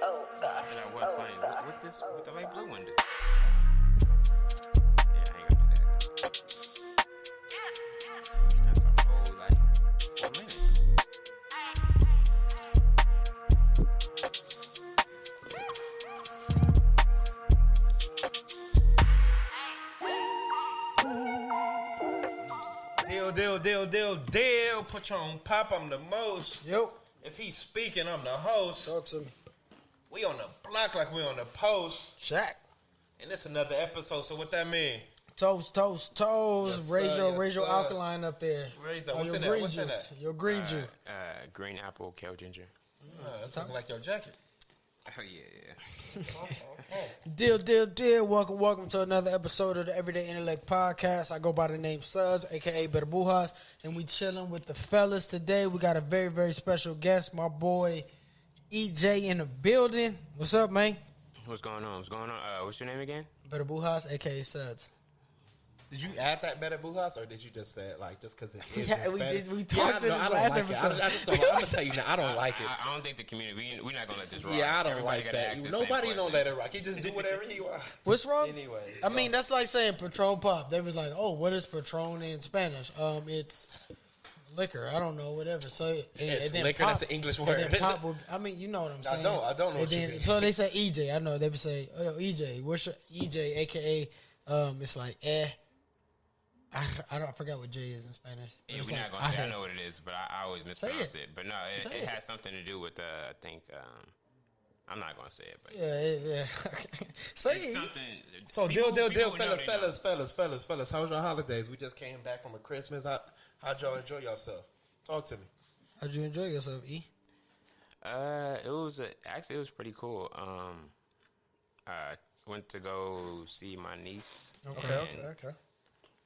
That was funny. What the light blue one do? Yeah, I ain't gonna do that. That's a whole like 4 minutes. Deal. Patron Pap, I'm the most. Yep. If he's speaking, I'm the host. Talk to me. We on the block like we on the post. Shaq. And it's another episode, so what that mean? Toast. Yes, raise sir, your alkaline up there. Raise that. Oh, What's your in that? green What's in juice. that? Your green juice. Green apple, kale ginger. That's looking like your jacket. Oh yeah. Deal. Welcome to another episode of the Everyday Intellect Podcast. I go by the name Sudz, aka Better Bujas, and we chilling with the fellas today. We got a very, very special guest, my boy EJ in the building. What's up, man? What's going on? What's your name again? Better Bujas, aka Sudz. Did you add that better Bujas, or did you just say it like just because it is? Yeah, we Hispanic? did. We talked in this I don't last like episode. it. I just don't. I'm gonna tell you now. I don't like it. I don't think the community. We're not gonna let this rock. Yeah, I don't Everybody like gotta that. ask the Nobody same don't question. let it rock. He just do whatever he wants. What's wrong? Anyway, I mean, that's like saying Patron Pop. They was like, oh, what is Patron in Spanish? It's liquor. I don't know, whatever. So it's and then liquor. pop, That's an English and word. then pop would, I mean, you know what I'm saying. I don't know And what you then, mean. so they say EJ. I know they would say, oh, EJ. What's your EJ? AKA, it's like I forgot what J is in Spanish. Yeah, It's we're like, not gonna say I know what it is, but I always mispronounce it. But no, Say it it. has something to do with I think I'm not gonna say it, but Yeah. Say it's it. something. So people deal, would know they know. fellas. How was your holidays? We just came back from a Christmas. How'd y'all enjoy yourself? Talk to me. How'd you enjoy yourself, E? It was actually it was pretty cool. Went to go see my niece. Okay.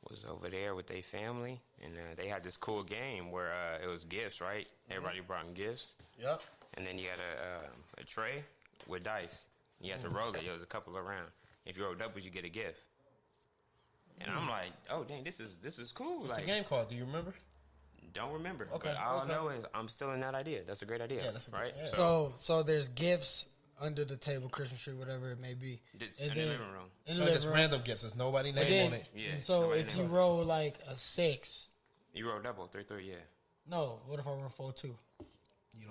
Was over there with their family, and they had this cool game where it was gifts, right? Everybody brought in gifts. Yep. And then you had a tray with dice. You had to roll it. It was a couple around. If you roll doubles, you get a gift. And I'm like, oh dang, this is cool. What's like, the game called? Do you remember? Don't remember. Okay, But all okay. I know is I'm still in that idea. That's a great idea. Yeah, that's a good- right. yeah. So there's gifts under the table, Christmas tree, whatever it may be. It's And in the then- living room. In So the it's living room. random gifts. There's nobody And name then, on it. Yeah, so nobody if you knows. roll like a 6, You roll double, 3-3, yeah. no. What if I roll 4-2?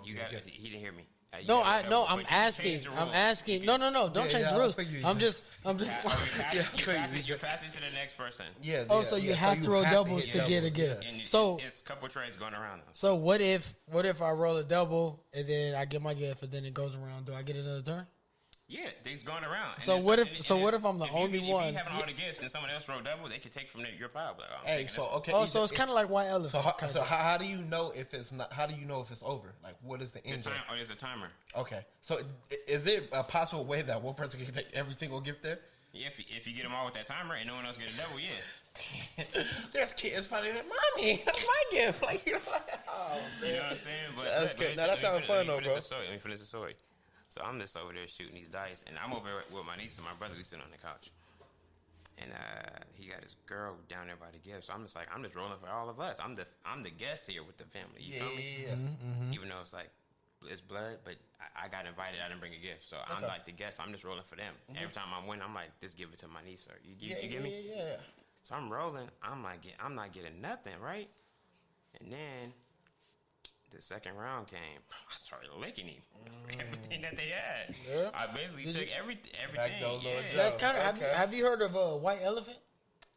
You got it. He didn't hear me. You No, got double, I'm but you asking. changed the I'm rules. asking. No. Don't Yeah, change yeah, the rules. I figure you I'm just- just. You're passing to the next person. Yeah. Oh, so you have to roll doubles hit to get a doubles, gift. And So it's a couple trays going around now. so what if I roll a double and then I get my gift and then it goes around? Do I get another turn? Yeah, they's going around. And So it's- what if- and so what if I'm the only one? If you having all the gifts and someone else rolled double, they could take from your pile. Like, oh, I'm Hey, taking so this. okay. Oh, so it's kind of like white elephant. So how do you know if it's not? How do you know if it's over? Like, what is the end? Time, oh, there's a timer. Okay, so is there a possible way that one person can take every single gift there? Yeah, if you get them all with that timer and no one else get a double, yeah. There's kids probably like, mommy, that's my gift. Like, you know, oh, You know what I'm saying? But That's great. Now, that sounds fun, though, bro. Let me finish the story. So I'm just over there shooting these dice, and I'm over with my niece and my brother. We sitting on the couch, and he got his girl down there by the gift. So I'm just rolling for all of us. I'm the guest here with the family. You feel me? Yeah. Even though it's blood, but I got invited. I didn't bring a gift, so I'm like the guest. I'm just rolling for them. Every time I win, I'm like, just give it to my niece. Or you get me? Yeah. So I'm rolling. I'm not getting nothing, right? And then the second round came. I started licking him for everything that they had. Yeah. I basically took everything. door, Lord Yeah. Joe. That's kind of. Okay. Have you heard of a white elephant?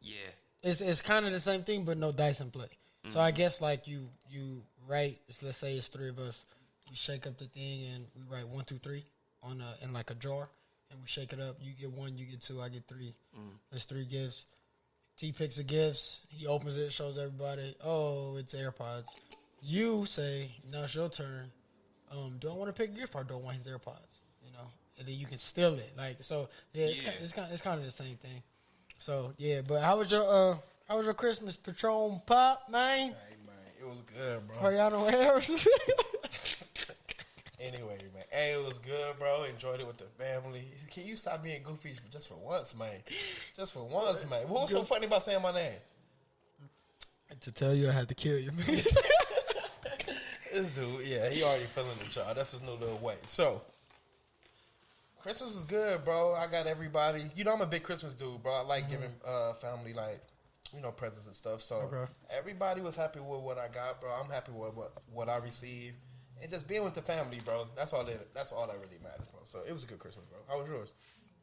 Yeah. It's kind of the same thing, but no dice in play. So I guess like you write. Let's say it's 3 of us. We shake up the thing and we write 1, 2, 3 in like a jar, and we shake it up. You get 1, you get 2, I get 3. There's 3 gifts. T picks the gifts. He opens it, shows everybody. Oh, it's AirPods. You say, now it's your turn. Do I want to pick a gift or do I want his AirPods? You know, and then you can steal it. Like so, yeah, it's kind of the same thing. So yeah, but how was your Christmas, Patron Pop, man? Hey, man, it was good, bro. Mariano Harris. Anyway, man, hey, it was good, bro. Enjoyed it with the family. Can you stop being goofy just for once, man? Just for once, man. What was so funny about saying my name? To tell you I had to kill you, man. This dude, yeah, he already feeling the child. That's his new little way. So, Christmas was good, bro. I got everybody. You know, I'm a big Christmas dude, bro. I like giving family, like, you know, presents and stuff. So everybody was happy with what I got, bro. I'm happy with what I received. And just being with the family, bro. That's all that really matters, bro. So it was a good Christmas, bro. How was yours?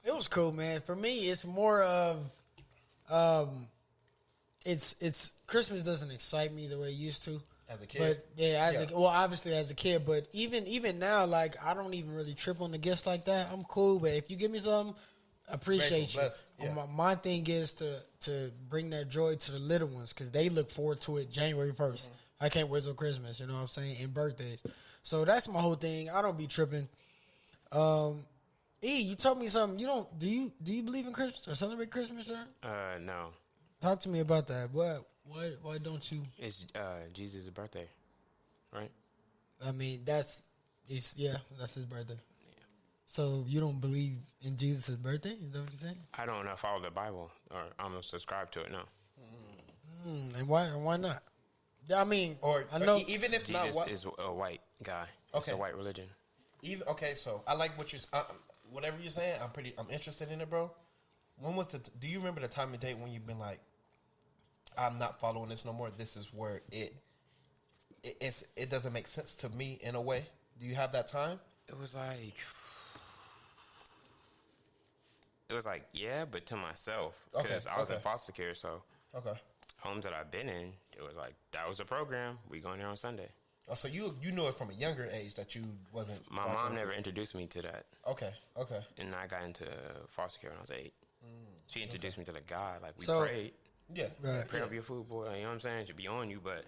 It was cool, man. For me, it's more of, it's Christmas doesn't excite me the way it used to. As a kid, but obviously as a kid, but even now, like I don't even really trip on the gifts like that. I'm cool, but if you give me something, I appreciate you. Yeah. My thing is to bring that joy to the little ones because they look forward to it January 1st. I can't wait till Christmas, you know what I'm saying, and birthdays. So that's my whole thing. I don't be tripping. You told me something. You don't do you believe in Christmas or celebrate Christmas, sir? No. Talk to me about that. Why don't you? It's Jesus' birthday, right? I mean, that's his birthday. Yeah. So you don't believe in Jesus' birthday? Is that what you're saying? I don't follow the Bible, or I'm gonna subscribe to it. No. And why not? I mean, I know even if Jesus not, is a white guy. Okay. It's a white religion. So I like what whatever you're saying. I'm interested in it, bro. When was do you remember the time and date when you've been like, I'm not following this no more. This is where it doesn't make sense to me in a way. Do you have that time? It was like yeah, but to myself because I was in foster care. So homes that I've been in, it was like that was a program. We going there on Sunday. Oh, so you knew it from a younger age that you wasn't. My mom never introduced me to that. Okay. And I got into foster care when I was 8. She introduced me to the God. Like we prayed. Yeah, right. Pray over your food, boy. You know what I'm saying? It should be on you, but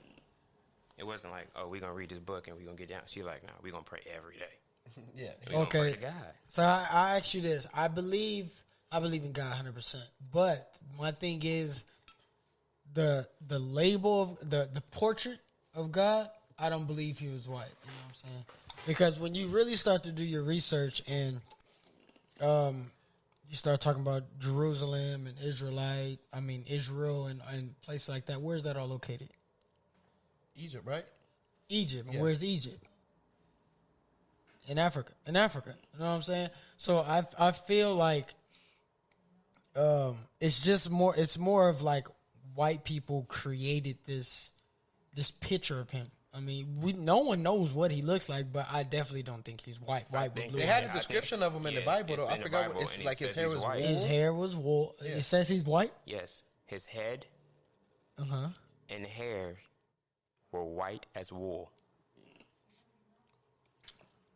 it wasn't like, oh, we're gonna read this book and we're gonna get down. She like, nah, we're gonna pray every day. Yeah. We gonna pray to God. So I ask you this: I believe in God 100%, but my thing is the label of the portrait of God. I don't believe he was white. You know what I'm saying? Because when you really start to do your research and you start talking about Jerusalem and Israel and places like that. Where's that all located? Egypt, right? Egypt. Yeah. Where's Egypt? In Africa. You know what I'm saying? So I feel like it's more of like white people created this picture of him. I mean, no one knows what he looks like, but I definitely don't think he's white. White with blue. They had a description of him in the Bible, though. I forgot. It's like his hair was wool. His hair was wool. Yeah. It says he's white? Yes. His head and hair were white as wool.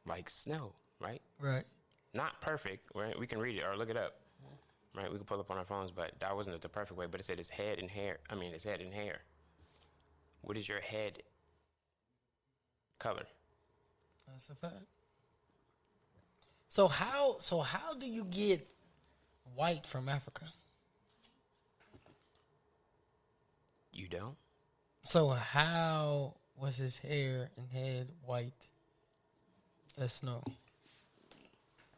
Like snow, right? Right. Not perfect, right? We can read it or look it up. Right? We can pull up on our phones, but that wasn't the perfect way. But it said his head and hair. His head and hair. What is your head color? That's a fact. So how do you get white from Africa? You don't? So how was his hair and head white as snow?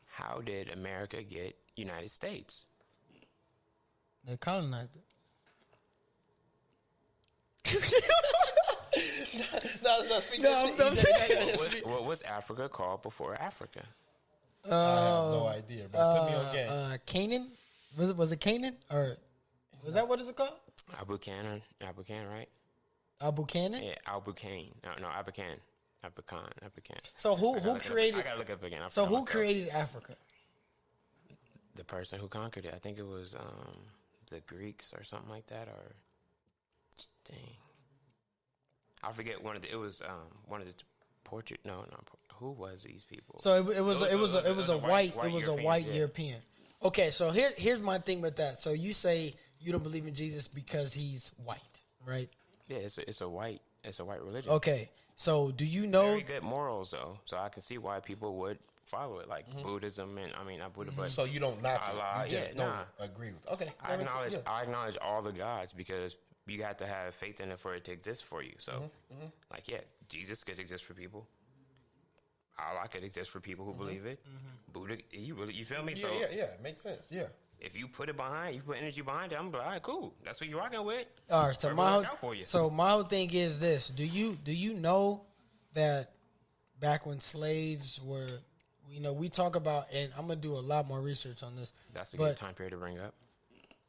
How did America get United States? They colonized it. What was Africa called before Africa? I have no idea, bro. Put me on game. Canaan? Was it Canaan? Or was that what is it called? Abu Khan, right? Abu Khan? Yeah, Abu Khan. No, Abu Khan. Abu Khan. So who created? I gotta look up again. So who created Africa? The person who conquered it. I think it was the Greeks or something like that. Or dang, I forget it was one of the portrait. No. Who was these people? So it was a white European. Okay, so here's my thing with that. So you say you don't believe in Jesus because he's white, right? Yeah, it's a white religion. Okay, so do you know very good morals though? So I can see why people would follow it, like Buddhism and not Buddha, but so you don't knock Allah, it. You just don't agree with. Okay, I acknowledge all the gods because you have to have faith in it for it to exist for you. So, Jesus could exist for people. Allah could exist for people who believe it. Buddha, you feel me? Yeah, it makes sense. Yeah. If you put energy behind it, I'm like, all right, cool. That's what you're rocking with. All right, so my whole thing is this: Do you know that back when slaves were we talk about, and I'm gonna do a lot more research on this. That's a good time period to bring up.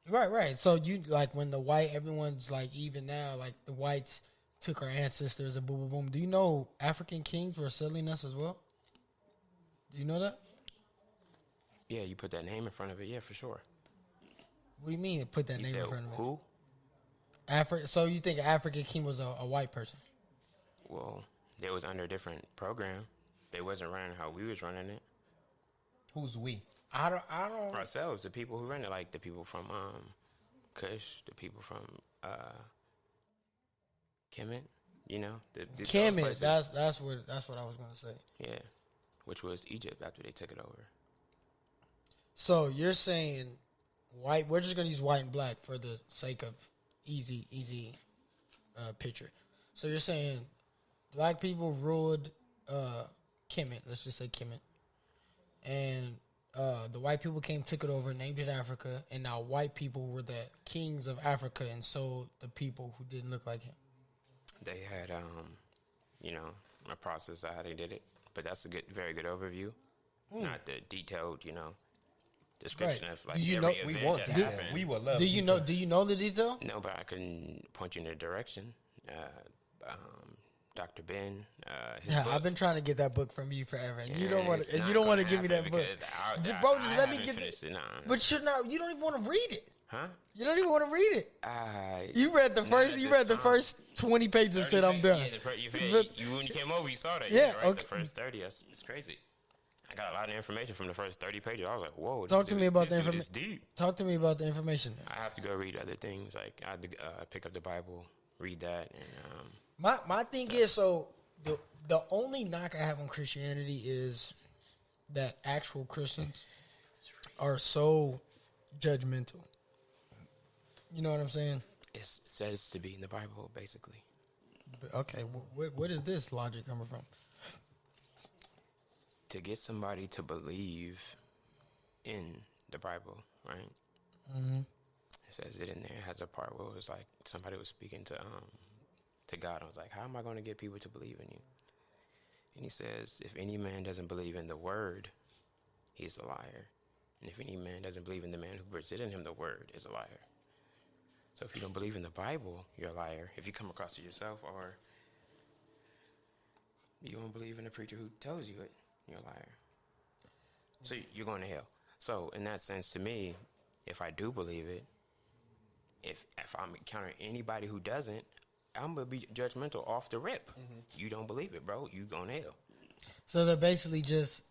Right. So you like when everyone's like even now, like the whites took our ancestors and boom, boom, boom. Do you know African kings were selling us as well? Do you know that? Yeah, you put that name in front of it. Yeah, for sure. What do you mean? Put that name in front of it? Who? So you think African king was a white person? Well, they was under a different program. They wasn't running how we was running it. Who's we? I don't. Ourselves, the people who run it, like the people from Kush, the people from Kemet, Kemet. That's what I was gonna say. Yeah, which was Egypt after they took it over. So you're saying white? We're just gonna use white and black for the sake of easy picture. So you're saying black people ruled Kemet. Let's just say Kemet, and the white people took it over, named it Africa, and now white people were the kings of Africa and sold the people who didn't look like him. They had, a process of how they did it, but that's a very good overview. Not the detailed, description of like every event we want that that. happened. We would love. Do you know? Do you know the detail? No, but I can point you in a direction. Dr. Ben. I've been trying to get that book from you forever. And you don't want to. You don't want to give me that book, bro. Just let me get it. But you're not. You don't even want to read it. Huh? You don't even want to read it. You read the first. You read the first 20 pages and said I'm done. Yeah, when you came over, you saw that. Yeah, right. Okay. The first 30. It's crazy. I got a lot of information from the first 30 pages. I was like, whoa. Talk to me about the information. Talk to me about the information. I have to go read other things. Like I have to pick up the Bible, read that, and my thing is, so the only knock I have on Christianity is that actual Christians are so judgmental. You know what I'm saying? It says to be in the Bible, basically. But, okay, where is this logic coming from? To get somebody to believe in the Bible, right? Mm-hmm. It says it in there. It has a part where it was like somebody was speaking to God. I was like, how am I going to get people to believe in you? And he says, if any man doesn't believe in the word, he's a liar. And if any man doesn't believe in the man who presented him the word, is a liar. So if you don't believe in the Bible, you're a liar. If you come across it yourself, or you don't believe in the preacher who tells you it, you're a liar. So you're going to hell. So in that sense, to me, if I do believe it, if I'm encountering anybody who doesn't, I'm going to be judgmental off the rip. Mm-hmm. You don't believe it, bro. You going to hell. So they're basically just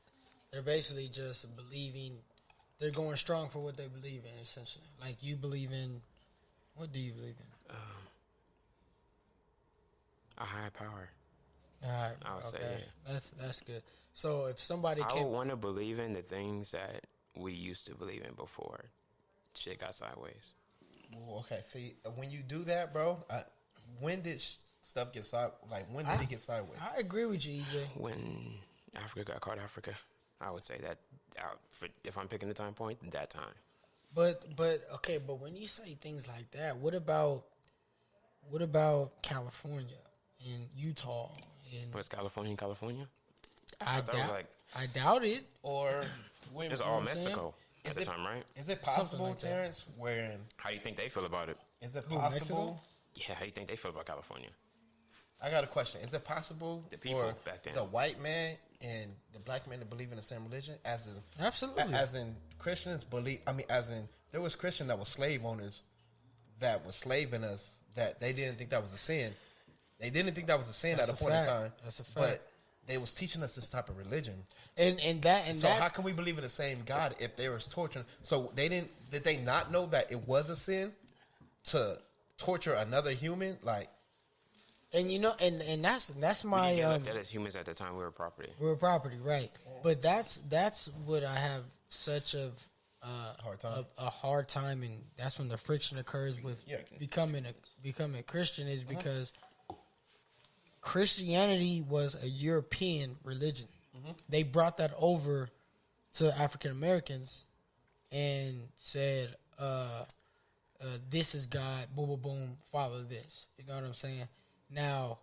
believing, they're going strong for what they believe in, essentially. Like you believe in, what do you believe in? A higher power. All right. I would say, yeah. That's good. So if somebody I would want to believe in the things that we used to believe in before shit got sideways. Well, okay, see, when you do that, bro, when did stuff get sideways? Like, when did it get sideways? I agree with you, EJ. When Africa got called Africa, I would say that, if I'm picking the time point, that time. But when you say things like that, what about California and Utah? Was California in California? I doubt it. Or it's all Mexico at the time, right? Is it possible, like Terrence? How do you think they feel about it? Is it possible? Yeah, how do you think they feel about California? I got a question. Is it possible for back then, the white man and the black man to believe in the same religion? Absolutely. As in Christians believe. I mean, as in there was Christian that was slave owners that was slaving us. That they didn't think that was a sin. They didn't think that was a sin at a point in time. That's a fact. But they was teaching us this type of religion. So how can we believe in the same God if there was torture? So did they not know that it was a sin to torture another human? Like, and that's my we looked at as humans at the time. We were property. We were property, right? But that's what I have such a hard time, and that's when the friction occurs with becoming a Christian is because Christianity was a European religion. Mm-hmm. They brought that over to African Americans and said, this is God, boom, boom, boom, follow this. You know what I'm saying? Now,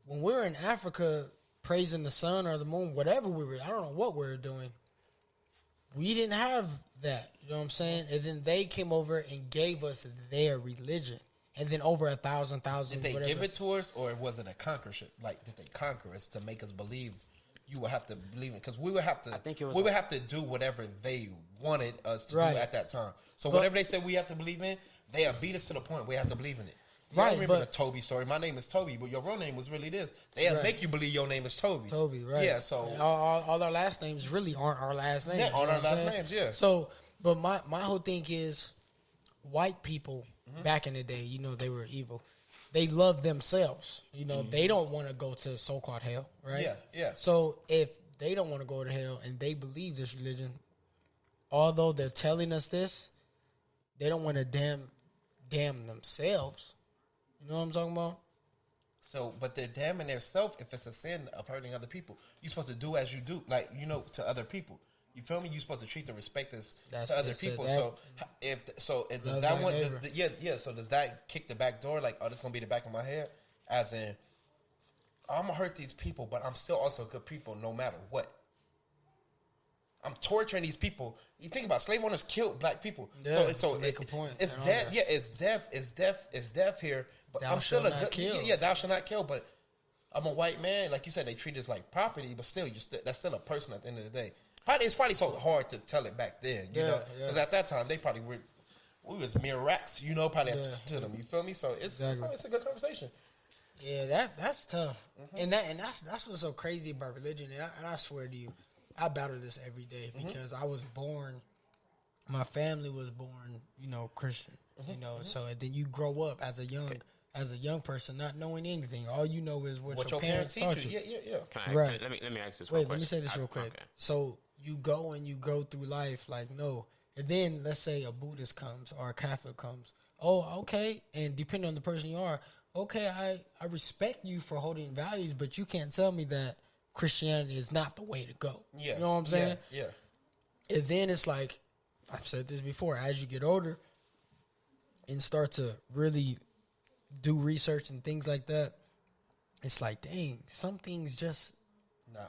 when we were in Africa, praising the sun or the moon, whatever I don't know what we were doing. We didn't have that. You know what I'm saying? And then they came over and gave us their religion. And then over 1,000. Did they give it to us, or was it a conquerorship? Like, did they conquer us to make us believe you would have to believe it? Because we would have to. I think it was. We would have to do whatever they wanted us to do at that time. So whatever they said we have to believe in, they beat us to the point we have to believe in it. I remember the Toby story. My name is Toby, but your real name was really this. They make you believe your name is Toby. Toby, right? Yeah. So all our last names really aren't our last names. Yeah, aren't our last names. Yeah. So, but my whole thing is, white people back in the day, you know, they were evil. They love themselves. You know, they don't want to go to so-called hell, right? Yeah, yeah. So if they don't want to go to hell and they believe this religion, although they're telling us this, they don't want to damn themselves. You know what I'm talking about? So, but they're damning themselves if it's a sin of hurting other people. You're supposed to do as you do, like, you know, to other people. You feel me? You're supposed to treat the respect as to other people. So does that one? So does that kick the back door? Like, oh, this is gonna be the back of my head, as in, I'm gonna hurt these people, but I'm still also good people no matter what. I'm torturing these people. You think about slave owners killed black people. Yeah, so make a point. It's death. Yeah, it's death here. But Thou I'm still a good. kill. Yeah, thou shalt not kill. But I'm a white man. Like you said, they treat us like property, but still, that's still a person at the end of the day. It's probably so hard to tell it back then, you know, because at that time they probably we was mere rats, you know, probably to them. You feel me? So it's a good conversation. Yeah, that's tough, and that's what's so crazy about religion. And I swear to you, I battle this every day because I was born. My family was born, you know, Christian, you know. So and then you grow up as a young person, not knowing anything. All you know is what your parents taught you. Yeah. Right. Let me ask this. Wait, let me say this real quick. Okay. So you go through life like no, and then let's say a Buddhist comes or a Catholic comes. Oh, okay, and depending on the person you are, okay, I respect you for holding values, but you can't tell me that Christianity is not the way to go. Yeah. You know what I'm saying? Yeah. And then it's like, I've said this before, as you get older and start to really do research and things like that, it's like, dang, some things just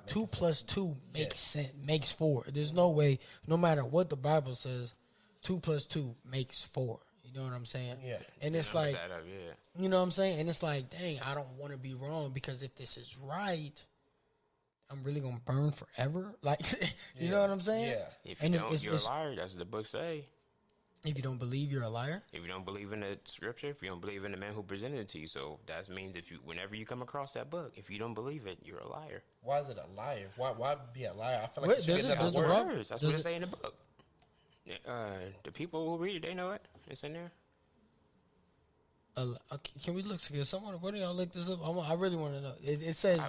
2 plus 2 makes sense, makes 4. There's no way, no matter what the Bible says, 2 plus 2 makes 4. You know what I'm saying? Yeah. And it's like, you know what I'm saying? And it's like, dang, I don't want to be wrong because if this is right, I'm really gonna burn forever. Like, you know what I'm saying? Yeah. If you don't, you're a liar. That's what the book say. If you don't believe, you're a liar. If you don't believe in the scripture, if you don't believe in the man who presented it to you, so that means whenever you come across that book, if you don't believe it, you're a liar. Why is it a liar? Why be a liar? I feel like that's what it say in the book. The people who read it, they know it. It's in there. Can we look? Can someone? Why don't y'all look this up? I really want to know. It says.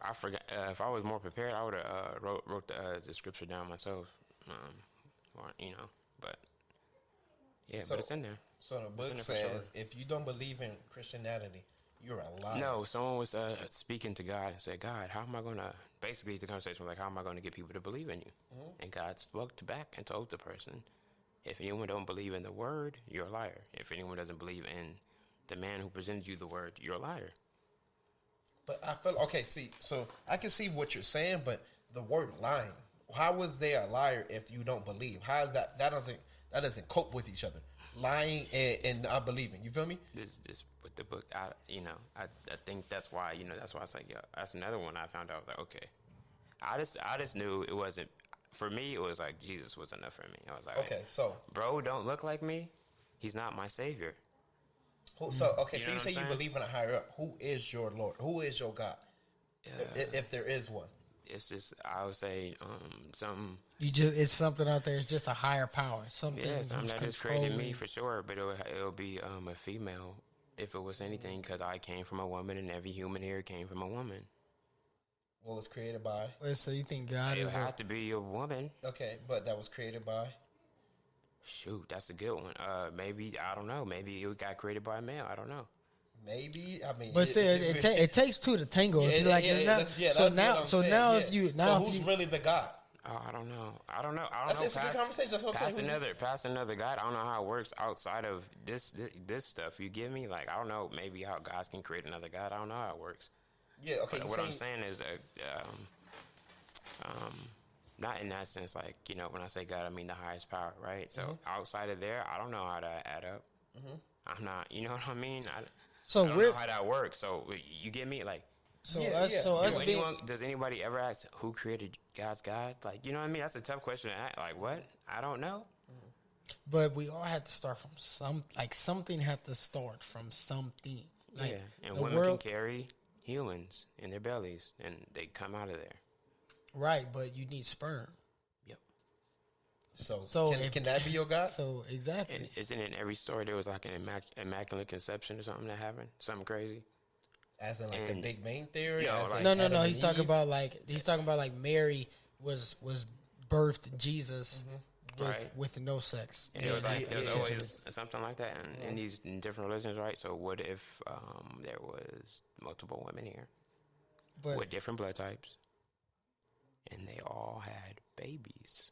I forgot. If I was more prepared, I would have wrote the scripture down myself. Or, you know, but yeah, but it's in there. So the book says, if you don't believe in Christianity, you're a liar. No, someone was speaking to God and said, God, how am I going to, basically the conversation was like, how am I going to get people to believe in you? And God spoke back and told the person, if anyone don't believe in the word, you're a liar. If anyone doesn't believe in the man who presented you the word, you're a liar. But I feel, so I can see what you're saying, but the word lying, how is there a liar if you don't believe? How is that doesn't cope with each other. Lying and not believing. You feel me? This with the book, I think that's why, that's why it's like, yeah, that's another one I found out, like, okay. I just knew it wasn't, for me, it was like Jesus was enough for me. I was like, okay, so. Bro, don't look like me. He's not my savior. So you say you believe in a higher up. Who is your Lord? Who is your God? If there is one. It's just, I would say, something. It's something out there. It's just a higher power. Something that just created me for sure. But it'll be a female if it was anything, because I came from a woman, and every human here came from a woman. What was created by? Wait, so you think God it had to be a woman? Okay, but that was created by. Shoot, that's a good one. Maybe, I don't know. Maybe it got created by a male. I don't know. Maybe, I mean, but it takes two to tango. So who's really the God? Oh, I don't know. It's a good conversation. That's what I'm saying. Past another God. I don't know how it works outside of this stuff. You give me, like, I don't know. Maybe how gods can create another God. I don't know how it works. Yeah, okay. But what I'm saying is, not in that sense, like, you know, when I say God, I mean the highest power, right? So outside of there, I don't know how to add up. I'm not, you know what I mean? I don't know how that works. So you get me? Like, does anybody ever ask who created God's God? Like, you know what I mean? That's a tough question to ask. Like, what? I don't know. But we all had to start from something had to start from something. Like, yeah, and women can carry humans in their bellies, and they come out of there. Right, but you need sperm. Yep. So can that be your God? So, exactly. And isn't it in every story there was like an immaculate conception or something that happened? Something crazy? As in like the Big Bang Theory? No. He's talking about like Mary was birthed Jesus with no sex. And it was like there's always something like that in these different religions, right? So what if there was multiple women here with different blood types, and they all had babies?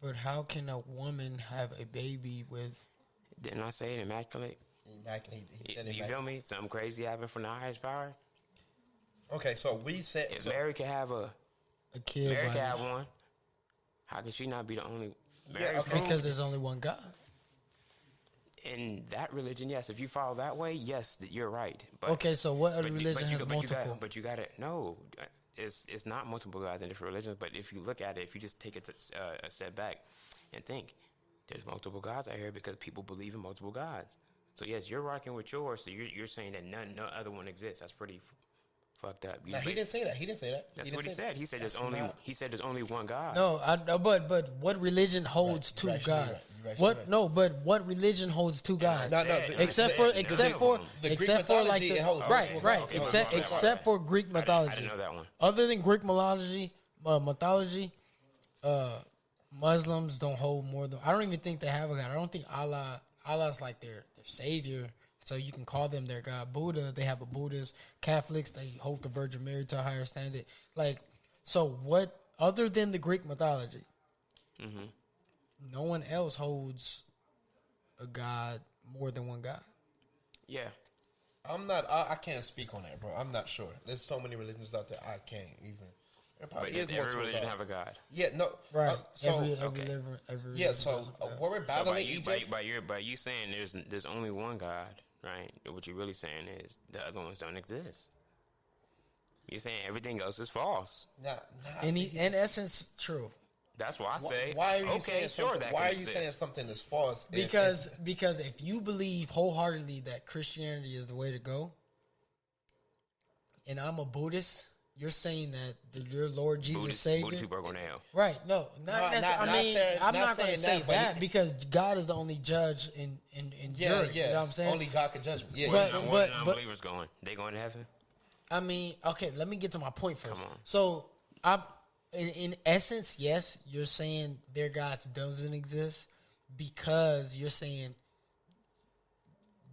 But how can a woman have a baby with? Didn't I say it immaculate? You feel me? Something crazy happened from the highest power. Okay, so we said if Mary could have a kid, Mary could have one. How can she not be the only? Because there's only one God. In that religion, yes. If you follow that way, yes, you're right. But, okay, so what other religion has multiple? But you got to no. It's not multiple gods in different religions. But if you look at it, if you just take it a step back and think, there's multiple gods out here because people believe in multiple gods. So yes, you're rocking with yours. So you're saying that no other one exists. That's pretty fucked up. No, he didn't say that. That's what he said. He said there's only one God. No, but what religion holds two gods? What religion holds two gods? Except for like except for Greek mythology. I didn't know that one. Other than Greek mythology, Muslims don't hold more than. I don't even think they have a God. I don't think Allah's like their savior. So you can call them their God. Buddha, they have a Buddhist. Catholics, they hold the Virgin Mary to a higher standard. Like, so what, other than the Greek mythology, no one else holds a God, more than one God. Yeah. I can't speak on that, bro. I'm not sure. There's so many religions out there, I can't even. But does every religion have a God? Yeah, no. Right. So what we're battling by you saying there's only one God, right? What you're really saying is the other ones don't exist. You're saying everything else is false. In essence, true. That's why I say. Why are you saying something is false? Because if you believe wholeheartedly that Christianity is the way to go, and I'm a Buddhist. You're saying that your Lord Jesus Savior. Buddhist people are going to hell. Right. No. Not necessarily. I'm not going to say that because God is the only judge and jury. Yeah. You know what I'm saying? Only God can judge me. Yeah. Where the unbelievers going? They going to heaven? I mean, okay, let me get to my point first. Come on. So, in essence, yes, you're saying their God doesn't exist because you're saying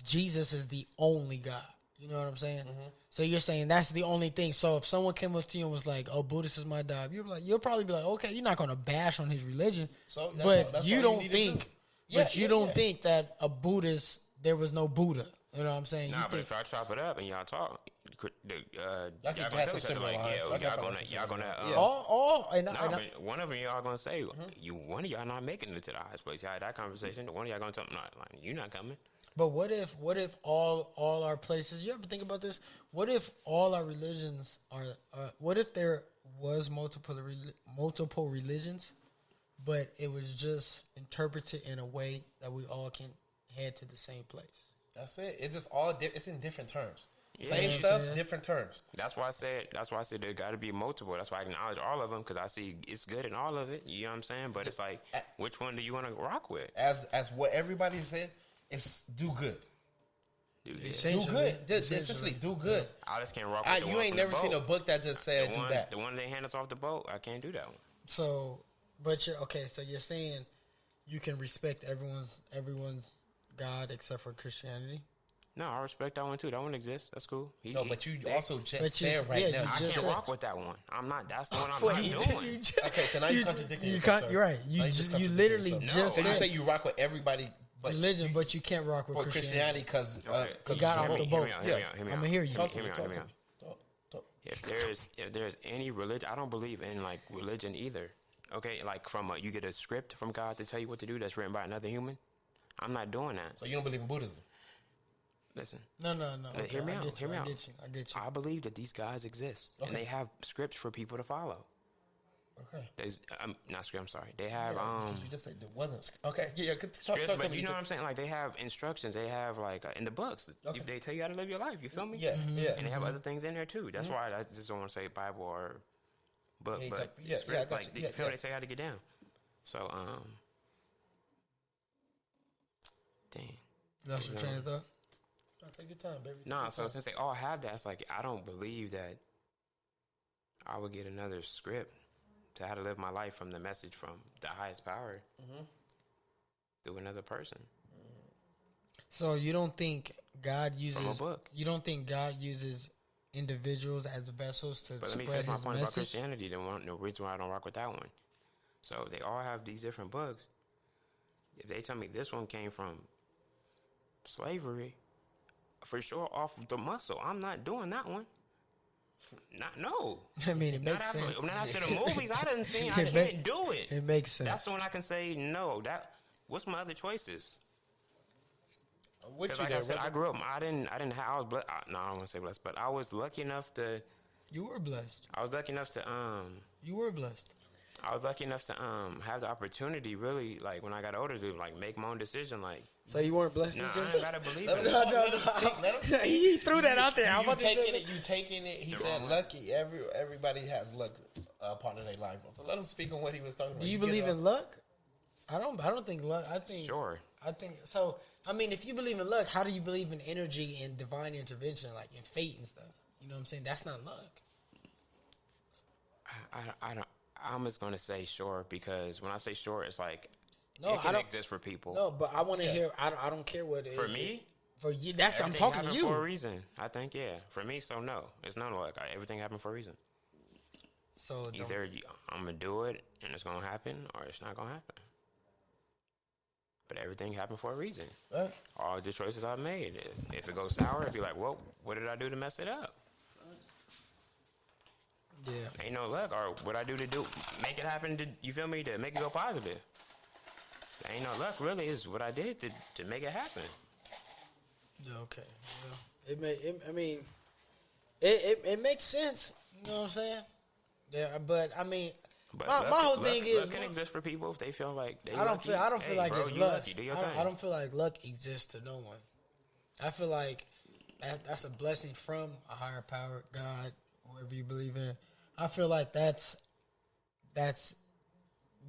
Jesus is the only God. You know what I'm saying? Mm-hmm. So you're saying that's the only thing. So if someone came up to you and was like, "Oh, Buddhist is my God," you'll probably be like, "Okay, you're not going to bash on his religion." So but you don't think, think that a Buddhist there was no Buddha. You know what I'm saying? Nah, but if I chop it up and y'all talk, y'all gonna tell each other like, y'all gonna. One of them y'all gonna say, one of y'all not making it to the highest place. Y'all had that conversation. One of y'all gonna tell them, like, you're not coming. But what if all our places? You ever think about this? What if all our religions are? What if there was multiple religions, but it was just interpreted in a way that we all can head to the same place? That's it. It's just it's in different terms. Yeah. Same stuff, different terms. That's why I said there got to be multiple. That's why I acknowledge all of them because I see it's good in all of it. You know what I'm saying? But it's like, which one do you want to rock with? As what everybody said. It's do good. Do good. Just essentially do good. I just can't rock with you ain't never seen a book that just said do that. The one they hand us off the boat, I can't do that one. So, so you're saying you can respect everyone's God except for Christianity? No, I respect that one too. That one exists. That's cool. But you also just said now. I can't rock with that one. I'm not. That's the one I'm not doing. Okay, so now you're contradicting yourself. You're right. You literally just said. You say you rock with everybody. Religion, but you can't rock with Christianity because you got off the boat. Hear me out. I'm gonna hear you. Hear me out. if there's any religion, I don't believe in like religion either. Okay, like you get a script from God to tell you what to do that's written by another human. I'm not doing that. So you don't believe in Buddhism? Listen. No. Okay, Hear me out. I get you. I believe that these guys exist, and they have scripts for people to follow. Okay. There's not script. I'm sorry. They have You just said there wasn't. Okay. Yeah. Scripts, but you know what I'm saying? Like they have instructions. They have like in the books. Okay. They tell you how to live your life. You feel me? Yeah. Yeah. And they have other things in there too. That's why I just don't want to say Bible or book, Yeah, but yeah, script. yeah, Like they feel they tell you how to get down. So dang. That's your train of thought. Take your time, baby. Nah, so since they all have that, it's like I don't believe that I would get another script to how to live my life from the message from the highest power through another person. So you don't think God uses From a book. You don't think God uses individuals as vessels to But let me spread finish my his point about message? Christianity. The reason why I don't rock with that one. So they all have these different books. If they tell me this one came from slavery, for sure off the muscle, I'm not doing that one. No. I mean, it makes sense. Not after the movies I didn't see, I can't do it. It makes sense. That's the one I can say no. What's my other choices? Because like I said, I grew up. I didn't have. I was blessed. No, I don't want to say blessed, but I was lucky enough to. You were blessed. I was lucky enough to. You were blessed. I was lucky enough to have the opportunity, really, like when I got older, to like make my own decision. Like, so you weren't blessed. I ain't gotta believe it. Let him He threw that out there. You taking it. He said, "Lucky." Everybody has luck part of their life. So let him speak on what he was talking about. Do you believe in luck? I don't think luck. I think Sure. I think so. I mean, if you believe in luck, how do you believe in energy and divine intervention, like in fate and stuff? You know what I'm saying? That's not luck. I don't. I'm just gonna say sure because when I say sure, it's like No, it can exist for people. No, but I want to hear. I don't care what it is. For me, for you, that's I'm everything talking to happened you. for a reason. I think for me, so no, it's not luck. Everything happened for a reason. So Either I'm gonna do it and it's gonna happen, or it's not gonna happen. But everything happened for a reason. All the choices I've made. If it goes sour, it'd be like, well, what did I do to mess it up? Yeah. Ain't no luck. Or what I do to make it happen, you feel me, to make it go positive. Ain't no luck, really, is what I did to make it happen. Okay. Well, it makes sense. You know what I'm saying? Yeah, but I mean, But my whole thing is luck can exist for people if they feel like they I don't feel like bro, it's you luck. lucky. Do your thing. I don't feel like luck exists to no one. I feel like that's a blessing from a higher power, God, whoever you believe in. I feel like that's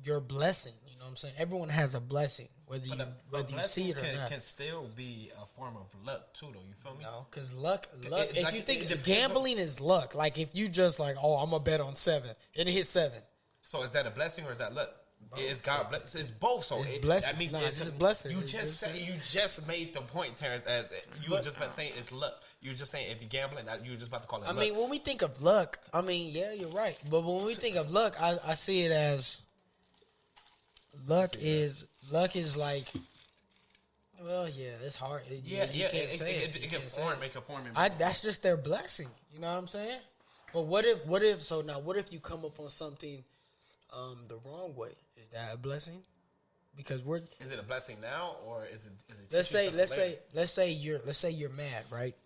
your blessing. You know what I'm saying? Everyone has a blessing, whether you see it or not. Can still be a form of luck too, though. You feel me? No, because luck. If If you think gambling is luck, like if you just like, oh, I'm gonna bet on 7 and it hits 7. So is that a blessing or is that luck? It's God bless. It's both. So It's blessing. That means Nah, it's it's just blessing. You It's just made the point, Terrence. As you were just about saying it's luck. You were just saying if you're gambling, you were just about to call it. I luck. mean, when we think of luck, I mean, yeah, you're right. But when we think of luck, I see it as luck is like. Well, yeah, it's hard. You can't say it. It can make a form. That's just their blessing. You know what I'm saying? But what if you come up on something the wrong way? Is that a blessing? Because is it a blessing now or is it let's say you're mad, right?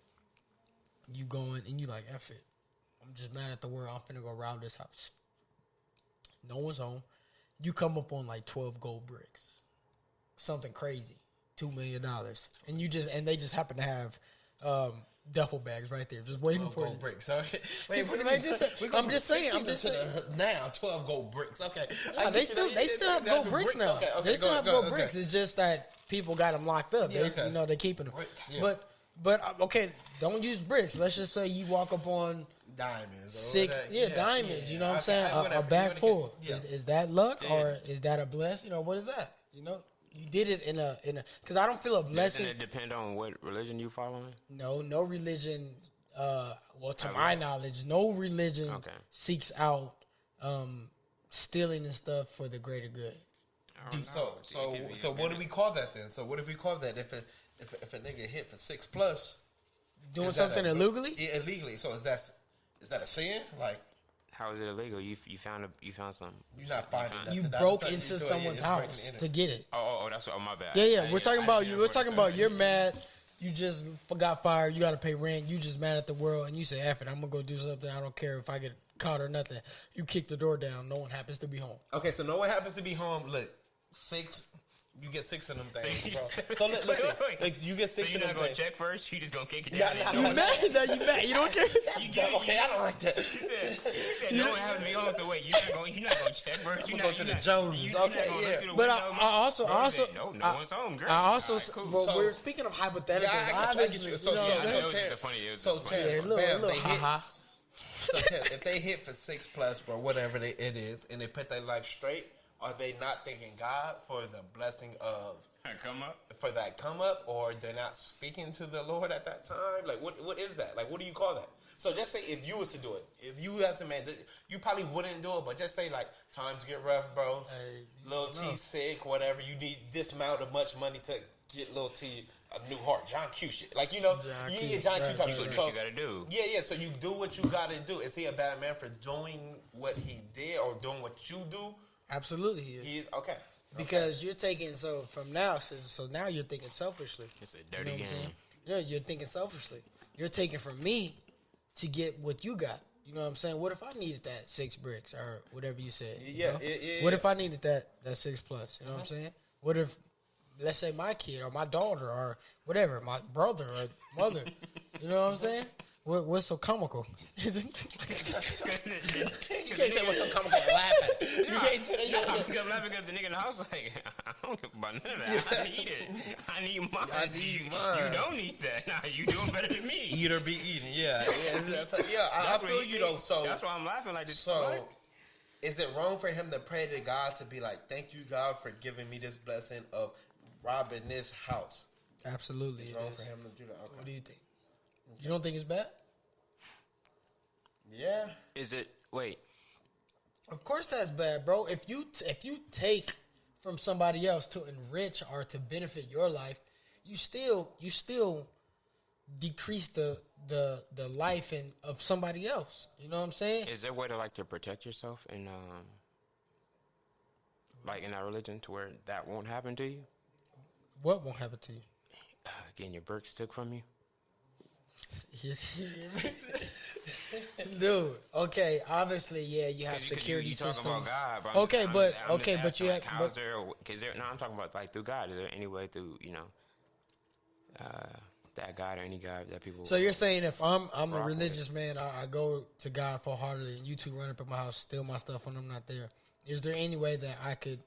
You going and you like, F it. I'm just mad at the world. I'm finna go around this house. No one's home. You come up on like 12 gold bricks. Something crazy. $2 million. And they just happen to have duffel bags right there, just waiting for you. Bricks. Okay. Wait, I'm just saying. Now 12 gold bricks. Okay. No, they still have gold bricks now. Okay, they still have gold bricks. It's just that people got them locked up. They're keeping them. Yeah. But okay, don't use bricks. Let's just say you walk up on diamonds. Diamonds. You know what I'm saying? A bag full. Is that luck or is that a blessing or what is that? You know. You did it in a because I don't feel a blessing. Doesn't it depend on what religion you following? No religion. Well, to my knowledge, no religion seeks out stealing and stuff for the greater good. So what do we call that then? So what if we call that if a nigga hit for 6+ doing something illegally? Yeah, illegally. So is Is that a sin? Like, how is it illegal? You found some. You're not finding nothing. You That's broke not- into you're doing- someone's it's breaking house in. to get it. Oh, that's my bad. Yeah. We're talking about you. We're We're talking about you're mad. You just got fired. You got to pay rent. You just mad at the world, and you say, "F it, I'm gonna go do something. I don't care if I get caught or nothing." You kick the door down. No one happens to be home. Okay, so no one happens to be home. Look, 6. You get 6 of them things, So you bro. just- So listen, Wait. like, you get 6 So of you're them not gonna things. check first? You just gonna kick it Nah, down? nah, You nah. mad? Now you mad? You don't care. You get it. Okay, I don't like that. He said no one has to be home. So wait, you're not going to check first. I'm gonna go to the Joneses. Okay, yeah. But I also, no one's home. Great. I also, All right, cool. well, So- we're speaking of hypotheticals. Yeah, I get obviously, you. So, you know so, what I'm I saying? know Terrence- it's a funny. It's so a funny. Terrence, Yeah, little, bam, little they hit. haha. So Terrence, if they hit for 6+, bro, whatever it is, and they put their life straight, are they not thanking God for the blessing of Come up. for that come up, or they're not speaking to the Lord at that time? Like, what is that? Like, what do you call that? So just say if you was to do it, if you as a man, you probably wouldn't do it, but just say like times get rough, bro. Hey, you Little don't know. T sick, whatever. You need this amount of much money to get Little T a new heart, John Q shit. Like, you know, John you Q, get John Q right, type right, shit. What So you gotta do? yeah. So you do what you gotta do. Is he a bad man for doing what he did or doing what you do? Absolutely, he is. He is okay. Because you're taking from now, so now you're thinking selfishly. It's a You know dirty what I'm saying? game. Yeah, you're thinking selfishly. You're taking from me to get what you got. You know what I'm saying? What if I needed that 6 bricks or whatever you said? you Yeah, know? yeah, What yeah. if I needed that 6+? You know what I'm saying? What if, let's say, my kid or my daughter or whatever, my brother or mother? You know what I'm saying? What's so comical? You can't say what's so comical and laugh at it. You can't say that. I'm laughing because the nigga in the house like, I don't give about none of that. I need it. I need mine. I need mine. You don't need that. Nah, you doing better than me. Eat or be eaten. Yeah. I That's feel what he you though. think. So that's why I'm laughing like this. So, What? is it wrong for him to pray to God to be like, "Thank you, God, for giving me this blessing of robbing this house"? Absolutely, It's it wrong is. for him to do that. Okay. What do you think? You don't think it's bad? Yeah. Is it? Wait. Of course that's bad, bro. If you take from somebody else to enrich or to benefit your life, you still decrease the life of somebody else. You know what I'm saying? Is there a way to like to protect yourself in like in our religion to where that won't happen to you? What won't happen to you? Getting your bricks took from you? Dude, okay, obviously, yeah, you have 'Cause security you talking systems. about God, bro. Okay, I'm but just you asking, have, like, how's there? Because no, I'm talking about like through God. Is there any way through that God or any God that people? So you're saying if I'm a Rock religious man, I go to God full-heartedly, and you two run up at my house, steal my stuff when I'm not there. Is there any way that I could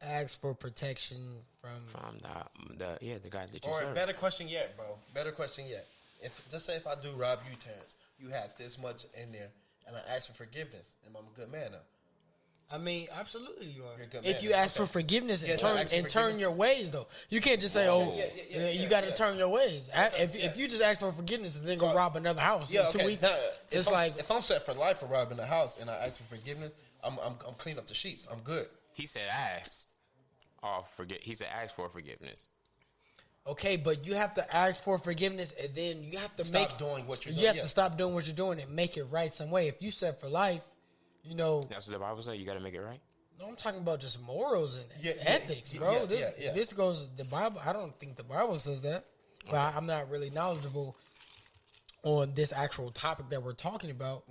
ask for protection from? the God that you Or serve. better question yet, bro. Better question yet. If just say if I do rob you, Terrence, you had this much in there, and I ask for forgiveness, am I a good man now? I mean, absolutely, you are. You're a good If man, you ask okay. for forgiveness and Yes, I turn ask for forgiveness. your ways, though, you can't just say, "Oh, Yeah, you got to yeah. turn your ways." If you just ask for forgiveness and then go So- rob another house Yeah, in 2 okay. weeks, Now, it's if like if I'm set for life for robbing the house and I ask for forgiveness, I'm clean up the sheets. I'm good. He said ask. He said ask for forgiveness. okay, but you have to ask for forgiveness and then you have to Stop doing what you're You doing, have yeah. to stop doing what you're doing and make it right some way. If you set for life, you know. That's what the Bible says. You got to make it right. No, I'm talking about just morals and Yeah, ethics, yeah, bro. yeah. This goes the Bible. I don't think the Bible says that, but I'm not really knowledgeable on this actual topic that we're talking about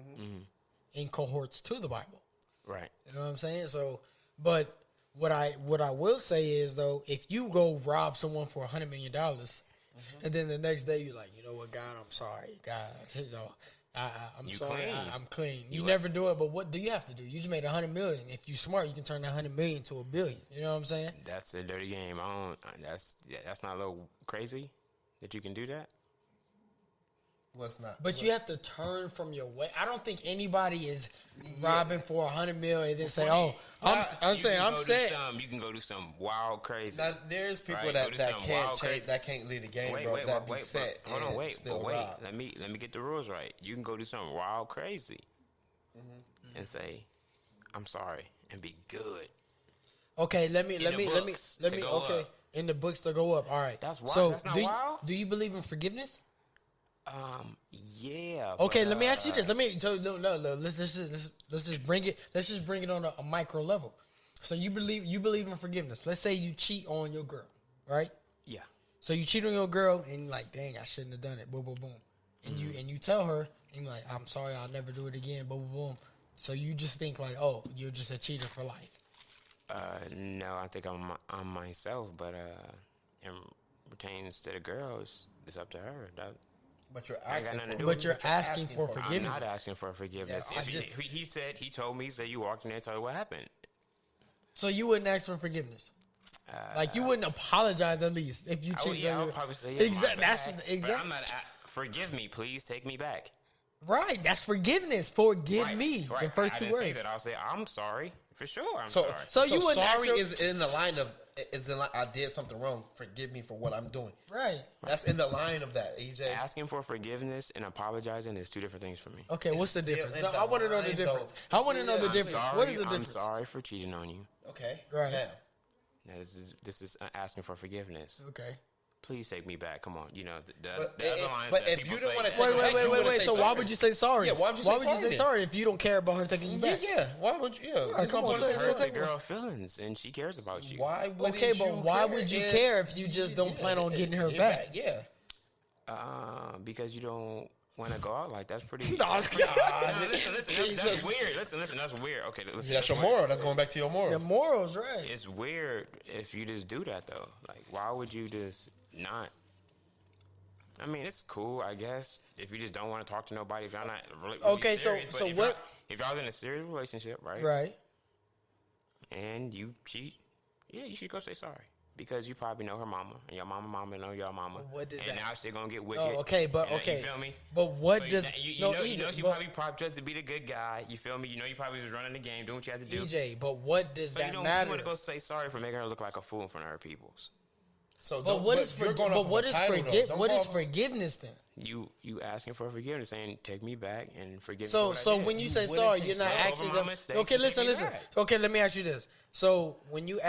in cohorts to the Bible. Right. You know what I'm saying? So, but what I will say is though, if you go rob someone for $100 million, and then the next day you're like, you know what, God, I'm sorry, God, you know. I'm You sorry. clean. I'm clean. You You never do it, but what do you have to do? You just made $100 million. If you smart, you can turn that $100 million to $1 billion. You know what I'm saying? That's a dirty game. That's not a little crazy that you can do that. What's not? But you have to turn from your way. I don't think anybody is robbing for $100 million and then say, "Oh, I'm saying." You can go do some wild crazy. Now, there's people Right, that, go do that something can't wild, change, crazy. that can't lead the game, Wait, bro. wait, that be wait, set. hold on, and wait, still but wait. rob. Let me get the rules right. You can go do something wild crazy and say, "I'm sorry," and be good. Okay, let me. books to go Okay, up. in the books to go up. All right, That's wild. So That's not do wild? Do you believe in forgiveness? Yeah. Okay, but, let me ask you this. Let's just bring it. Let's just bring it on a micro level. So you believe in forgiveness. Let's say you cheat on your girl, right? Yeah. So you cheat on your girl and you're like, dang, I shouldn't have done it. Boom, boom, boom. And you tell her and you're like, I'm sorry, I'll never do it again. Boom, boom, boom. So you just think like, oh, you're just a cheater for life. No, I think I'm myself, but and pertains to the girls, it's up to her. But you're asking for forgiveness. I'm not asking for forgiveness. Yeah, He told me, you walked in there and told me what happened. So you wouldn't ask for forgiveness? Like you wouldn't apologize at least if you cheated on I your... would probably say, yeah, exactly. But I'm not, forgive me, please, take me back. Right, that's forgiveness. Forgive me. Right. The first I two didn't words. say that. I'll say, I'm sorry. For sure, I'm sorry. So you wouldn't sorry actually... is in the line of I did something wrong. Forgive me for what I'm doing. Right. That's in the line of that, EJ. Asking for forgiveness and apologizing is two different things for me. Okay, what's the difference? in No, the I want to know the line, difference. though. I want to know the difference. What is the difference? I'm sorry for cheating on you. Okay. Right. Now, This is asking for forgiveness. Okay. Please take me back. Come on, the But other lines. but that if people you didn't say wanna that- take it back, you wouldn't Wait. say So why sorry. would you say sorry? Yeah, why would you say sorry then? sorry if you don't care about her taking you back? Yeah. Why would you? Yeah. Right, come on, You say hurt the something. girl's feelings, and she cares about you. Why would Okay, but why would you care if you just don't plan on getting her back? Yeah. Because you don't want to go out like that's pretty. No, listen. That's weird. Listen. That's weird. Okay, listen. That's your moral. That's going back to your morals. The morals, right? It's weird if you just do that though. Like, why would you just not? I mean, it's cool, I guess, if you just don't want to talk to nobody. If y'all not really Okay, serious, so but what? If y'all in a serious relationship, right? Right. And you cheat, yeah, you should go say sorry. Because you probably know her mama, and your mama know your mama. What does and that- now she's gonna get wicked. Oh, okay, but and, okay. You feel me? But what So does you no know, EJ, she but, probably judged to be the good guy. You feel me? You know, you probably was running the game, doing what you had to do. EJ? But what does So that you don't matter? want to go say sorry for making her look like a fool in front of her peoples. So, But what is you're going off of what a is title, though. Don't what go is off of- forgiveness then? You asking for forgiveness, saying take me back and forgive me. For So what I so did. when you say wouldn't sorry, say you're not sorry asking over my them. mistakes Okay, and listen. take me back. Okay, let me ask you this. So when you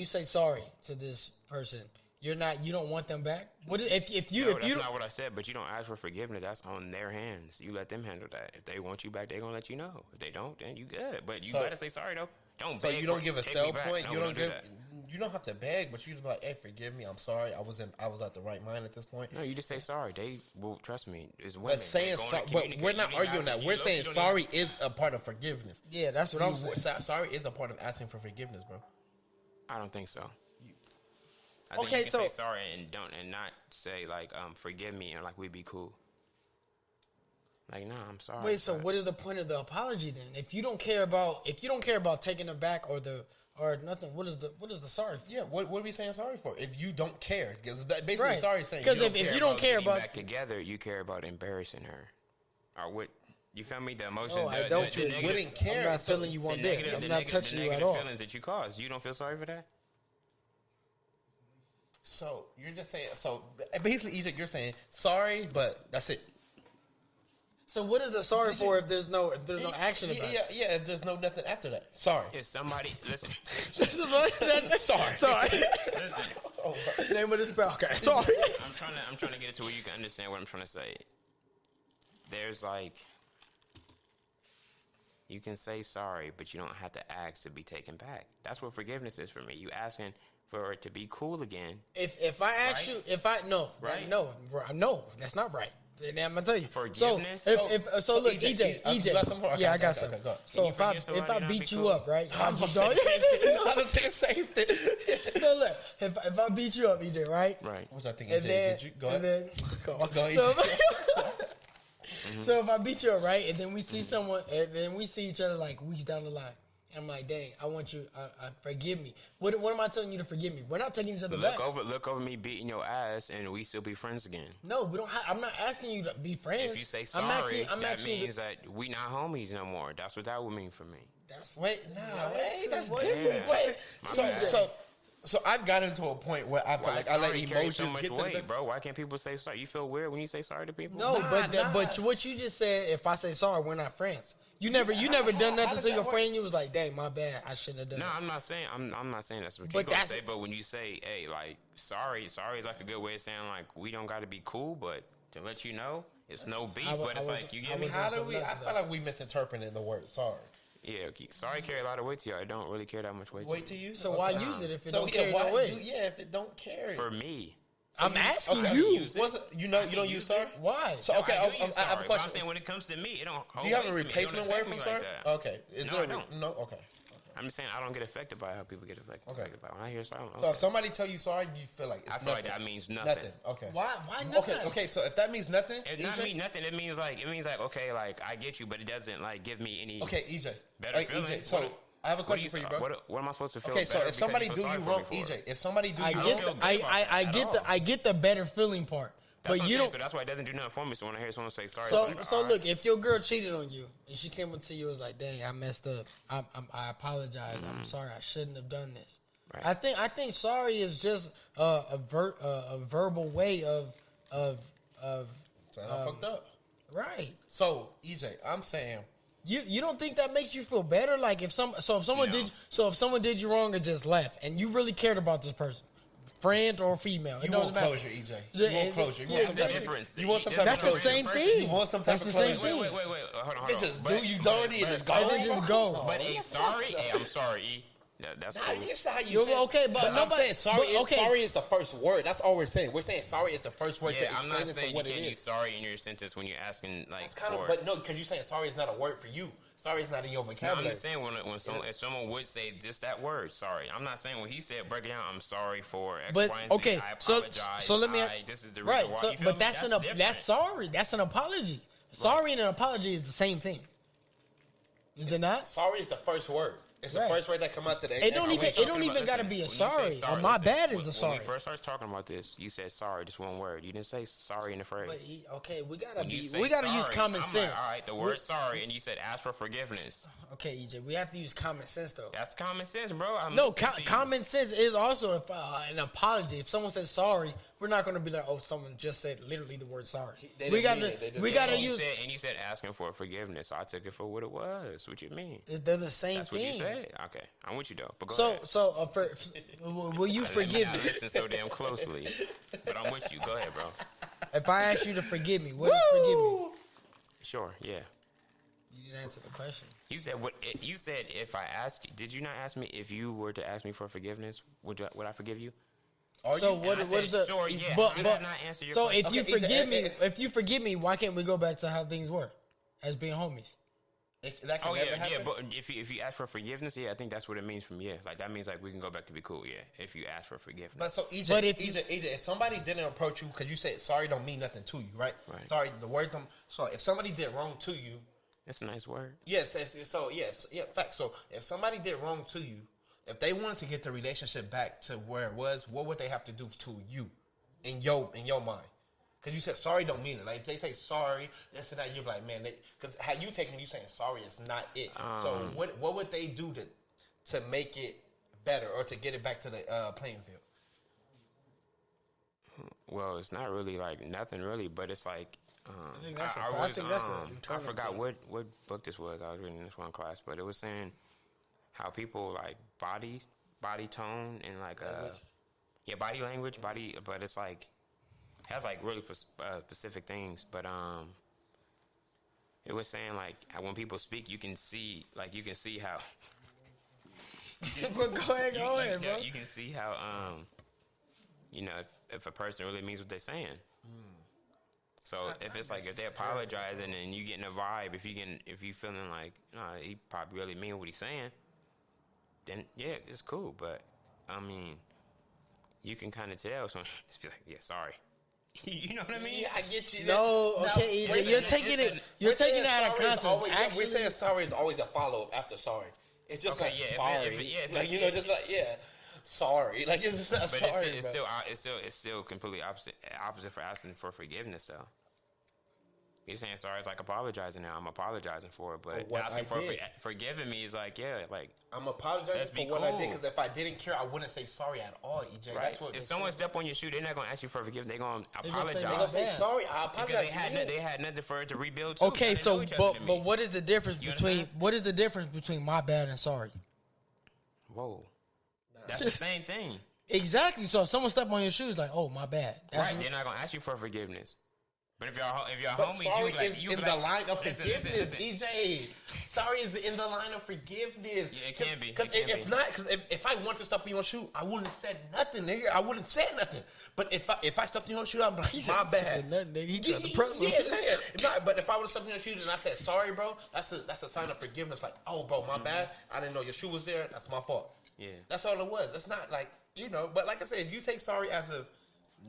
say sorry to this person, you don't want them back. What if you No, if that's you not what I said. But you don't ask for forgiveness. That's on their hands. You let them handle that. If they want you back, they're gonna let you know. If they don't, then you good. But you gotta say sorry though. Don't. So beg you don't for, give a take sell me back. point. No, You we don't do give. that. You don't have to beg, but you just be like, "Hey, forgive me. I'm sorry. I was at the right mind at this point." No, you just say sorry. They will trust me. It's women. But saying sorry, but we're not arguing that. We're saying sorry is a part of forgiveness. yeah, that's what I'm saying. Sorry is a part of asking for forgiveness, bro. I don't think so. I think Okay, you can so- say sorry and not say like forgive me and like we be cool. Like nah, I'm sorry. Wait, so but- what is the point of the apology then? If you don't care about taking them back or nothing, what is the sorry for? Yeah, what are we saying sorry for? If you don't care, because basically Right. sorry is saying Because you if you don't care Getting about back together, you care about embarrassing her, or what? You feel me? The emotion. No, I don't. you wouldn't care. I'm not So feeling you one the bit. negative, I'm the not negative, touching the you at negative all. feelings that you cause. You don't feel sorry for that? So you're just saying. So basically, Egypt, you're saying sorry, but that's it. So what is the sorry for if there's no action about it? Yeah. If there's nothing after that, sorry. If somebody listen, Sorry. listen. Name of the spell. Okay, sorry. I'm trying to get it to where you can understand what I'm trying to say. There's like, you can say sorry, but you don't have to ask to be taken back. That's what forgiveness is for me. You asking for it to be cool again. If I ask Right? you, Right? no, that's not right. And I'm gonna tell you. Forgiveness? So look, EJ, EJ, you got something for- okay, yeah, I okay, got okay, something. go. So you if I forgive somebody if I and not beat be you cool? up, right? I'm about to say the same thing. So look, if I beat you up, EJ, right? Right. Which I think And EJ, then, did you go and ahead? then, Go ahead, so, EJ. so if I beat you up, right, and then we see someone, and then we see each other like weeks down the line, and I'm like, dang, I want you, forgive me. What am I telling you to forgive me? We're not taking each other back. Look over me beating your ass, and we still be friends again. No, we don't. I'm not asking you to be friends. If you say I'm sorry, asking that you means that we not homies no more. That's what that would mean for me. That's Wait, that's Wait. different. Yeah. Wait, My bad. so I've gotten to a point where I feel Why like I let sorry carry emotions so much get to the weight, bro? Why can't people say sorry? You feel weird when you say sorry to people? no, Nah, but what you just said. If I say sorry, we're not friends. You never done nothing does to that your work? friend. You was like, dang, my bad. I shouldn't have done No, that. I'm not saying that's what But you're gonna that's- say. But when you say, "Hey, like sorry is like a good way of saying like we don't got to be cool, but to let you know it's no beef, I but it's was- like you I get me. was- How do so we? nuts I feel like we misinterpreted the word sorry. Yeah, sorry carry a lot of weight to you. I don't really care that much weight. Wait to you. So why use it if it So don't yeah, carry why no weight? if it don't carry? For me. I'm asking Okay. you. Use it. What's it- you don't use use it. sorry? Why? So okay, I do use I have sorry, a but I'm question. saying when it comes to me, it don't. Do you have a hold weight to me. It don't replacement word affect from me sorry? like that. Okay. No, I don't. No. Okay. I'm just saying I don't get affected by how people get affected. Okay. By when I hear sorry, I'm So if somebody tell you sorry, you feel like it's I feel nothing. like that means nothing. Nothing. Okay. Why nothing? Okay. So if that means nothing, It not EJ? mean nothing. It means like okay, like I get you, but it doesn't like give me any. Okay, EJ. Better Hey, feeling. EJ. So What- I have a What do question for you, bro. What am I supposed to feel? Okay, so better if somebody because do feel you sorry for wrong, me for EJ, it? if somebody do I you don't get feel wrong, the, good about that I at get all. the I get the better feeling part, That's but what you I'm saying, don't. So that's why it doesn't do nothing for me. So when I hear someone say sorry, So it's like, so all right. look, if your girl cheated on you and she came up to you and was like, "Dang, I messed up. I apologize. I'm sorry. I shouldn't have done this." Right. I think sorry is just a verbal way of saying I fucked up. right. So EJ, I'm saying You don't think that makes you feel better? Like if someone did you wrong and just left, and you really cared about this person, friend or female, you want closure, EJ. You want closure. You want That's some the type difference. of, you want some type of That's the closure. same thing. You want some type That's of the same closure. thing. Wait, hold on. It just do you dirty and just go. And then just go. But a sorry, hey, I'm sorry, E. That's Nah, cool. it's not how you You're say it. okay, but I'm nobody- saying sorry. but okay. Sorry is the first word. That's all we're saying. We're saying sorry is the first word to Yeah, I'm explain not it for saying you what it can't use is. sorry in your sentence when you're asking like It's kind of, for. but no, because you're saying sorry is not a word for you. Sorry is not in your No, I'm vocabulary. just saying when someone, if someone would say just that word, sorry. I'm not saying when he said break it down. I'm sorry for X, But Y, and Z. okay, I so apologize. let me This is the right. reason why. So, You feel but me? that's different. that's sorry. That's an apology. Sorry and an apology is the same thing. Is it not? Sorry is the first word. It's Right. the first word that come out to the It don't even. It Talking don't about- even got to listen, be a when you say sorry. Or my listen, bad is when a sorry. When we first started talking about this, you said sorry, just one word. You didn't say sorry in the phrase. But okay, we gotta When you be. say We gotta use sorry, common I'm sense. Like, all right, the word sorry, and you said ask for forgiveness. Okay, EJ, we have to use common sense though. That's common sense, bro. I'm No, listening to you. common sense is also an apology. If someone says sorry, we're not going to be like, "Oh, someone just said literally the word sorry." They We got didn't mean it. They to just we said got to And you use. said, and you said asking for forgiveness, so I took it for what it was. What you mean? They're the same That's what thing. you said. Okay, I'm with you though. But go So ahead. will you forgive I me listen so damn closely, but I'm with you. Go ahead, bro. if I ask you to forgive me? What is forgive me? Sure. Yeah. You didn't answer the question. You said what? You said if I asked, did you not ask me if you were to ask me for forgiveness, would I forgive you? So And what I is said, the? sure, yeah. But, How did but I not answer your so question? if you Okay, forgive me, EJ, if you forgive me, why can't we go back to how things were as being homies? That can Oh never yeah, happen. yeah. But if you ask for forgiveness, yeah, I think that's what it means from like that means like we can go back to be cool. Yeah, if you ask for forgiveness. But so EJ, But if if somebody didn't approach you because you said sorry don't mean nothing to you, right? Right. Sorry, the word don't. So if somebody did wrong to you, That's a nice word. yes. So yes, yeah. Fact. So if somebody did wrong to you, if they wanted to get the relationship back to where it was, what would they have to do to you, in your mind? Because you said sorry don't mean it. Like if they say sorry, this and that, you're like, man, because how you taking you saying sorry is not it. So what would they do to make it better or to get it back to the playing field? Well, it's not really like nothing really, but it's like think that's a- I I was think that's a I internal forgot thing. what book this was. I was reading this one class, but it was saying how people like body tone and like body language, but it's like has like really specific things, but it was saying like how when people speak, you can see how But go ahead, bro. you can see how if a person really means what they're saying. So if it's like if they're apologizing and you getting a vibe, if you feeling like he probably really mean what he's saying, then yeah, it's cool. But I mean, you can kind of tell. So just be like, yeah, sorry. You know what I mean? Yeah, I get you. No, okay, Now, EJ, you're taking it. You're taking it out of context. We're saying sorry is always a follow up after sorry. It's just Okay, like yeah, if it- sorry, if it- yeah, if like it's- just like sorry, like it's just not But sorry. it's still completely opposite for asking for forgiveness. Though you're saying sorry is like apologizing. Now I'm apologizing for it, but what asking I for did. forgiving me is like like I'm apologizing Let's for be what I did cool. because if I didn't care, I wouldn't say sorry at all, EJ. right. That's what If someone step on your shoe, they're not gonna ask you for forgiveness. They're gonna They're gonna say they're gonna apologize say Yeah. sorry. I because apologize. they had nothing for it to rebuild. Too. Okay, They didn't so know each other to me. but what is the difference You between understand? my bad and sorry? Whoa, that's the same thing, Exactly. So if someone step on your shoes, like, oh, my bad. That's right? They're not gonna ask you for forgiveness. But if y'all But homies, sorry you like, is you in like, the line of listen, forgiveness, listen. EJ. Sorry is in the line of forgiveness. Yeah, it can be. Because if I want to step in your shoe, I wouldn't have said nothing, nigga. I wouldn't have said nothing. But if I stepped in your shoe, I'm like, my bad. He said nothing, nigga. He tried to press him. Yeah. But if I would have stepped in your shoe and I said sorry, bro, that's a sign of forgiveness. Like, oh, bro, my bad. I didn't know your shoe was there. That's my fault. Yeah. That's all it was. It's not like, but like I said, if you take sorry as a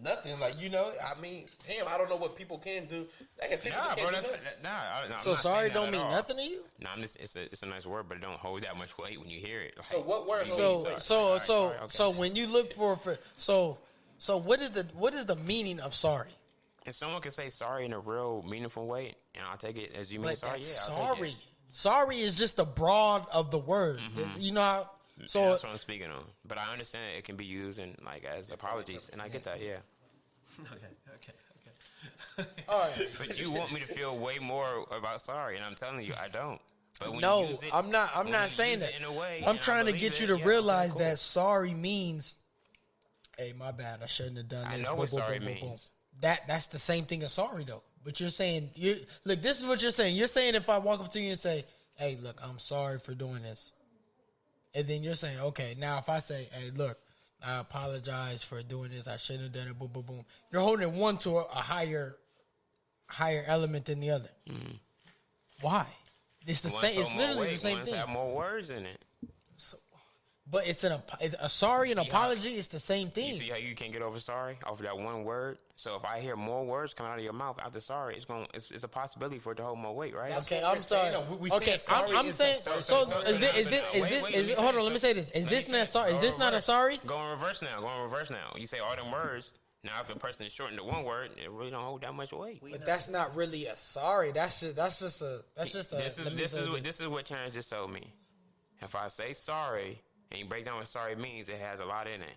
nothing, like, I mean, damn, I don't know what people can do. I guess people Nah, can't bro. do that. So sorry don't mean nothing to you? No, it's a nice word, but it don't hold that much weight when you hear it. Like, So what word? So when you look for so what is the meaning of sorry? and someone can say sorry in a real meaningful way, and I'll take it as you mean But sorry. that's Yeah, I'll take sorry. it. Sorry is just the broad of the word. You know how? So Yeah, that's what I'm speaking on. But I understand it can be used in like as apologies, and I get that. Yeah. Okay. all right. But you want me to feel way more about sorry, and I'm telling you, I don't. But when No, you use it, I'm not. I'm when not you saying use that. it in a way, I'm and I trying to believe get you it, to yeah, realize cool. that sorry means, hey, my bad. I shouldn't have done this. I know what sorry means. That's the same thing as sorry though. But you're saying look. This is what you're saying. You're saying if I walk up to you and say, hey, look, I'm sorry for doing this, and then you're saying, okay, now if I say, hey, look, I apologize for doing this. I shouldn't have done it. Boom, boom, boom. You're holding one to a higher element than the other. Mm-hmm. Why? It's the One same. so It's more literally weight, the same one's thing. have more words in it. But it's a sorry and See apology. It's the same You thing. see how you can't get over sorry off of that one word? So if I hear more words coming out of your mouth after sorry, it's a possibility for it to hold more weight, right? Okay, what I'm we're sorry. saying, though. We Okay, saying sorry I'm is saying. the- So so- is this? Hold on, let me say this. Is this not sorry? Is this not a sorry? Go in reverse now. Go in reverse now. You say all them words. Now, if a person is shortened to one word, it really don't hold that much weight. But that's not really a sorry. That's just a. This is what Terrence just told me. If I say sorry and he breaks down what sorry means, it has a lot in it.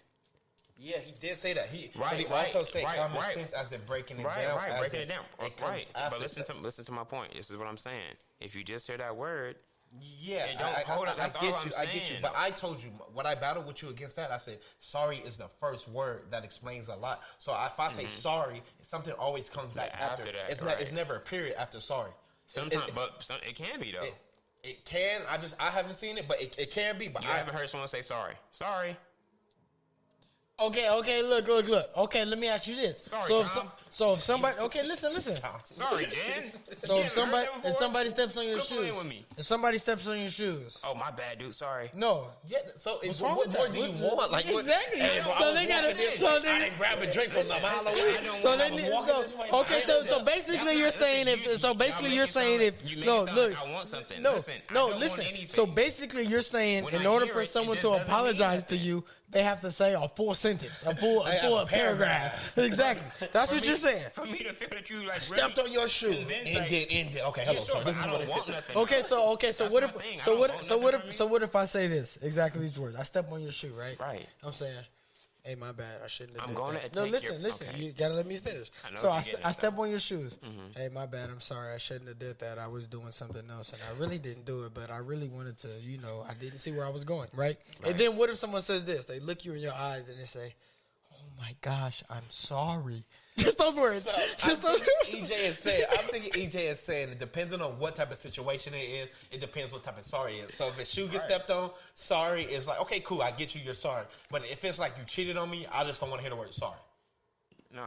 Yeah, he did say that. But he Right, also said right, common right. sense as in breaking it down. Right, as breaking in it down. it comes Right, after but listen to my point. This is what I'm saying. If you just hear that word, Yeah, It don't hold up. That's I get all I'm you. I get you. saying, But though. I told you what I battled with you against that. I said sorry is the first word that explains a lot. So if I say sorry, something always comes back Yeah, after. after that, It's right. it's never a period after sorry. sometimes, it, but it can be though. it can. I haven't seen it, but it can be. But You I haven't heard someone say sorry. Sorry. Okay. Look. Okay, let me ask you this. Sorry, Tom. So if somebody. Okay, listen. Sorry, Jen. So You if haven't heard that before? somebody steps on your Quit playing shoes, with me. if somebody steps on your shoes, Oh, my bad, dude. Sorry. no. yeah. So What's what wrong with more that? do you What- want? Like exactly. Hey, bro, So I was they gotta- walking this so way. they- I didn't grab a drink from the mile away. I don't So want- they I was need walking so, this way. okay. So Listen, basically, you're saying you're saying you make it sound like I want something. No, Listen, I no, don't listen. want anything. So basically, you're saying When in I order hear for it, someone it to just doesn't mean apologize to nothing. you, they have to say a full sentence, a full a paragraph. Exactly. That's what you're saying. For me to feel that you like Stepped really on your shoe. convinced, like, Ended. Okay, yeah, hello, sure, sir. but This is I what don't it want is. nothing. Okay, so That's what my if thing. I so don't what want so nothing what from if you. so what if I say this exactly these words? I step on your shoe, right? Right. I'm saying, hey, my bad. I shouldn't have. I'm did gonna that. take No, listen, your- listen. okay. You gotta let me finish. I know So what you're getting I at, step though. on your shoes. Hey, my bad. I'm sorry. I shouldn't have did that. I was doing something else, and I really didn't do it. But I really wanted to. I didn't see where I was going. Right. And then what if someone says this? They look you in your eyes and they say, "Oh my gosh, I'm sorry." Just those words. So, Just those EJ is saying. I'm thinking EJ is saying it depends on what type of situation it is. It depends what type of sorry it is. So if a shoe gets stepped on, sorry is like okay, cool. I get you. You're sorry. But if it's like you cheated on me, I just don't want to hear the word sorry. No,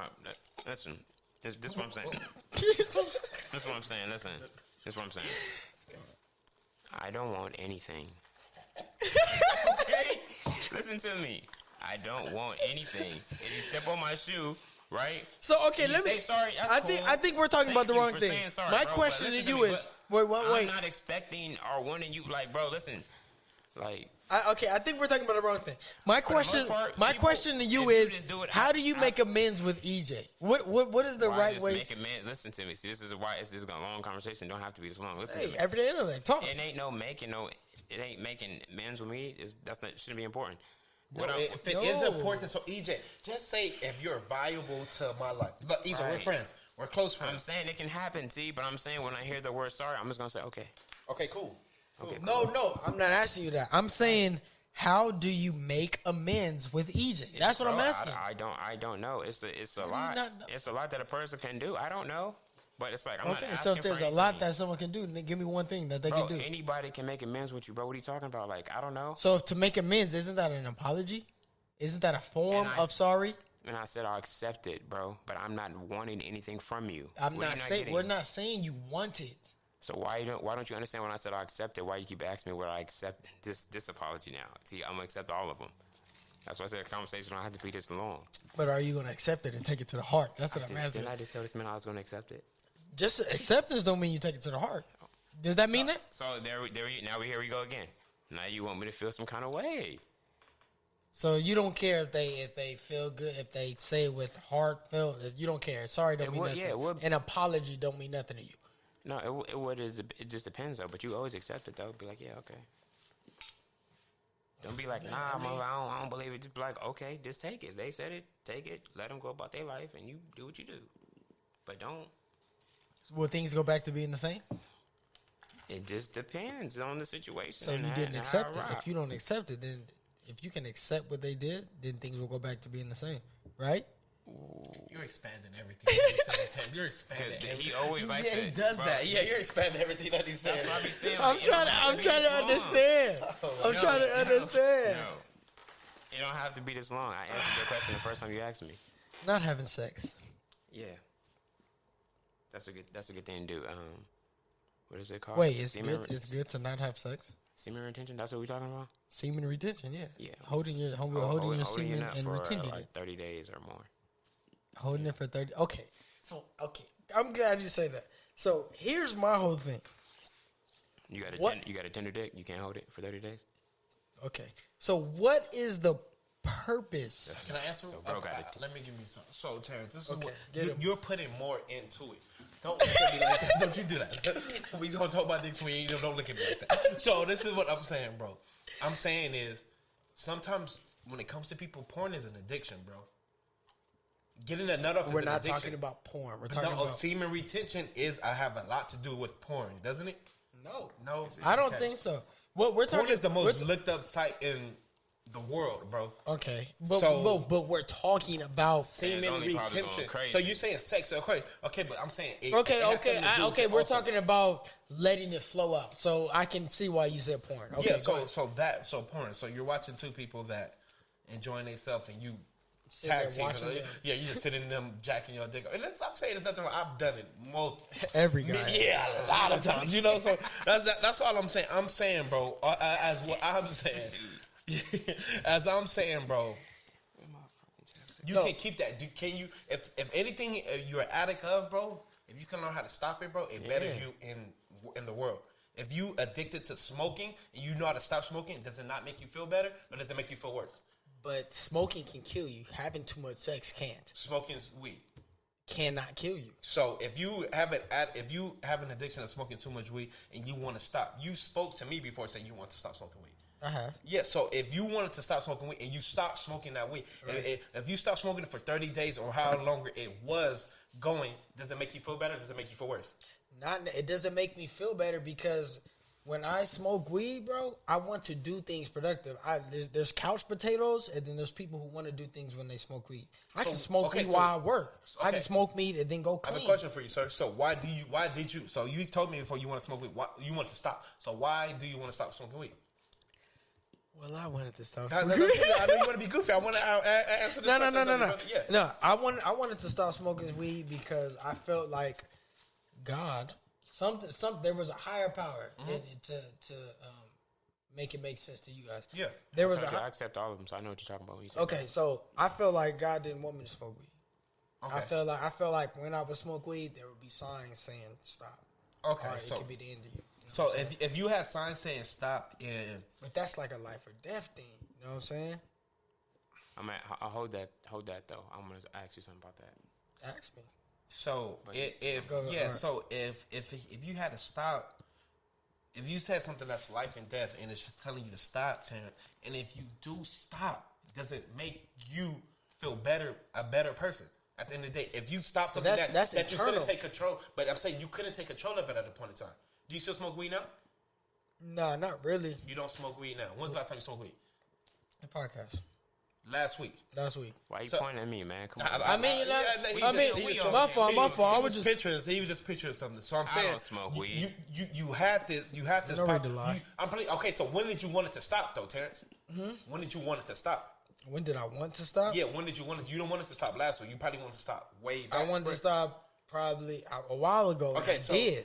listen. This is what I'm saying. This is what I'm saying. Listen. This is what I'm saying. I don't want anything. Okay? Listen to me. I don't want anything. If you step on my shoe, right? So okay, You let me. say sorry. That's I cool. think we're talking about Thank the you wrong for thing. saying sorry, My bro, question but to listen you me, is, but wait. I'm not expecting or wanting you like, bro. Listen, like. I think we're talking about the wrong thing. My the most question, part, my people- question to if you you is, just do it, how do you make amends with EJ? What is the Why right just way? make a man listen to me? See, this is why it's just a long conversation. Don't have to be this long. Listen to Hey, me. everyday intellect, talk. It ain't it ain't making amends with me. Shouldn't be important. No, if it is important, so EJ, just say if you're valuable to my life. Look, EJ, we're Right. friends. We're close I'm friends. saying it can happen, T, but I'm saying when I hear the word sorry, I'm just gonna say okay. Okay, cool. Okay, No, I'm not asking you that. I'm saying, How do you make amends with EJ? That's what I'm asking. I don't know. It's a lot. It's a lot that a person can do. I don't know. But it's like, I'm not asking so if there's for a lot that someone can do, then give me one thing that they can do. Anybody can make amends with you, bro. What are you talking about? Like, I don't know. So to make amends, isn't that an apology? Isn't that a form of sorry? And I said I'll accept it, bro. But I'm not wanting anything from you. We're not saying you want it. So why don't you understand when I said I'll accept it? Why you keep asking me whether I accept this apology now? See, I'm gonna accept all of them. That's why I said a conversation don't have to be this long. But are you gonna accept it and take it to the heart? That's what I'm asking. Didn't I just tell this man I was gonna accept it? Just acceptance don't mean you take it to the heart. Does that mean that? So now here we go again. Now you want me to feel some kind of way. So you don't care if they feel good, if they say it with heartfelt. If you don't care, sorry don't mean nothing. Yeah, an apology don't mean nothing to you. No, it just depends though. But you always accept it though. Be like, yeah, okay. Don't be like, nah, I don't believe it. Just be like, okay, just take it. They said it, take it. Let them go about their life, and you do what you do. But don't. Will things go back to being the same? It just depends on the situation. So you didn't accept it. If you don't accept it, then if you can accept what they did, then things will go back to being the same, right? You're expanding everything. You're expanding. He always like he does that. Yeah, you're expanding everything that he's saying. That's what I be saying. I'm trying to understand. I'm trying to understand. No, it don't have to be this long. I answered your question the first time you asked me. Not having sex. Yeah. That's a good thing to do. What is it called? Wait, it's good to not have sex? Semen retention? That's what we're talking about? Semen retention, yeah. Yeah. Holding your semen and retaining like 30 days or more. Holding it for 30. Okay. I'm glad you say that. So here's my whole thing. You got a tender dick. You can't hold it for 30 days. Okay. So what is the purpose? Can I answer? So bro got it. Let me give me some. So Terrence, this is Okay, what you're putting more into it. Don't look at me like that. Don't you do that. We gonna talk about dicks when you don't look at me like that. So this is what I'm saying, bro. I'm saying is sometimes when it comes to people, porn is an addiction, bro. Getting a nut off is an addiction. We're not talking about porn. We're talking about semen retention have a lot to do with porn, doesn't it? No, I don't think so. What we're talking porn is the most looked up site in the world, bro. Okay, but we're talking about semen retention. So you saying sex? Okay, but I'm saying we're talking about letting it flow out. So I can see why you said porn. Okay, yeah. So porn. So you're watching two people that enjoying themselves, and you tag team. Yeah, you just sitting them jacking your dick. And I'm saying there's nothing wrong. I've done it every guy. Yeah, a lot of times. You know, so that's all I'm saying. I'm saying, bro. As what I'm saying. As I'm saying, bro, you can keep that. Can you? If anything you're an addict of, bro, if you can learn how to stop it, bro, it betters you in the world. If you addicted to smoking and you know how to stop smoking, does it not make you feel better, or does it make you feel worse? But smoking can kill you. Having too much sex can't. Smoking's weed. Cannot kill you. So if you have an addiction of smoking too much weed and you want to stop, you spoke to me before saying you want to stop smoking weed. I have. Yeah, so if you wanted to stop smoking weed and you stop smoking that weed, right. If you stop smoking it for 30 days or how longer it was going, does it make you feel better or does it make you feel worse? It doesn't make me feel better because when I smoke weed, bro, I want to do things productive. There's couch potatoes and then there's people who want to do things when they smoke weed. I can smoke weed while I work. I can smoke weed and then go clean. I have a question for you, sir. So why did you, so you told me before you want to smoke weed, you want to stop. So why do you want to stop smoking weed? Well, I wanted to stop smoking. I know you want to be goofy. I want to answer this question. No. Yeah. No, I wanted to stop smoking weed because I felt like God, there was a higher power to make it make sense to you guys. Yeah. I accept all of them, so I know what you're talking about. Okay, so I feel like God didn't want me to smoke weed. Okay. I felt like when I would smoke weed, there would be signs saying stop. Okay, so it could be the end of you. So if you have signs saying stop, but that's like a life or death thing. You know what I'm saying? I'll hold that though. I'm gonna ask you something about that. Ask me. So if you had to stop, if you said something that's life and death, and it's just telling you to stop, Terrence, and if you do stop, does it make you feel a better person? At the end of the day, if you stop something that you couldn't take control, but I'm saying you couldn't take control of it at a point in time. Do you still smoke weed now? No, not really. You don't smoke weed now. When's the last time you smoked weed? The podcast. Last week. Why you pointing at me, man? Come on. My fault. I was just picturing. He was just picturing something. So I'm saying, I don't smoke weed. You had this. You had this. No reason to lie. Okay, so when did you want it to stop, though, Terrence? When did you want it to stop? When did I want to stop? Yeah, when did you want it? You don't want it to stop last week. You probably wanted to stop way back. I wanted to stop probably a while ago. Okay, so you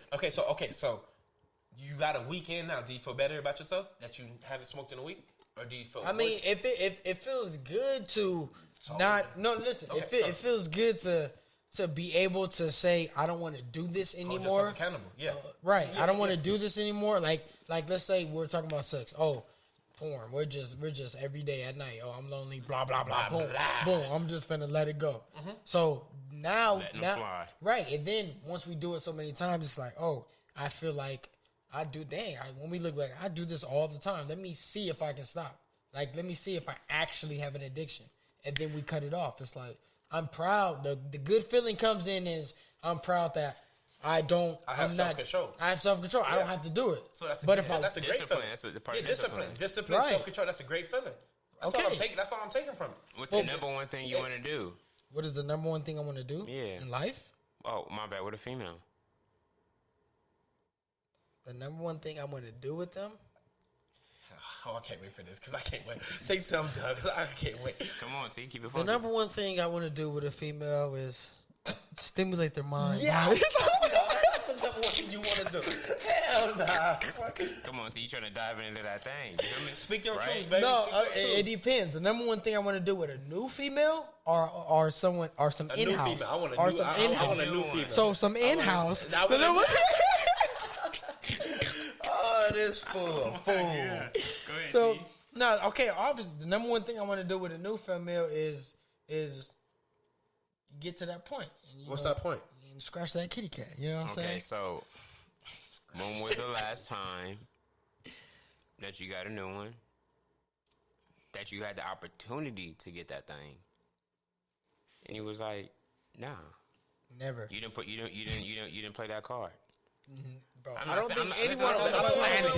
got a weekend now. Do you feel better about yourself that you haven't smoked in a week? Or do you feel? I mean, if it feels good to listen. It feels good to be able to say I don't want to do this anymore. Hold yourself accountable. Yeah, right. I don't want to do this anymore. Like let's say we're talking about sex. Oh, porn. We're just every day at night. Oh, I'm lonely. Blah blah blah. Boom, boom. I'm just finna let it go. So now, right. And then once we do it so many times, it's like, oh, I feel like. When we look back, I do this all the time. Let me see if I can stop. Like, let me see if I actually have an addiction. And then we cut it off. It's like, I'm proud. The good feeling comes in is I'm proud that I have self-control. I have self-control. Yeah. I don't have to do it. So that's a great feeling. Discipline, self-control, that's a great feeling. That's all I'm taking from it. What's the number one thing you want to do? What is the number one thing I want to do in life? Oh, my bad. With a female. The number one thing I want to do with them? Oh, I can't wait for this because I can't wait. Say something, Doug, because I can't wait. Come on, T, keep it funky. The number one thing I want to do with a female is stimulate their mind. Yeah, that's the number one thing you want to do. Hell nah. Come on, T, you trying to dive into that thing. You feel me? Speak your truth, baby. No, it depends. The number one thing I want to do with a new female or some in-house. New female. I want a new female. So some in-house. This fool. Go ahead, so obviously the number one thing I want to do with a new female is get to that point. And, what's that point? And scratch that kitty cat. You know what I'm saying? Okay, so when was the last time that you got a new one? That you had the opportunity to get that thing, and you was like, nah, never. You didn't play that card. Mm-hmm. Bro, I don't think anyone on the planet.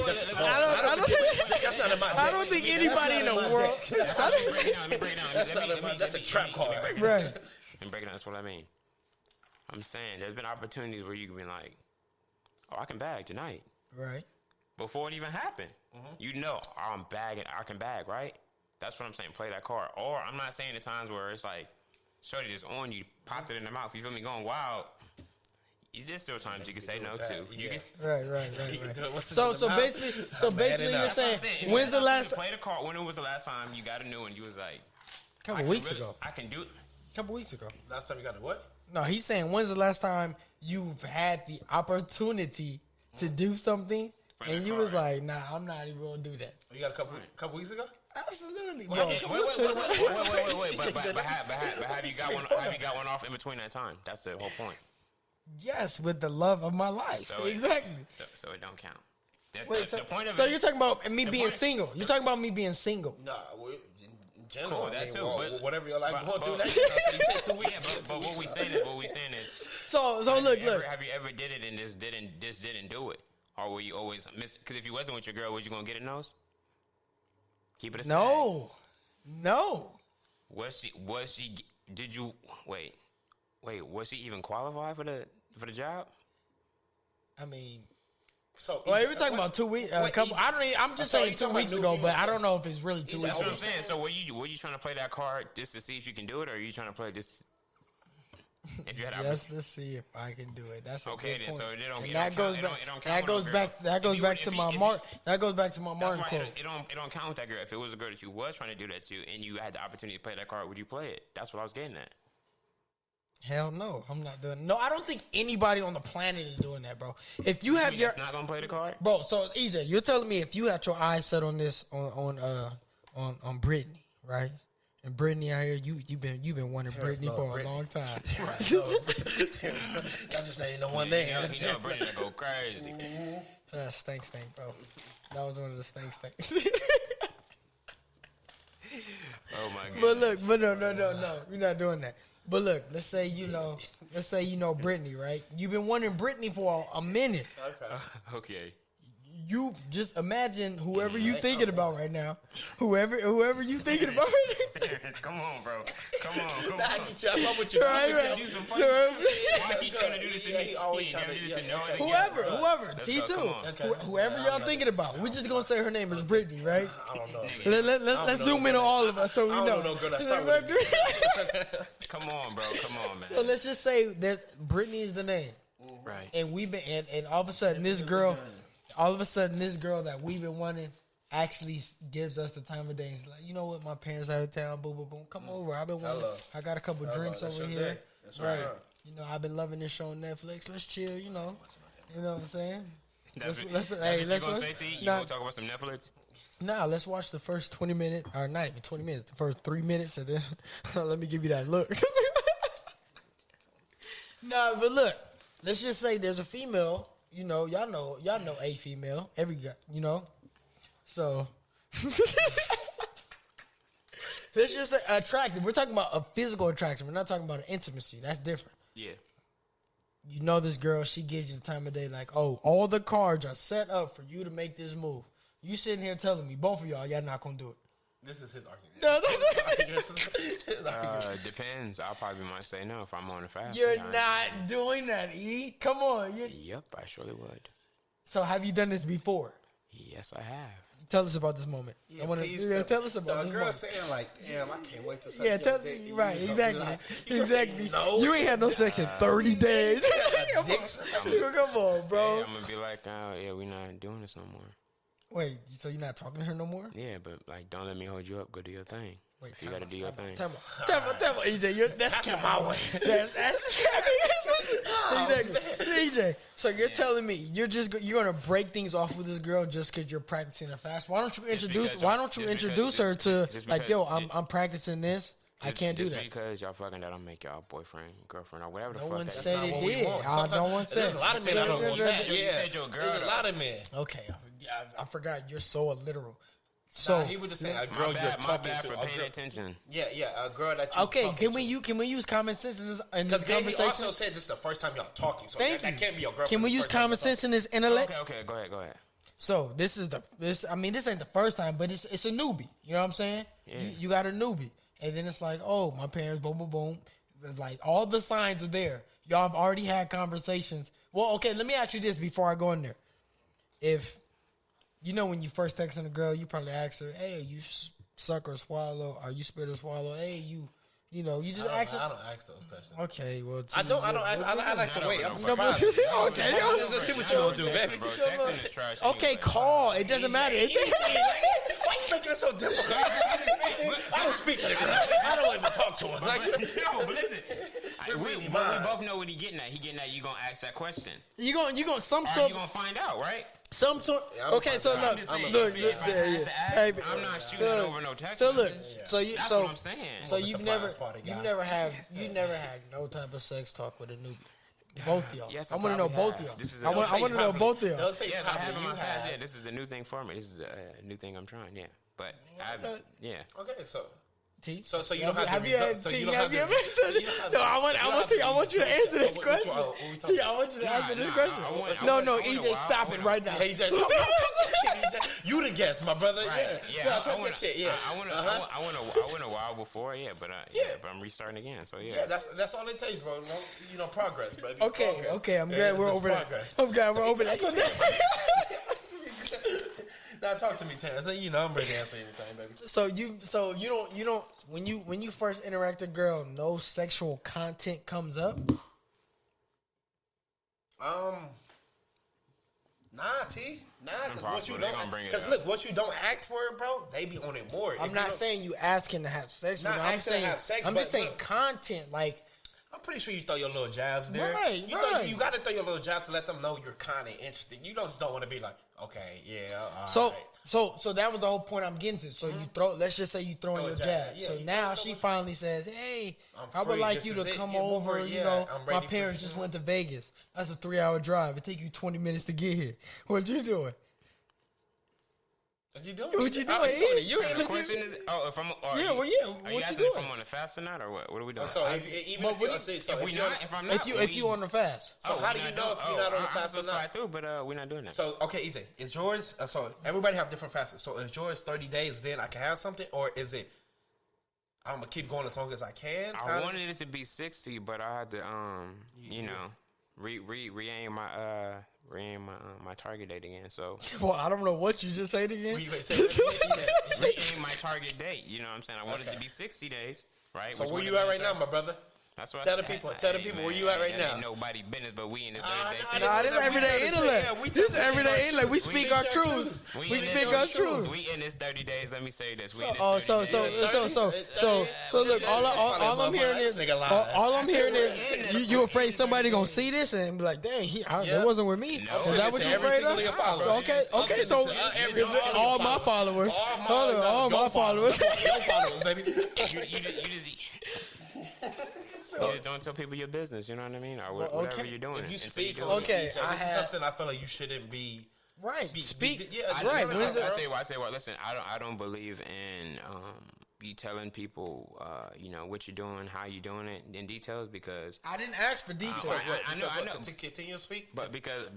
I don't think anybody in the world. Let me break down. That's a trap card. Right. Let me break it down. That's what I mean. I'm saying there's been opportunities where you can be like, oh, I can bag tonight. Right. Before it even happened. You know, I'm bagging. I can bag, right? That's what I'm saying. Play that card. Or I'm not saying the times where it's like, shorty just on you, popped it in the mouth. You feel me? Going wild. There's still times you can say no to. Right. So basically, you're saying when's the last? Play the card. When it was the last time you got a new one? You was like, a couple weeks ago. I can do it. A couple weeks ago. Last time you got a what? No, he's saying when's the last time you've had the opportunity to do something and you was like, nah, I'm not even gonna do that. You got a couple weeks ago? Absolutely. Wait. But have you got one off in between that time? That's the whole point. Yes, with the love of my life. Exactly. So it don't count. The point of you're talking about me being single. You're talking about me being single. Nah, in general. Cool, that too. Whatever your life going through that. So you said 2 weeks. But what we saying is. So look. Have you ever did it and this didn't do it, or were you always miss? Because if you wasn't with your girl, was you gonna get a nose? Keep it a No. Was she? Did you wait? Was she even qualified for the job? I mean, so we're talking about 2 weeks. I'm just saying 2 weeks ago, but I don't know if it's really 2 weeks. That's what I'm saying. So were you trying to play that card just to see if you can do it, or are you trying to play this? If you had just to see if I can do it. That's okay. Then so that goes back to my Martin quote. It don't count with that girl. If it was a girl that you was trying to do that to, and you had the opportunity to play that card, would you play it? That's what I was getting at. Hell no, I'm not doing. No, I don't think anybody on the planet is doing that, bro. If you have not gonna play the card, bro. So EJ, you're telling me if you had your eyes set on this on Brittany, right? And Brittany out here, you've been wanting Brittany for a long time. I just ain't no one there. You know Brittany go crazy. Stink, bro. That was one of the stink. Oh my god. But look, no, we're not doing that. But look, let's say you know Brittany, right? You've been wanting Brittany for a minute. Okay. you just imagine whoever you thinking about right now, whoever you thinking about. Come on, bro. Come on. I get you. I'm up with you. Right. Do some funny shit. Why he trying to do this to me? He always He trying to do this do to Whoever, Let's T go, too. come on. Okay. Whoever y'all thinking about, we're just gonna say her name is Brittany, right? I don't know. Let's zoom in on all of us so we I know. don't know, girl. Let's start with Come on, bro. Come on, man. So let's just say that Brittany is the name, Right. and we've been and all of a sudden this girl that we've been wanting actually gives us the time of day. It's like, you know what, my parents out of town, boom, boom, boom. Come over. I've been wanting. I got a couple drinks over here. That's right. right. You know, I've been loving this show on Netflix. Let's chill. You know what I'm saying. That's Let's what you gonna say, T? You gonna talk about some Netflix? Nah, let's watch the first 20 minutes, or not even 20 minutes, the first 3 minutes, and then let me give you that look. Nah, but look, let's just say there's a female. You know, y'all know a female. Every guy, you know. So let's just say attractive. We're talking about a physical attraction. We're not talking about an intimacy. That's different. Yeah. You know this girl, she gives you the time of day like, oh, all the cards are set up for you to make this move. You sitting here telling me, both of y'all not going to do it. This is his argument. Depends. I'll probably might say no if I'm on a fast. You're not doing that, E. Come on. Yep, I surely would. So have you done this before? Yes, I have. Tell us about this moment. Yeah, tell us about this girl moment. saying like, damn, I can't wait to suck Yeah, your dick. right, exactly. No. You ain't had no sex in 30 days. Come on, bro. Hey, I'm gonna be like, yeah, we're not doing this no more. Wait, so you're not talking to her no more? Yeah, but like, don't let me hold you up. Go do your thing. Wait, if you gotta do your thing. Tell me, EJ. That's my way. That's exactly. EJ. So you're telling me you're gonna break things off with this girl just because you're practicing a fast? Why don't you introduce her to like, yo, I'm practicing this. I can't do that. Just because y'all fucking that don't make y'all boyfriend, girlfriend, or whatever the fuck. No one that said is. it did. No one said. There's a lot of men that don't want that. You said your girl. There's a lot of men. Okay, I forgot. You're so literal. So he would just say a girl you're my talking bad to. for paying attention. Yeah, a girl that you okay, talking can we use common sense in this Because then he conversation? also said this is the first time y'all talking, so Thank that you. can't be your girlfriend. Can we use common sense in this intellect? Okay, go ahead. So this ain't the first time, but it's a newbie. You know what I'm saying? Yeah. You got a newbie, and then it's like, oh, my parents, boom, boom, boom. There's like all the signs are there. Y'all have already had conversations. Well, okay, let me ask you this before I go in there. If you know when you first texting a girl, you probably ask her, hey, you suck or swallow, or you spit or swallow. Hey, you just ask her. I don't ask those questions. Okay, well, I like to wait. I'm surprised. Okay, Let's see what you gonna do, baby. Bro, texting is trash. okay, anyway. call. It doesn't matter. Why you making it so difficult? I don't speak to the girl. I don't even talk to her. No, but listen. We both know what he getting at. He getting at you gonna ask that question. You gonna You gonna find out, right? some sort. Yeah, Okay, so look, If I had to ask, I'm not shooting it over no text. So look, message. so you, That's so what I'm saying. so I'm a you've surprise party guy. you never had no type of sex talk with a newbie. Both of y'all. Yes, I want to know probably both of have. y'all. I want to know both of y'all. They'll say Yes, I probably have in my you past. have. Yeah, this is a new thing for me. This is a new thing I'm trying. Yeah, but yeah. Okay, so T. you don't have you had T? Have you ever said? No, I want you to answer this question. T, I want you to answer this question. No, EJ, stop it right now. Hey, EJ, talk shit, EJ. You the guest, my brother. Yeah, talk that shit. Yeah, I went a while before. Yeah, but but I'm restarting again. So yeah, that's all it takes, bro. Progress, baby. Okay, I'm glad we're over that. I'm glad we're over that. Now talk to me, Terrence. I'm ready to answer anything, baby. So you don't when you first interact with a girl, no sexual content comes up. Nah, T. Nah, because what you don't. Because look, what you don't ask for, bro, they be on it more. I'm not saying you asking to have sex. Not I'm asking to have sex, I'm but just saying look. content. Like I'm pretty sure you throw your little jabs there. Right. You got to throw your little jab to let them know you're kind of interested. You just don't want to be like, okay, yeah. All right. So that was the whole point I'm getting to. So you throw. Let's just say you throwing your jab. Yeah, so you now throw she it. finally says, "Hey, I would free. like This you is to it. come Yeah, over. I'm My ready for parents you." just went to Vegas. That's a 3-hour drive. It take you 20 minutes to get here. What you doing? What you doing? What you doing? You The question is, if I'm, Well, yeah. Are What you you asking doing? if I'm on a fast or not, or what? What are we doing? So if I'm not, If you on the fast, So how do you know if you're not on the fast or I'm slide not? through, but we're not doing that. So okay, EJ, is yours? So everybody have different fasts. So is yours 30 days? Then I can have something, or is it? I'm gonna keep going as long as I can. I wanted it to be 60, but I had to, re-aim my target date again. So well, I don't know what you just said again. re-aim my target date. You know what I'm saying? I wanted it to be 60 days, right? So where you at right now, my brother? That's what Tell the people where you at right now. Ain't nobody business, but we in this Nah, this everyday intellect. This everyday intellect. We speak our truths. We speak our truths. We in this 30 days. Let me say this. We in this 30 So look, all I'm hearing is you afraid somebody gonna see this and be like, dang, that wasn't with me. No. Is that what you afraid of? Okay. So all my followers, all my followers. Baby. You just don't tell people your business, you know what I mean? Or whatever you're doing. If you until speak, do this is something I feel like you shouldn't be. Right, speak. Yeah, right. I say what. Listen, I don't believe in you telling people, what you're doing, how you're doing it in details because I didn't ask for details. I know. Continue to speak, but because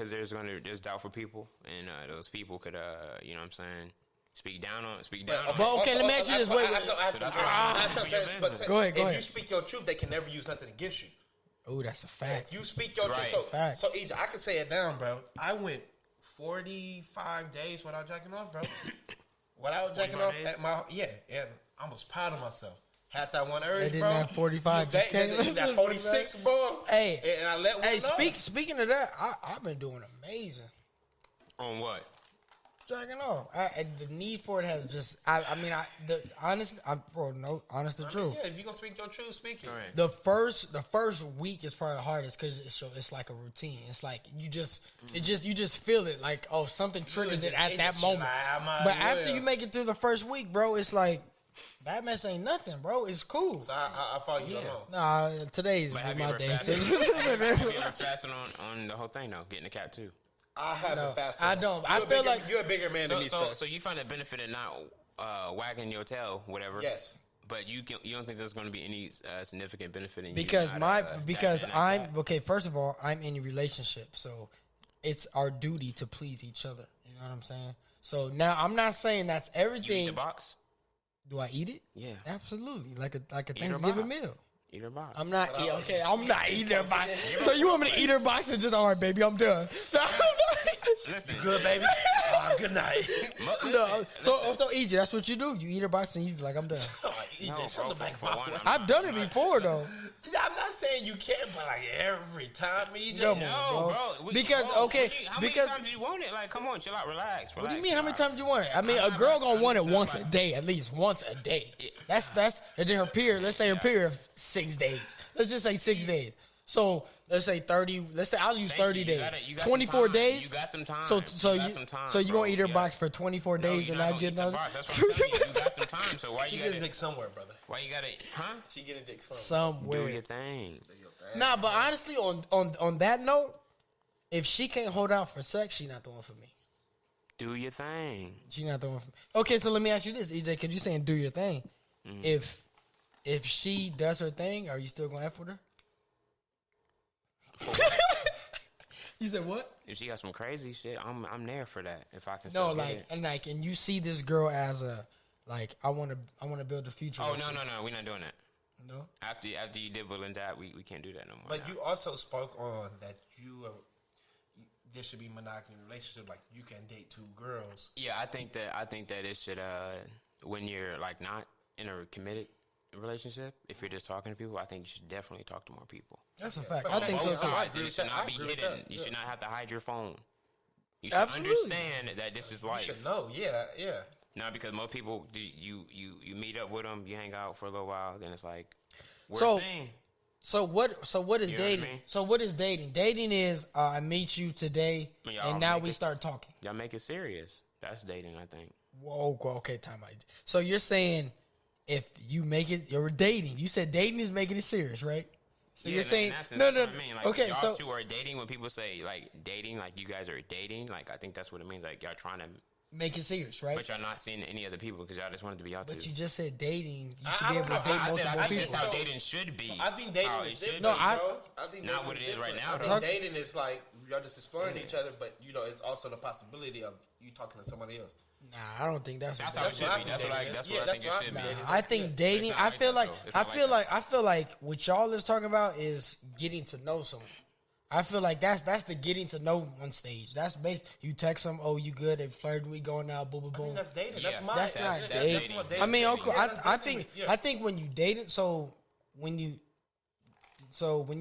there's doubt for people, and those people could, you know what I'm saying. Speak down on. But okay, let me ask you this. Wait. Go ahead. If you speak your truth, they can never use nothing against you. Oh, that's a fact. If you speak your truth, so easy. I can say it down, bro. I went 45 days without jacking off, bro. Without jacking off at and I was proud of myself. Had that one urge, bro. That 45 just came. That 46, bro. Hey, and I let one know. Speaking of that, I've been doing amazing. On what? Jacking off. The need for it has just. Honest to truth. Yeah, if you gonna speak your truth, speak it. Right. The first week is probably the hardest because it's like a routine. It's like you just feel it like something triggers it at that moment. But after you make it through the first week, bro, it's like that mess ain't nothing, bro. It's cool. So I follow you along. Nah, today's my day. Have you ever fasted on the whole thing though? Getting the cat too. I haven't fasted. I don't. I feel like you're a bigger man than me. So you find a benefit in not wagging your tail, whatever. Yes. But you don't think there's going to be any significant benefit in because you okay. First of all, I'm in a relationship, so it's our duty to please each other. You know what I'm saying? So now I'm not saying that's everything. You eat the box? Do I eat it? Yeah, absolutely. Like a Thanksgiving meal. Eat her box. I'm not eating her box. So you want me to eat her box and just all right, baby, I'm done. Listen, you good, baby. Good night. No, so EJ, that's what you do. You eat her box and you be like, I'm done. I've done it before though. I'm not saying you can't, but like every time, EJ. No, bro. Because how many times do you want it? Like, come on, chill out, relax. What do you mean? How many times do you want it? I mean, a girl gonna want it once a day, at least once a day. That's and then her period. Let's say her period 6 days. Let's just say 6 days. So let's say 30. Let's say I'll use 30 days. You got 24 days. You got some time. So you gonna eat her box for 24 days and not get another? That's what I'm telling you. You got some time. So why she you get a dick somewhere, brother? Why you got it? Huh? She get a dick somewhere. Do your thing. Nah, but honestly, on that note, if she can't hold out for sex, she not the one for me. Do your thing. She not the one for me. Okay, so let me ask you this, EJ, because you saying do your thing. Mm-hmm. If she does her thing, are you still gonna F with her? You said what? If she got some crazy shit, I'm there for that. If I can. No, and you see this girl as a like I want to build a future. Oh no, we're not doing that. No. After you did Will and Dad, we can't do that no more. But you also spoke on that there should be monogamy relationship. Like you can date two girls. Yeah, I think that it should. When you're like not in a committed relationship, if you're just talking to people, I think you should definitely talk to more people. That's a fact. I think so too. It should not be hidden. You should not have to hide your phone. You should understand that this is life. You should know. Yeah. Not because most people you meet up with them, you hang out for a little while, then it's like So what is dating? I mean? So what is dating? Dating is I meet you today and now we start talking. Y'all make it serious. That's dating, I think. Whoa, okay, time out. So you're saying if you make it, you're dating. You said dating is making it serious, right? So you're saying no. I mean. Like, okay, two are dating. When people say like dating, like you guys are dating, like I think that's what it means. Like y'all trying to make it serious, right? But y'all not seeing any other people because y'all just wanted to be out too. But you just said dating. You should be able to date multiple I think people. that's how dating should be. I think dating is different, No, bro. I think not what it is right now, I though. think dating is like y'all just exploring each other, but it's also the possibility of you talking to somebody else. Nah, I don't think that's That's how it should be. That's what I think it should be. I think dating. I feel like what y'all is talking about is getting to know someone. I feel like that's the getting to know one stage. That's based. You text them, oh, you good? They flirt, we going out, boom, boom, boom. That's dating. Yeah. That's Not That's dating. dating. I mean, okay, Yeah, I think when you date it, so when you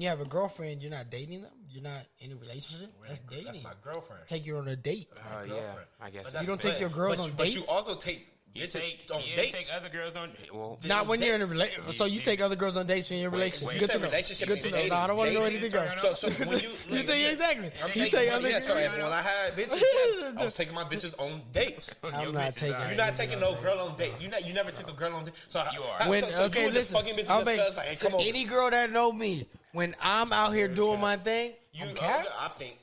have a girlfriend, you're not dating them. You're not in a relationship. That's dating. That's my girlfriend. Take you on a date. Yeah, I guess. You don't take your girls on But dates. you also take You bitches take on dates. other girls on. Well, Not when you're in a relationship. So you take other girls on dates when you're in a relationship. wait, Good you to said know. relationship Good to and know. dating. No, I don't want to know Dating. anything else. So when you You take exactly. I'm You take taking, other. yeah, so when I had bitches, I was taking my bitches on dates. I'm not taking. You're not taking no girl on date. You never took a girl on date. So You are. When, so okay, you were just listen. fucking bitches I'll just make, 'cause, like, hey, to come over. any girl that know me, when I'm out here doing my thing, I think.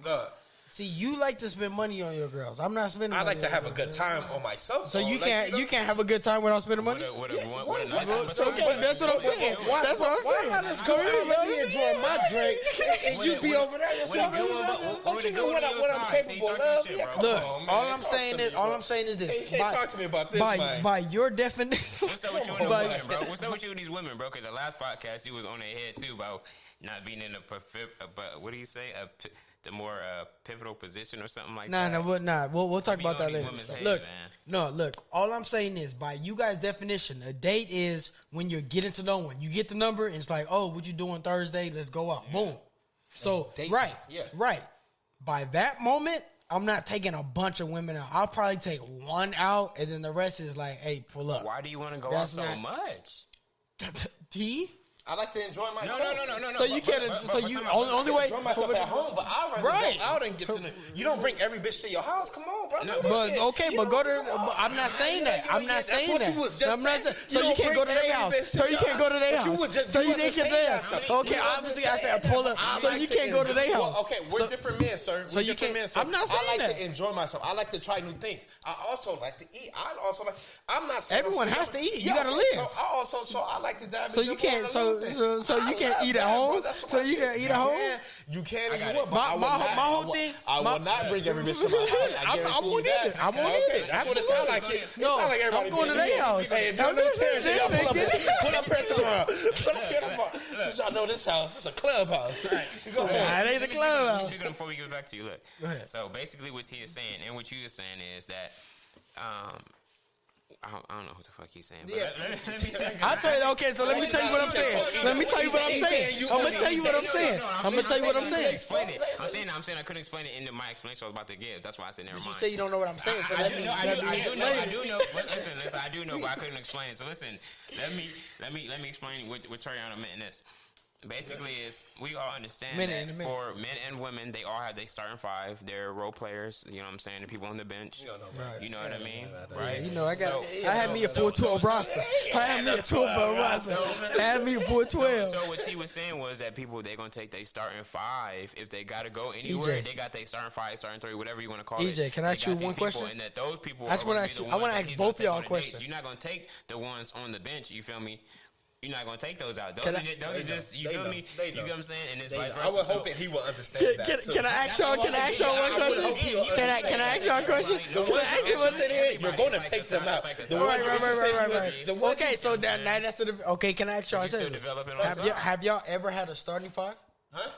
Look, see, you like to spend money on your girls. I'm not spending. I money like to on have a your good girls. time on myself. So you like, can't have a good time without spending money. what a nice So, okay, that's what I'm saying. That's what I'm saying. Why not just go out and me enjoy my drink and you be over there? Don't you know what I'm capable of? Look, all I'm saying is this. Hey, talk to me about this, man. By your definition. What's up with you and these women, bro? What's up with you and these women, bro? Because the last podcast, you was on their head, too, about not being in what do you say? The more pivotal position or something like that. We'll talk Be about on that these later. women's heads, Look, man. all I'm saying is, by you guys' definition, a date is when you're getting to know one. You get the number, and it's like, oh, what you doing Thursday? Let's go out. Boom. So, right. By that moment, I'm not taking a bunch of women out. I'll probably take one out, and then the rest is like, hey, pull up. Why do you want to go out so much? T? I like to enjoy myself. No. So you can't. So you only way. Enjoy myself at home, but I'd rather go out and get to know. You don't bring every bitch to your house. Come on, bro. But okay, but go to. I'm not saying that. I'm not saying that. I'm not saying. So you can't go to their house. So you can't go to their house. So you didn't get their house. Okay, obviously I said pull up. So you can't go to their house. Okay, we're different men, sir. So you can't. I'm not saying I that. like to enjoy myself. I like to try new things. I also like to eat. I also like. I'm not saying everyone has to eat. You gotta live. So I like to dive. So you can't. So you can't eat at home. So you can't eat at home. You can if you want. My whole thing. I will not bring every bitch to my house. I won't eat it. I won't eat it. That's what it sounds like. No, I'm going to their house. Hey, if y'all know Terrence, y'all pull up here tomorrow. Pull up here tomorrow. Since y'all know this house, it's a clubhouse. Go ahead. It ain't a clubhouse. Before we get back to you, look. Go ahead. So basically, what he is saying and what you are saying is that, I don't know what the fuck he's saying. But I'll tell you. Okay, so let me tell you what I'm saying. I'm gonna tell you what I'm saying. Explain it. I'm saying I couldn't explain it in my explanation I was about to give. That's why I said never mind. You say you don't know what I'm saying, so I do know. But listen, I do know, but I couldn't explain it. So listen, let me explain what Trayana meant in this. Basically, is we all understand that for men and women, they all have their starting five. They're role players. You know what I'm saying? The people on the bench. You know what I mean? Right? You know, I had me a 412 roster. I had me a 12 roster. I had me a 412. So what he was saying was that people, they're going to take their starting five. If they got to go anywhere, they got their starting five, starting three, whatever you want to call it. EJ, can I ask you one question? And that those people I want to ask both of y'all a question. You're not going to take the ones on the bench, you feel me? You're not gonna take those out. Those are just you feel me? You get what I'm saying? And it's vice versa. I would hope he will understand that. Can I ask y'all? Can I ask y'all one question? Can I ask y'all a question? The ones you said here, you're gonna take them out. Right. Okay, so that's okay. Can I ask y'all? Have y'all ever had a starting five? Huh?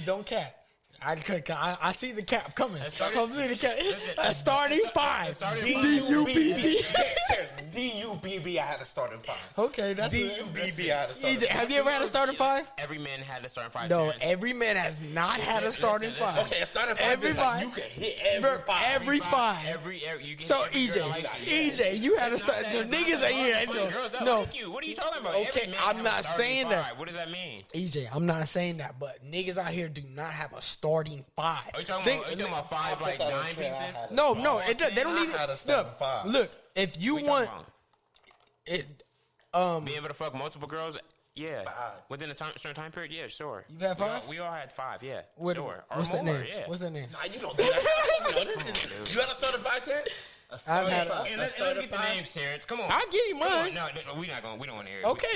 Don't cap. I see the cap coming. I see the cap. A starting five. D-U-B-B. D-U-B-B, I had a starting five. Okay, that's D-U-B-B, I had a starting five. Have you ever had a starting five? Every man had a starting five. No, every man has not had a starting five. Okay, a starting five is like you can hit every five. Every you can so hit EJ, you had a start. The niggas are here. No. What are you talking about? Okay, I'm not saying that. What does that mean? EJ, I'm not saying that, but niggas out here do not have a starting five. Are you talking about five like 9 pieces? No, they don't need it. Look, if you want it, be able to fuck multiple girls Yeah. 5. Within a certain time period? Yeah, sure. You've had 5? We all had 5, yeah. What, sure. What's or that more, name? yeah. What's that name? Nah, you don't do that. You got a starter 5, Terrence? I've had And let's get the names, Terrence. Come on. I'll give you mine. No, we don't want to hear it. Okay.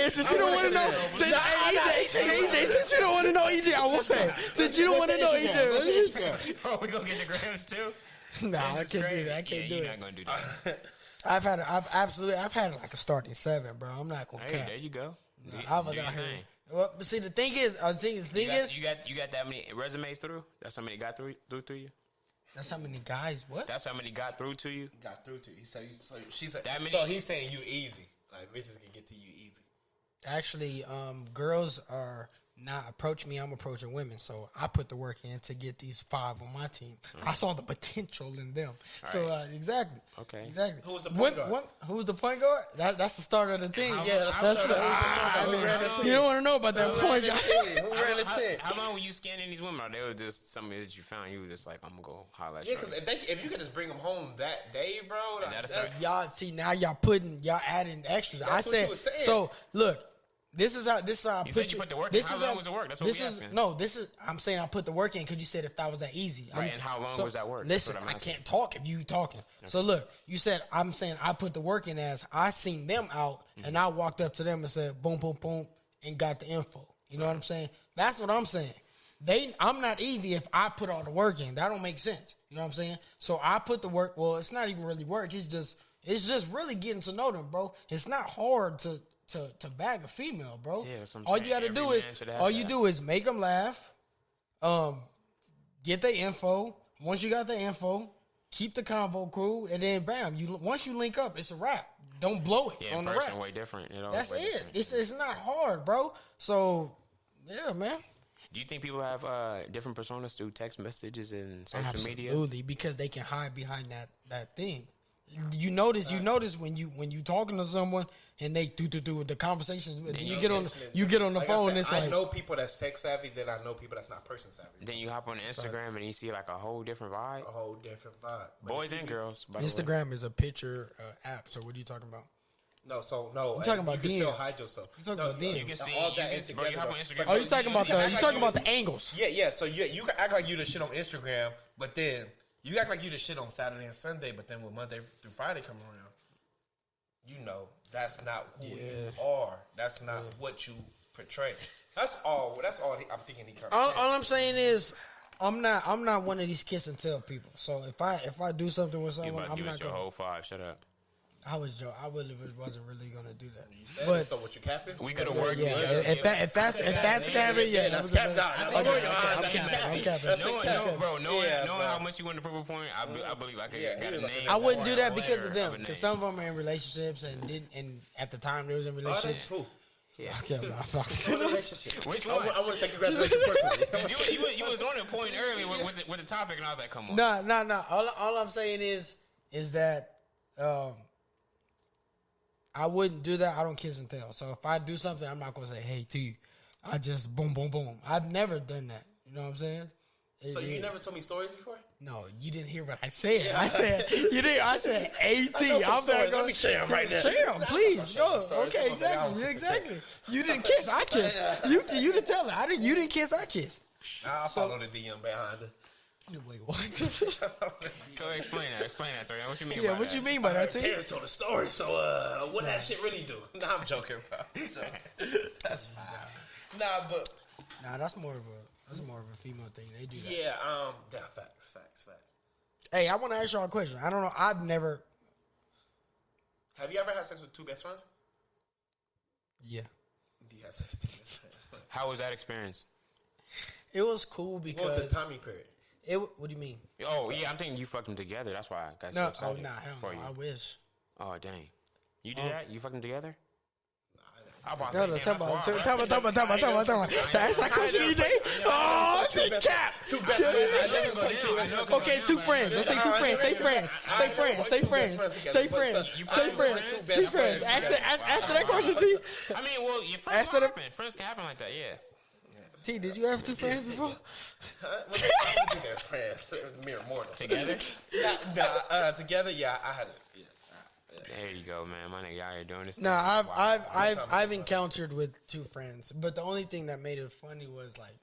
Since you don't want to know, since you don't want to know, EJ, I will say. Since you don't want to know, EJ. Oh, we gonna get the grams too? Nah, I can't do that. I can't do You're it. not gonna do that. I've had like a starting 7, bro. I'm not gonna Hey, cap. there you go. I was out here. Well, but see, the thing is, you got that many resumes through? That's how many got through to you? that's how many guys. What? That's how many got through to you? Got through to you. So she said. That many? So he's saying you easy. Like bitches can get to you easy. Actually, girls are not approaching me. I'm approaching women. So I put the work in to get these 5 on my team. I saw the potential in them. So exactly. Okay. Exactly. Who was the point guard? Who's the point guard? That's the starter of the team. Yeah, You don't want to know about that point guard. Who ran the 10? How long were you scanning these women? Or they were just somebody that you found? You were just like, I'm gonna go holler at you. Yeah, because if you could just bring them home that day, bro. That's Y'all see now y'all adding extras. That's I what said you was saying. so. Look, this is how I You said you put the work in. How long was the work? That's what we asking. I'm saying I put the work in because you said if that was that easy. Right, and how long was that work? Listen, I can't talk if you talking. Okay. So look, you said I'm saying I put the work in as I seen them out and I walked up to them and said boom, boom, boom, and got the info. You know what I'm saying? That's what I'm saying. I'm not easy if I put all the work in. That don't make sense. You know what I'm saying? So I put the work. Well, it's not even really work. It's just really getting to know them, bro. It's not hard to bag a female, bro. Yeah, all you gotta do is make them laugh, get the info. Once you got the info, keep the convo cool, and then bam, once you link up, it's a wrap. Don't blow it on the rap. Way different. That's way it. Different. It's not hard, bro. So yeah, man. Do you think people have different personas through text messages and social media? Absolutely, because they can hide behind that thing. You notice when you talking to someone and they do the conversations, and you get on the phone. And it's like I know people that's tech savvy, then I know people that's not person savvy. Then you hop on Instagram and you see like a whole different vibe. Boys and girls. Instagram is a picture app. So what are you talking about? No. You talking about you can DMs. still hide yourself. You talking about DMs. You can see all that bro, you hop on Instagram. Oh, you talking about the angles? Yeah. So you can act like you the shit on Instagram, but then you act like you the shit on Saturday and Sunday, but then when Monday through Friday come around, you know that's not who you are. That's not what you portray. That's all. I'm thinking he comes. All I'm saying is, I'm not one of these kiss and tell people. So if I do something with You someone, about to I'm give us not your gonna. whole 5. Shut up. I really wasn't really gonna do that. But so what you capping? We could have worked Yeah, together. if that's capping, yeah, that's capping. I'm capping. Knowing how much you want to prove a point, I believe I could get a name. I wouldn't do that or because of letter them. a Because name. some of them are in relationships and at the time they was in relationships. Who? Yeah. Relationship. Which one? I want to say congratulations personally. you was on a point earlier with the topic, and I was like, come on. No. All I'm saying is that I wouldn't do that. I don't kiss and tell. So if I do something, I'm not gonna say, "Hey, to you." I just boom, boom, boom. I've never done that. You know what I'm saying? So you never told me stories before? No, you didn't hear what I said. I said you didn't. I said AT. I'm back. Let me share them right now. Share them, please. Go. stories. Okay, Come on, man. exactly. You didn't kiss. I kissed. You can tell her. You didn't kiss. I kissed. I'll follow the DM behind her. Wait, what? Go explain that, Tori. What you mean by that? What you mean by that? Terrence told the story, so what that shit really do? Nah, I'm joking, bro. That's fine. Nah, that's more of a female thing. They do that. Yeah, facts. Hey, I want to ask y'all a question. I don't know. I've never. Have you ever had sex with 2 best friends? Yeah. Do you have sex with 2 best friends? How was that experience? It was cool because. What was the timing period? What do you mean? Oh, yeah, I'm thinking you fucked them together. That's why I got so No, excited hell for no. you. I wish. Oh, dang. You did that? You fucked them together? Talk about. That's that question, EJ. Oh, cap. 2 best friends. Okay, 2 friends. Let's say 2 friends. Say friends. Answer that question, T. I mean, well, your friends can happen. Friends can happen like that, yeah. T, did you have 2 friends before? What did you friends? It was mere mortal. Together? Together, yeah, I had it. Yeah. There you go, man. My nigga out here doing this. Nah, I've encountered with 2 friends, but the only thing that made it funny was like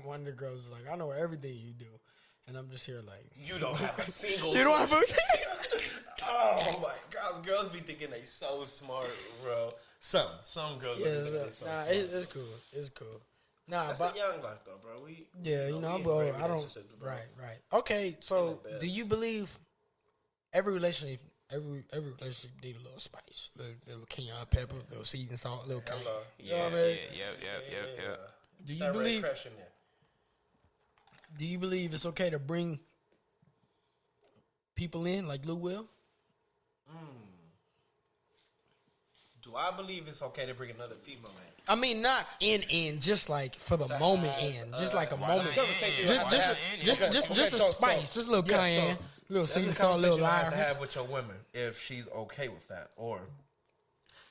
one of the girls was like, "I know everything you do," and I'm just here like, "You don't have a single." You don't have a. Oh my God, girls be thinking they so smart, bro. Some girls. Yeah, it's cool. It's cool. Nah, that's but a young life though, bro. I don't. Right. Okay, so do you believe every relationship need a little spice, little cayenne pepper, little seasoning salt, little cayenne? Yeah. Do you believe? Do you believe it's okay to bring people in like Lou Will? Do I believe it's okay to bring another female in? I mean, not in, just like for the moment in, just like a moment. Just a spice, just a little cayenne, little seasoning salt, little lime. To have with your women if she's okay with that, or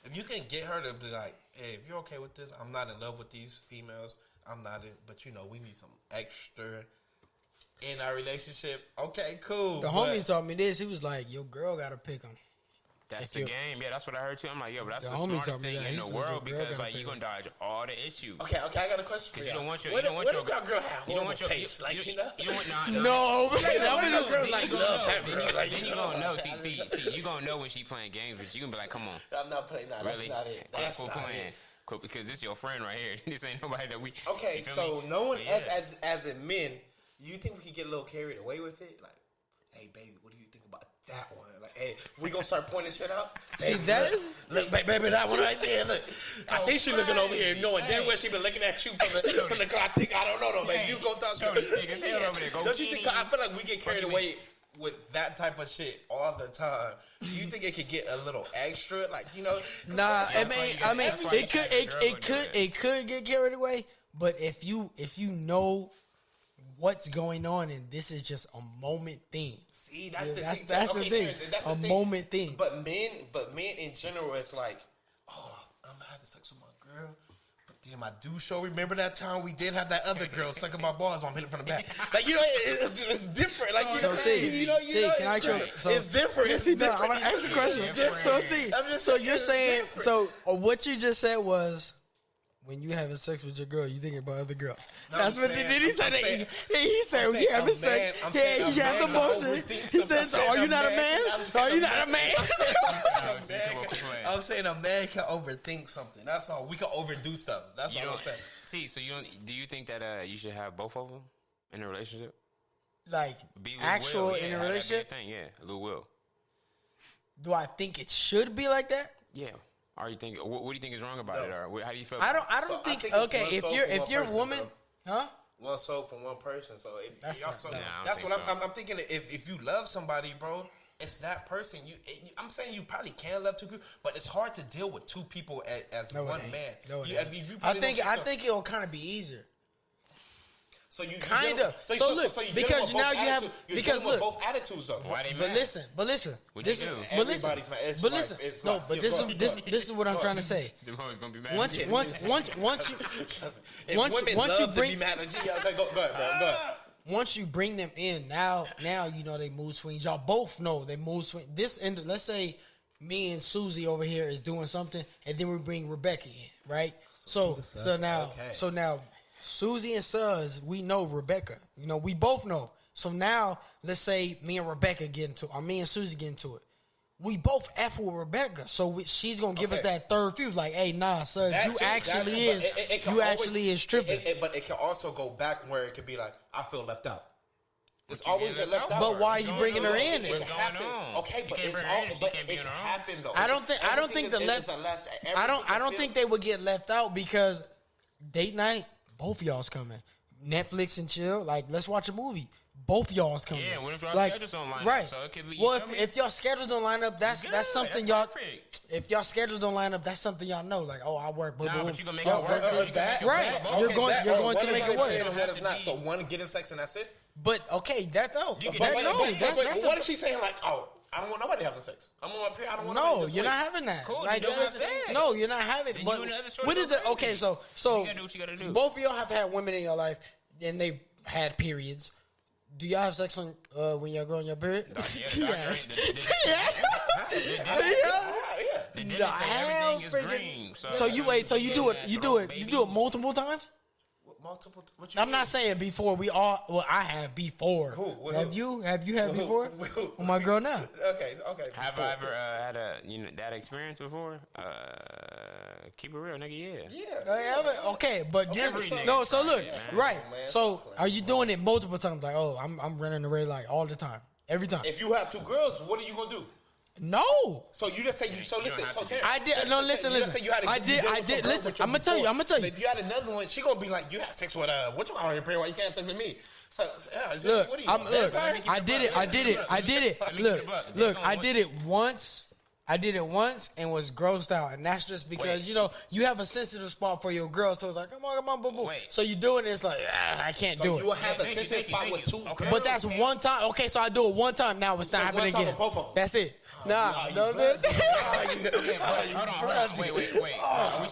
if you can get her to be like, hey, if you're okay with this, I'm not in love with these females. I'm not in, but we need some extra in our relationship. Okay, cool. The homie taught me this. He was like, your girl got to pick them. That's the game. Yeah, that's what I heard too. I'm like, yo, but that's the smartest thing in the world because like you're gonna dodge all the issues. Okay, I got a question for you. You don't want your, what if your girl have horrible taste? Like, you don't want no. Then you gonna know, T. You gonna know when she playing games, but you gonna be like, come on. I'm not playing. Nah, really? That's not it. That's not playing. Quit, because this your friend right here. This ain't nobody that we. Okay, so no one as in men, you think we could get a little carried away with it? Like, hey, baby, what do you think about that one? Like, hey, we gonna start pointing shit out. See that? Look, baby, that one right there. Look, I think she looking over here, knowing damn well she been looking at you from the car. I don't know though, baby. You go talk to her. Don't you think? I feel like we get carried away with that type of shit all the time. You think it could get a little extra, like Nah, I mean, it could get carried away. But if you know what's going on and this is just a moment thing. See, that's the thing. That's the thing. That's a moment thing. But men in general, it's like, oh, I'm having sex with my girl. But damn, I do show. Remember that time we did have that other girl sucking my balls? I'm hitting from the back. Like it's different. Like can I show? It's different. It's different. I'm gonna ask a question. So you're saying what you just said was. When you having sex with your girl, you thinking about other girls. No, that's what he said. He said when you having sex, he has the motion. He said, "So are you not a man? Are you not a man?" I'm saying a man can overthink something. That's all. We can overdo stuff. That's all I'm saying. See, so do you think that you should have both of them in a relationship? Like actual in a relationship? Yeah, Lou Will. Do I think it should be like that? Yeah. Or you think? What do you think is wrong about it? Or how do you feel? I don't think. Okay, if you're a woman, huh? One soul from one person. So that's what I'm thinking. If you love somebody, bro, it's that person. I'm saying you probably can love two people, but it's hard to deal with two people as one man. No, I think it'll kind of be easier. So you kind of. So look, because now you have look both attitudes though. Why they mad? But listen. No, but this is what I'm trying to say. Gonna be mad. Once you bring them in, now you know they mood swings. Y'all both know they mood swing. Let's say me and Susie over here is doing something, and then we bring Rebecca in, right? So now. Susie and Sudz, we know Rebecca. We both know. So now, let's say me and Rebecca get into it, or me and Susie get into it. We both F with Rebecca. So she's going to give us that third fuse. Like, hey, nah, Sudz, you actually is tripping. But it can also go back where it could be like, I feel left out. It's always a left out. But why are you bringing her in? What's going on? Okay, but it happened though. I don't think they would get left out because date night, both of y'all's coming. Netflix and chill. Like, let's watch a movie. Both y'all's coming. Yeah, what if y'all schedules don't line up? So it could be, if y'all schedules don't line up, that's something y'all. If y'all schedules don't line up, that's something y'all know. Like, oh, I work. But you gonna make it work. Right. You're going to make it work. So one getting sex and that's it. But okay, that's no. What if she's saying like, oh, I don't want nobody having sex. I'm on my period. I don't want. No, you're not having that. Cool. Like, you don't have sex. No, you're not having it. But what is it? Okay, so you gotta do what you gotta do. Both of y'all have had women in your life, and they've had periods. Do y'all have sex on when y'all go on your period? Yeah. The dentist say everything is green. So you wait. So you do it. You do it multiple times. Multiple. What you I'm not saying before. We all. Well, I have before. Who? Have you? Have you had before? With my girl now. Okay. Have I ever had that experience before? Keep it real, nigga. Yeah. Okay, but no. So look, right. So are you doing it multiple times? Like, oh, I'm running the red light all the time, every time. If you have 2 girls, what are you gonna do? No. So you just say you. So listen. So Terry, I did. No, listen. I did. Listen. I'm gonna tell you. If you had another one, she gonna be like, you had sex with what you on your period? Why you can't have sex with me? So look, what are you? I did it. Look, I did it once. And was grossed out, and that's just because you have a sensitive spot for your girl, so it's like come on, boo. So you do it, and it's like I can't do it. So you have a sensitive spot with 2 girls, but that's one time. Okay, so I do it one time. Now it's not happening again. That's it. Nah, no, man. Hold on. Wait. Are we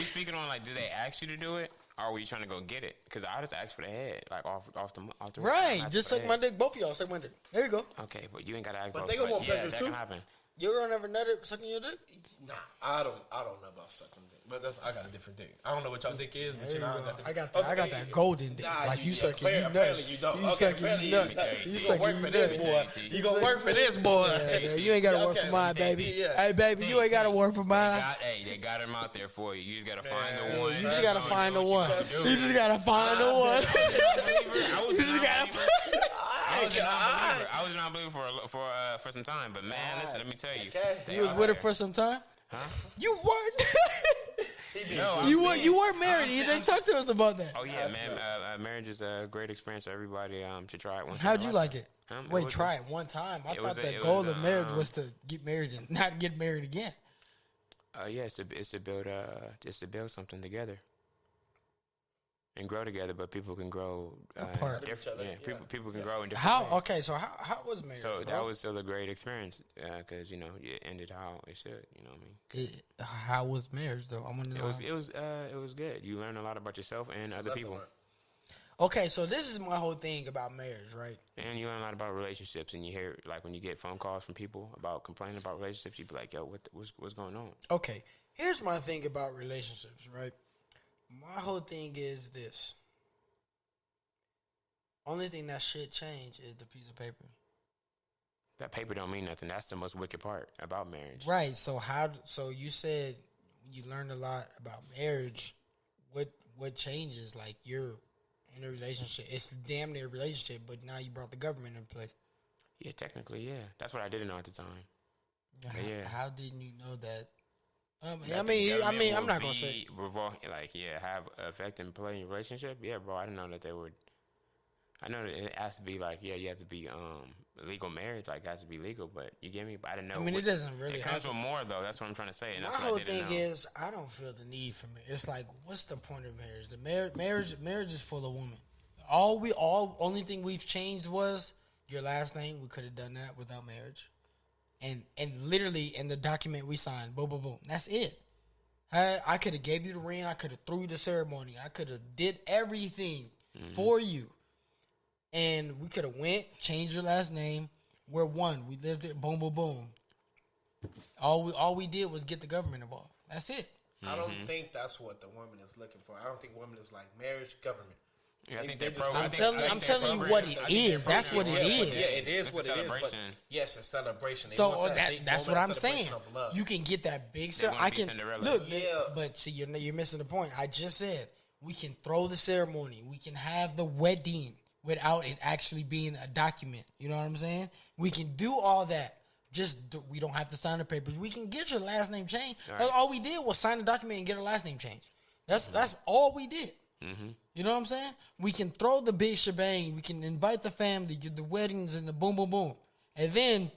speaking on like, did they ask you to do it? Or were you trying to go get it? Because I just asked for the head, like off the right. Just suck my dick. Both of y'all suck my dick. There you go. Okay, but you ain't gotta ask. But they gonna want pleasure that too. Can happen. You ever never nutted sucking your dick? Nah, I don't know about sucking dick. But I got a different dick. I don't know what y'all dick is, but I got that golden dick. Like you sucking, you nut. Apparently you don't. You sucking, you nut. You gonna work for this boy. You gonna work for this boy. You ain't gotta work for mine, baby. Hey, baby, you ain't gotta work for mine. They got him out there for you. You just gotta find the one. You just gotta find the one. You just gotta find the one. You just gotta find. I was not believing for some time, but man, listen, let me tell you. You was with her for some time? Huh? You weren't. No, you weren't married. You didn't talk to us about that. Oh yeah, man. Marriage is a great experience. Everybody should try it once. How'd you like it? Huh? Wait, try it one time. I thought the goal of marriage was to get married and not get married again. Yeah, it's to build something together. And grow together, but people can grow apart. Yeah, people can grow in different How? ways. Okay, so how was marriage? So that was still a great experience because it ended how it should. You know what I mean? How was marriage though? I want to know. It was good. You learn a lot about yourself and other people. Okay, so this is my whole thing about marriage, right? And you learn a lot about relationships, and you hear like when you get phone calls from people about complaining about relationships, you be like, "Yo, what's going on?" Okay, here's my thing about relationships, right? My whole thing is this. Only thing that should change is the piece of paper. That paper don't mean nothing. That's the most wicked part about marriage. Right. So so you said you learned a lot about marriage. What changes? Like you're in a relationship. It's damn near a relationship, but now you brought the government in place. Yeah, technically, yeah. That's what I didn't know at the time. How didn't you know that? I'm not gonna say have effect and play in your relationship. Yeah, bro, I didn't know that they would. I know that it has to be like, you have to be legal marriage, like it has to be legal. But you get me. But I didn't know. I mean, it doesn't really. It comes with more though. That's what I'm trying to say. And my that's whole thing is, I don't feel the need for marriage. It's like, what's the point of marriage? Marriage is for the woman. Only thing we've changed was your last name. We could have done that without marriage. And literally in the document we signed, boom, boom, boom. That's it. I could have gave you the ring. I could have threw you the ceremony. I could have did everything for you. And we could have went, changed your last name. We're one. We lived it. Boom, boom, boom. All we did was get the government involved. That's it. I don't think that's what the woman is looking for. I don't think women is like marriage, government. Yeah, I think I'm telling you what it is. That's what it is. Yeah, it is what it is. But yes, a celebration. So that's what I'm saying. You can get that big. I can look, but see, you're missing the point. I just said we can throw the ceremony. We can have the wedding without it actually being a document. You know what I'm saying? We can do all that. We don't have to sign the papers. We can get your last name changed. Right. All we did was sign the document and get our last name changed. That's all we did. Mm-hmm. You know what I'm saying? We can throw the big shebang. We can invite the family, get the weddings and the boom, boom, boom. And then,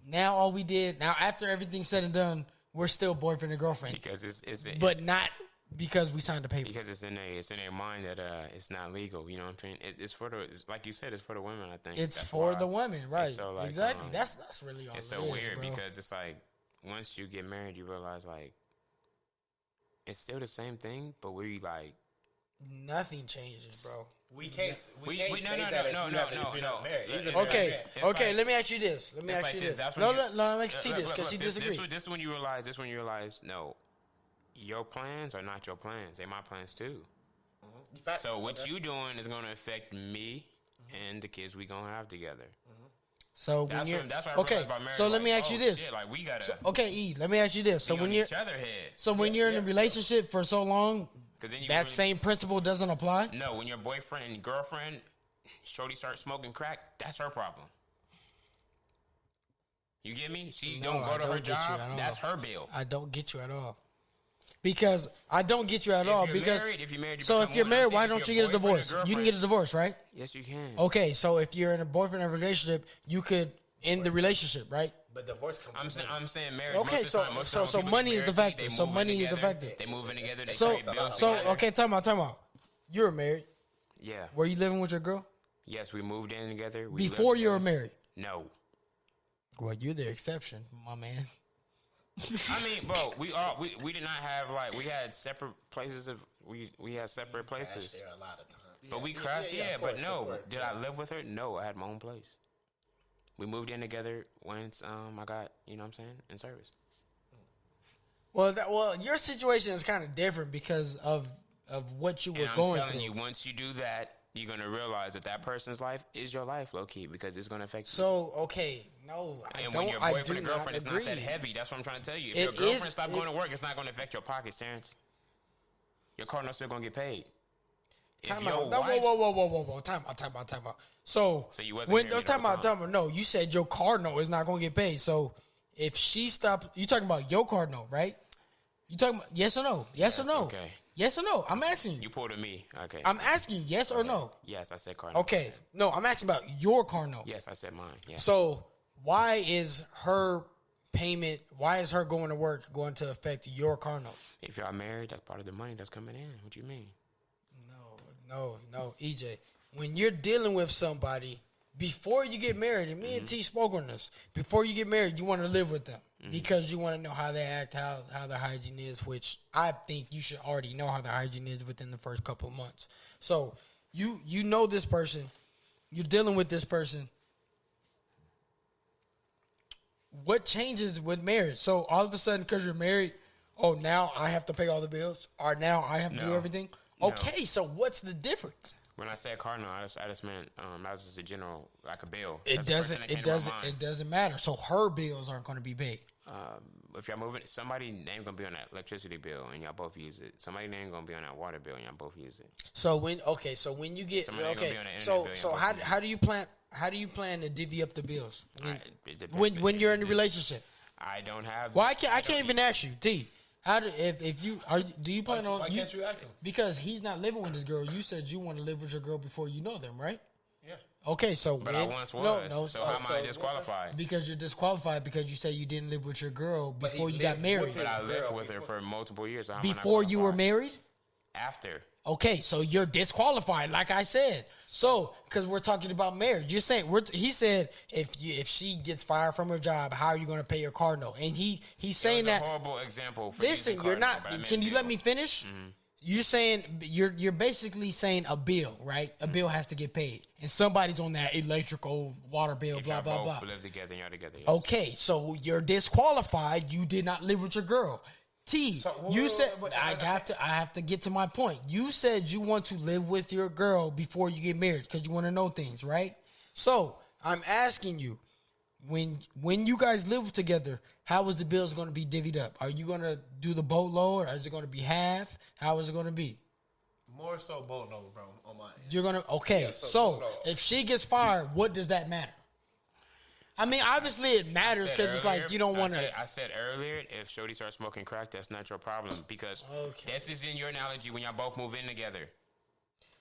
now all we did, now after everything's said and done, we're still boyfriend and girlfriend. Because it's not because we signed the paper. Because it's in their mind that it's not legal. You know what I'm saying? It's like you said, it's for the women. I think it's for the women, right? So, like, exactly. That's really all. It's so weird because it's like once you get married, you realize like it's still the same thing, but we like Nothing changes, bro. We can't say no, that if you're not married. Okay, like, let me ask you this. Let me ask you this. No, let me ask T this because he disagrees. This is when you realize, no, your plans are not your plans. They're my plans too. Mm-hmm. So what you doing is going to affect me and the kids we going to have together. Mm-hmm. So when you're okay, so let me ask you this. Shit, like we gotta. So, okay, E. Let me ask you this. So when you're when you're in a relationship for so long, that same principle doesn't apply. No, when your boyfriend and girlfriend, shorty starts smoking crack, that's her problem. You get me? She don't go to her job. That's her bill. I don't get you at all. Because I don't get you at all. Because if you're married, so if you're married, why don't you get a divorce? You can get a divorce, right? Yes, you can. Okay, so if you're in a boyfriend and relationship, you could end the relationship, right? But divorce comes. I'm saying marriage. Okay, so money is the factor. So money is the factor. They moving together. They so pay bills so together. okay, time out. You were married. Yeah. Were you living with your girl? Yes, we moved in together. Before you were married? No. Well, you're the exception, my man. I mean, bro, we did not have we had separate places we had separate places. There a lot of times. But we crashed, but no. Did I live with her? No, I had my own place. We moved in together once I got, you know what I'm saying, in service. Well, your situation is kind of different because of what you were going through. I'm telling you, once you do that, you're going to realize that person's life is your life, low-key, because it's going to affect you. So, okay, no, I and don't, when your boyfriend and girlfriend is not that heavy, that's what I'm trying to tell you. If your girlfriend stops going to work, it's not going to affect your pockets, Terrence. Your car note's still going to get paid. Time out. Whoa. Time out. So you wasn't time out. No, you said your car note is not going to get paid. So if she stops, you talking about your car note, right? You talking about yes or no? Yes or no? Okay. Yes or no? I'm asking you. You pulled to me. Okay. I'm asking you yes or no? Yes, I said car note. Okay. No, I'm asking about your car note. Yes, I said mine. Yeah. So why is her payment? Why is her going to work going to affect your car note? If y'all married, that's part of the money that's coming in. What you mean? No, EJ. When you're dealing with somebody, before you get married, and me and T spoke on this, before you get married, you want to live with them because you want to know how they act, how their hygiene is, which I think you should already know how their hygiene is within the first couple of months. So you know this person, you're dealing with this person. What changes with marriage? So all of a sudden, because you're married, now I have to pay all the bills, or now I have to do everything? Okay, so what's the difference? When I said car note, I just meant that was just a general, like a bill. It doesn't matter. So her bills aren't going to be paid. If y'all moving, somebody name gonna be on that electricity bill and y'all both use it. Somebody name gonna be on that water bill and y'all both use it. So when you get how do you plan to divvy up the bills when you're in a relationship? I don't have. Well, I can't even ask you, T. Do you plan on? Why can't you ask him? Because he's not living with this girl. You said you want to live with your girl before you know them, right? Yeah. Okay, so but I once was. So how am I disqualified? Because you're disqualified because you say you didn't live with your girl before you got married. But I lived with her for multiple years. So before you were married? After. Okay, so you're disqualified, like I said. So, because we're talking about marriage, you're saying he said if she gets fired from her job, how are you going to pay your car note? And he's saying that. A horrible example. Listen, you're not. Can you let me finish? Mm-hmm. You're saying you're basically saying a bill, right? A bill has to get paid, and somebody's on that electrical, water bill, if blah blah blah. Live together, y'all together. Yes. Okay, so you're disqualified. You did not live with your girl. T, you said I have to get to my point. You said you want to live with your girl before you get married because you want to know things, right? So I'm asking you, when you guys live together, how is the bills going to be divvied up? Are you going to do the boatload, or is it going to be half? How is it going to be? More so boatload, bro. On my end. You're gonna so if she gets fired, what does that matter? I mean, obviously it matters because it's like you don't want to. I said earlier, if Shorty starts smoking crack, that's not your problem because this is in your analogy when y'all both move in together.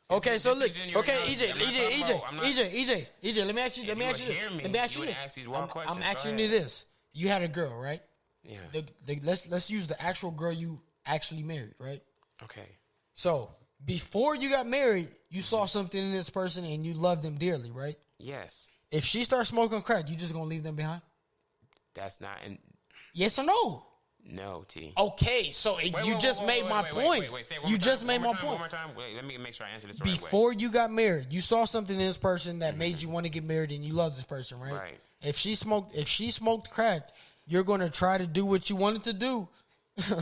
Okay, so look. Okay, EJ. Let me ask you this. I'm asking you this. You had a girl, right? Yeah. Let's use the actual girl you actually married, right? Okay. So before you got married, you saw something in this person and you loved them dearly, right? Yes. If she starts smoking crack, you just gonna leave them behind? That's not. Yes or no? No, T. Okay, so you just made my point. Wait. Say it one You more just time. made my One point. more time. Wait, let me make sure I answer this the right way. Before you got married, you saw something in this person that made you want to get married, and you love this person, right? Right. If she smoked crack, you're gonna try to do what you wanted to do.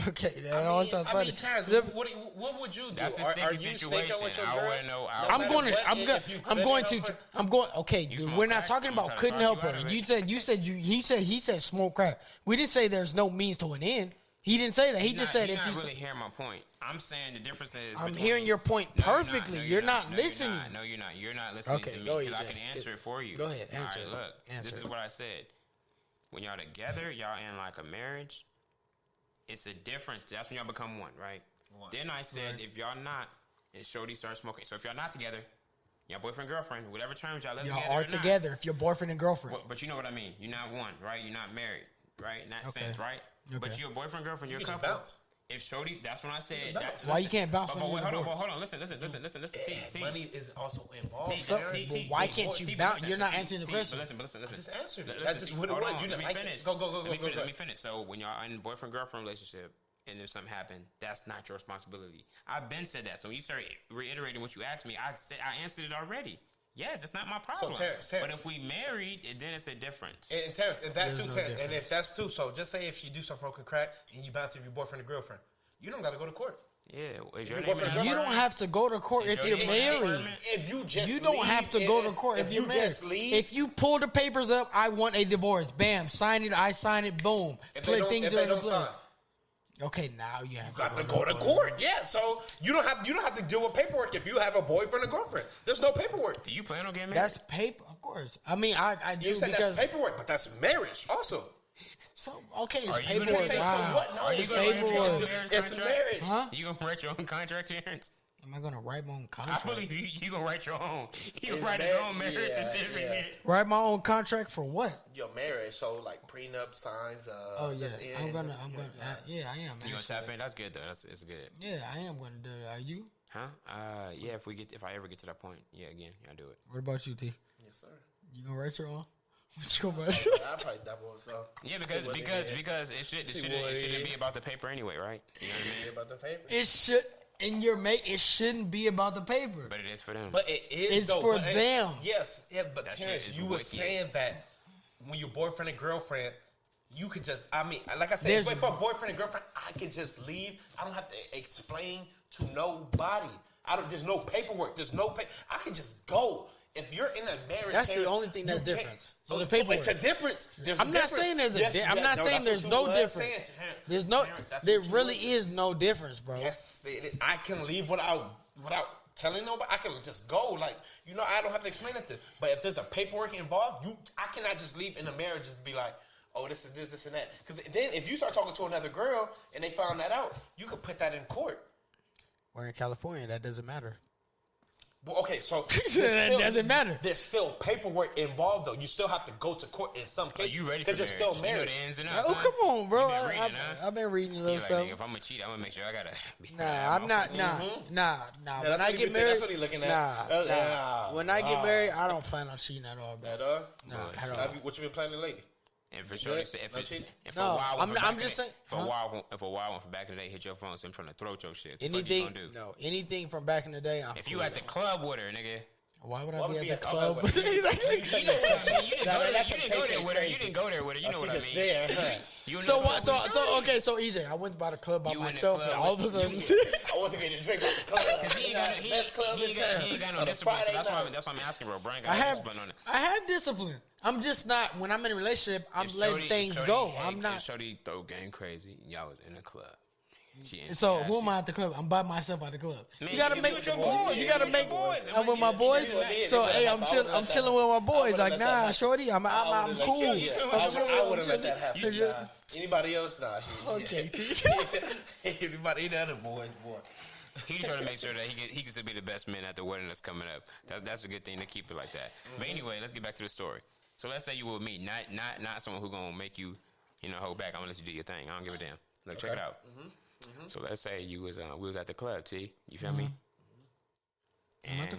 Okay, that always sounds funny. What would you do? That's a sticky situation. I want to know. I'm going. Okay, dude, we're not talking about couldn't help her. He said smoke crack. We didn't say there's no means to an end. He didn't say that. He just said if you. You're not really hearing my point. I'm saying the difference is. I'm hearing your point perfectly. You're not listening. No, you're not. You're not listening to me because I can answer it for you. Go ahead, answer. All right, look. This is what I said. When y'all together, y'all in like a marriage. It's a difference. That's when y'all become one, right? Then I said, if y'all not, and Shorty starts smoking. So if y'all not together, y'all boyfriend, girlfriend, whatever terms y'all live together. Y'all are together if you're boyfriend and girlfriend. But you know what I mean. You're not one, right? You're not married, right? In that sense, right? Okay. But you're a boyfriend, girlfriend, you're a couple. Bounce. If Shorty, that's when I said. Why you can't bounce on hold on. Listen. T. Money is also involved. Why can't you bounce? You're not answering the question. But listen. Just answer it. That's just what it was. Let me finish. Go. Let me finish. So when y'all in a boyfriend-girlfriend relationship, and if something happened, that's not your responsibility. I've been said that. So when you start reiterating what you asked me, I answered it already. Yes, it's not my problem. So Terrence. But if we married, then it's a difference. And Terrence, and that too, Terrence. And if that's too, so just say if you do some broken crack and you bounce with your boyfriend or girlfriend, you don't got to go to court. Yeah, is your name you don't have to go to court if you're married. If you just you don't have to go to court if you're married. If you pull the papers up, I want a divorce. Bam, sign it. I sign it. Boom. If they don't sign. Okay, now you have to go to court. Yeah, so you don't have to deal with paperwork if you have a boyfriend or girlfriend. There's no paperwork. Do you plan on getting married? That's paper, of course. I mean, I do. You said that's paperwork, but that's marriage also. So okay, it's paperwork. Wow. No, it's paperwork. It's marriage. Huh? You gonna write your own contract, Terrence? Am I gonna write my own contract? I believe you gonna write your own. You gonna write your own marriage certificate. Yeah. Write my own contract for what? Your marriage, so like prenup signs. Oh yeah, I'm gonna. Yeah, I am. You gonna tap in? That's good though. It's good. Yeah, I am gonna do it. Are you? Huh? Yeah. If I ever get to that point, yeah. Again, I'll do it. What about you, T? Yes, sir. You gonna write your own? What you gonna write? I'll probably double it. So yeah, because it shouldn't be about the paper anyway, right? You know what I mean? About the paper. It should. It shouldn't be about the paper. But it is for them. But it is. It's for them. Yes, but Terrence, you were saying that when you're boyfriend and girlfriend, you could just. I mean, like I said, for boyfriend and girlfriend, I can just leave. I don't have to explain to nobody. There's no paperwork. There's no I can just go. If you're in a marriage, that's the only thing that's different. So the paperwork. It's a difference. I'm not saying there's I'm not saying there's no difference. There's no. There really is no difference, bro. Yes, I can leave without telling nobody. I can just go. Like I don't have to explain it. But if there's a paperwork involved, I cannot just leave in a marriage and be like, oh, this is this, and that. Because then if you start talking to another girl and they found that out, you could put that in court. We're in California. That doesn't matter. Well, okay, so it doesn't matter. There's still paperwork involved, though. You still have to go to court in some cases. Are you ready for marriage? Because you're still married. You know the ins and outs, oh, come on, bro. I've been reading a little stuff. If I'm gonna cheat, I'm gonna make sure I gotta. Nah, I'm not. Nah. When I get married, that's what he's looking at. Nah. When I get married, I don't plan on cheating at all, bro. At all? Nah, at all. What you been planning lately? And for sure, if a while from back in the day hit your phone, so I'm trying to throw your shit. Anything from back in the day. If you at the club with her, nigga. Why would I be at the club? You didn't go there with her. You didn't go there with her. You know what I mean? There. So EJ, I went by the club by myself, and all of a sudden, I want to get a drink at the club. Because he ain't got no discipline. So that's why I'm asking, bro. Brian got no discipline on it. I have discipline. I'm just not. When I'm in a relationship, I'm letting things go. I'm not. Shorty throw game crazy. Y'all was in the club. So who am I at the club? I'm by myself at the club. Man, you gotta make your boys. You gotta make. I'm with my boys. So hey, I'm chilling with my boys. Like nah, shorty, I'm cool. I wouldn't let that happen. Anybody else? Nah. Okay. Anybody other boys, boy. He's trying to make sure that he can still be the best man at the wedding that's coming up. That's a good thing to keep it like that. But anyway, let's get back to the story. So let's say you were me, not someone who gonna make you, hold back. I'm gonna let you do your thing. I don't give a damn. Look, check it out. So let's say we was at the club, T. You feel me? I'm at the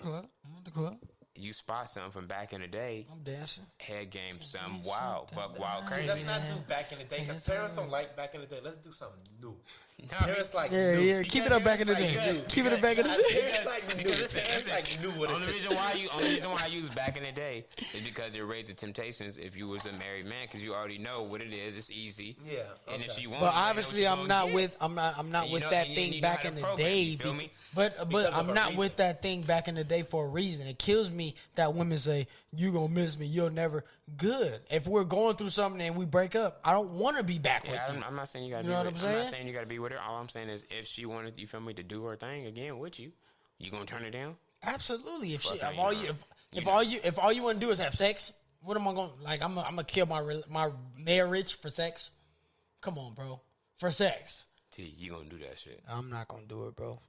club. you spot something from back in the day. I'm dancing. Head game, something wild, but wild See, crazy. let's not do back in the day because parents don't like back in the day. Let's do something new. No, Parents like Yeah, new. yeah. Keep it up back in the day. Keep it up back in the day. Parents like new. Parents like new what Only it is. reason why I use back in the day is because it raised the temptations if you was a married man, because you already know what it is. It's easy. Yeah. And if okay. she wants, But obviously, I'm not with And with you that know thing how back to in the program, day. you feel me? But Because of I'm a not reason. with that thing back in the day for a reason. It kills me that women say you gonna miss me. You'll never. Good. If we're going through something and we break up, I don't want to be back with Yeah, you. I'm not saying you gotta You be know with what her. I'm I'm not saying? saying you gotta be with her. All I'm saying is if she wanted, you feel me, to do her thing again with you, you gonna turn it down? Absolutely. If Fuck, if you all know. you You if all you want to do is have sex, what am I going like? I'm gonna kill my marriage for sex? Come on, bro. For sex, T, you gonna do that shit. I'm not gonna do it, bro.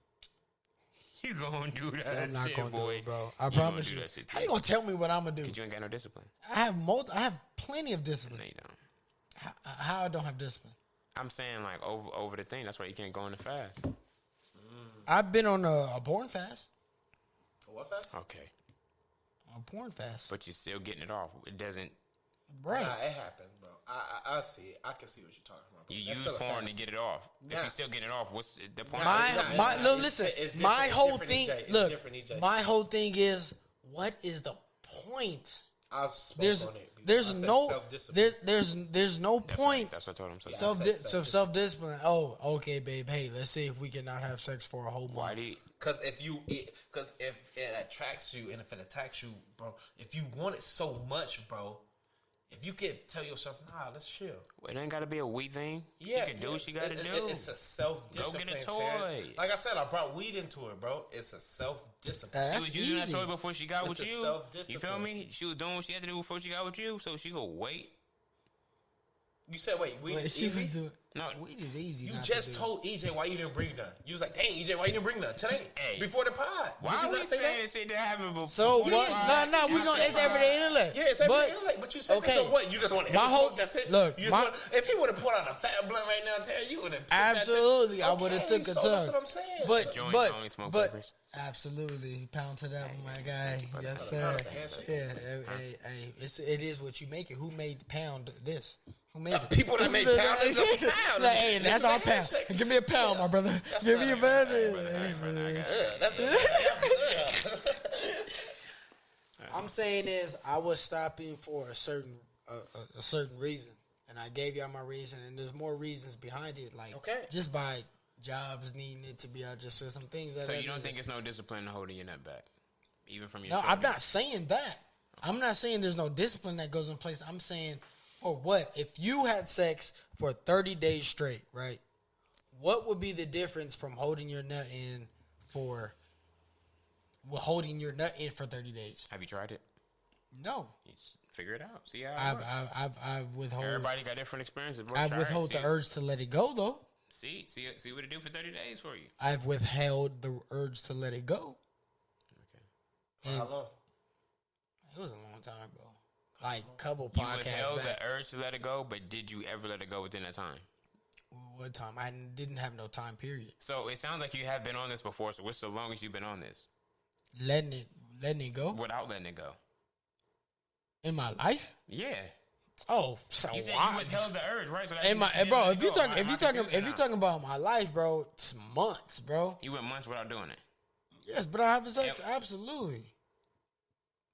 You gonna do that I'm not shit, gonna boy. do it, bro. I You promise gonna do you. that shit, T. How you gonna tell me what I'm gonna do? Cause you ain't got no discipline. I have plenty of discipline. No, you don't. How I don't have discipline? I'm saying like over the thing. That's why you can't go in the fast. I've been on a porn fast. What fast? Okay, A porn fast, but you're still getting it off. It doesn't. right? Nah, it happens, bro. I see it. I can see what you're talking about. Bro. You That's use still a porn to fast. get it off. If Nah. you still getting it off, what's the point? Listen. it's different. My It's whole different, thing. EJ. It's Look, different, EJ. my whole thing is what is the point? I've spoken There's on it. there's I said no self-discipline. there's no point. That's what I told him. So Self discipline. Oh, okay, babe. Hey, let's see if we cannot have sex for a whole month. why do you? Because if it attracts you and if it attacks you, bro, if you want it so much, bro, if you can tell yourself, nah, let's chill. It ain't got to be a we thing. She can do what she got to do. It's a self-discipline. Go get a toy. Terrence. Like I said, I brought weed into it, bro. It's a self-discipline. That's She was using easy. that toy before she got It's with a you. self-discipline. You feel me? She was doing what she had to do before she got with you, so she go wait. You said, wait, weed Wait, is she was easy? doing. No. Weed is easy. You not to just do. told EJ why you didn't bring none. You was like, dang, EJ, why you didn't bring none today? Hey. Before the pod. Why Did are you we not say saying that? this shit that happened before? So before what? the pod? No, we gonna. It's everyday intellect. Yeah, it's every But- intellect, but you said okay. that. So what? You just want to My hit the whole- smoke, that's it? look, You just my- want, if he would have put out a fat blunt right now, Terry, you would have Absolutely, I would have took a so turn. That's what I'm saying. But Joint but only smoke but papers. absolutely, pound to that one, my guy. Yes, Pound sir. is a handshake. Yeah, it is what you make it. Who made pound this? Who made it? people that made pound is a pound. Like, hey, It's that's a our pound. handshake. Give me a pound, my brother. That's Give not me a a pound. I'm saying is I was stopping for a certain reason, and I gave y'all my reason, and there's more reasons behind it. Like just by jobs needing it to be out, just some things that. So I you don't did. think it's no discipline to holding your nut back, even from your? No, shorty? I'm not saying that. I'm not saying there's no discipline that goes in place. I'm saying, or what? If you had sex for 30 days straight, right? What would be the difference from holding your nut in for holding your nut in for 30 days? Have you tried it? No. You just figure it out. See how it works. I've withhold. Everybody got different experiences. Bro. I've Try withhold it. the urge to let it go, though. See what it do for 30 days for you. I've withheld the urge to let it go. Okay. How long? It was a long time ago. Like couple You podcasts withheld back. the urge to let it go, but did you ever let it go within that time? What time? I didn't have no time period. So it sounds like you have been on this before. So what's the longest you've been on this Letting it go without letting it go? in my life. Yeah. Oh, so You said why? you withheld the urge, right? So that Hey, means you didn't bro, let if it you go. talking, Am I confused now? about my life, bro, it's months, bro. You went months without doing it. Yes, but I have sex, absolutely.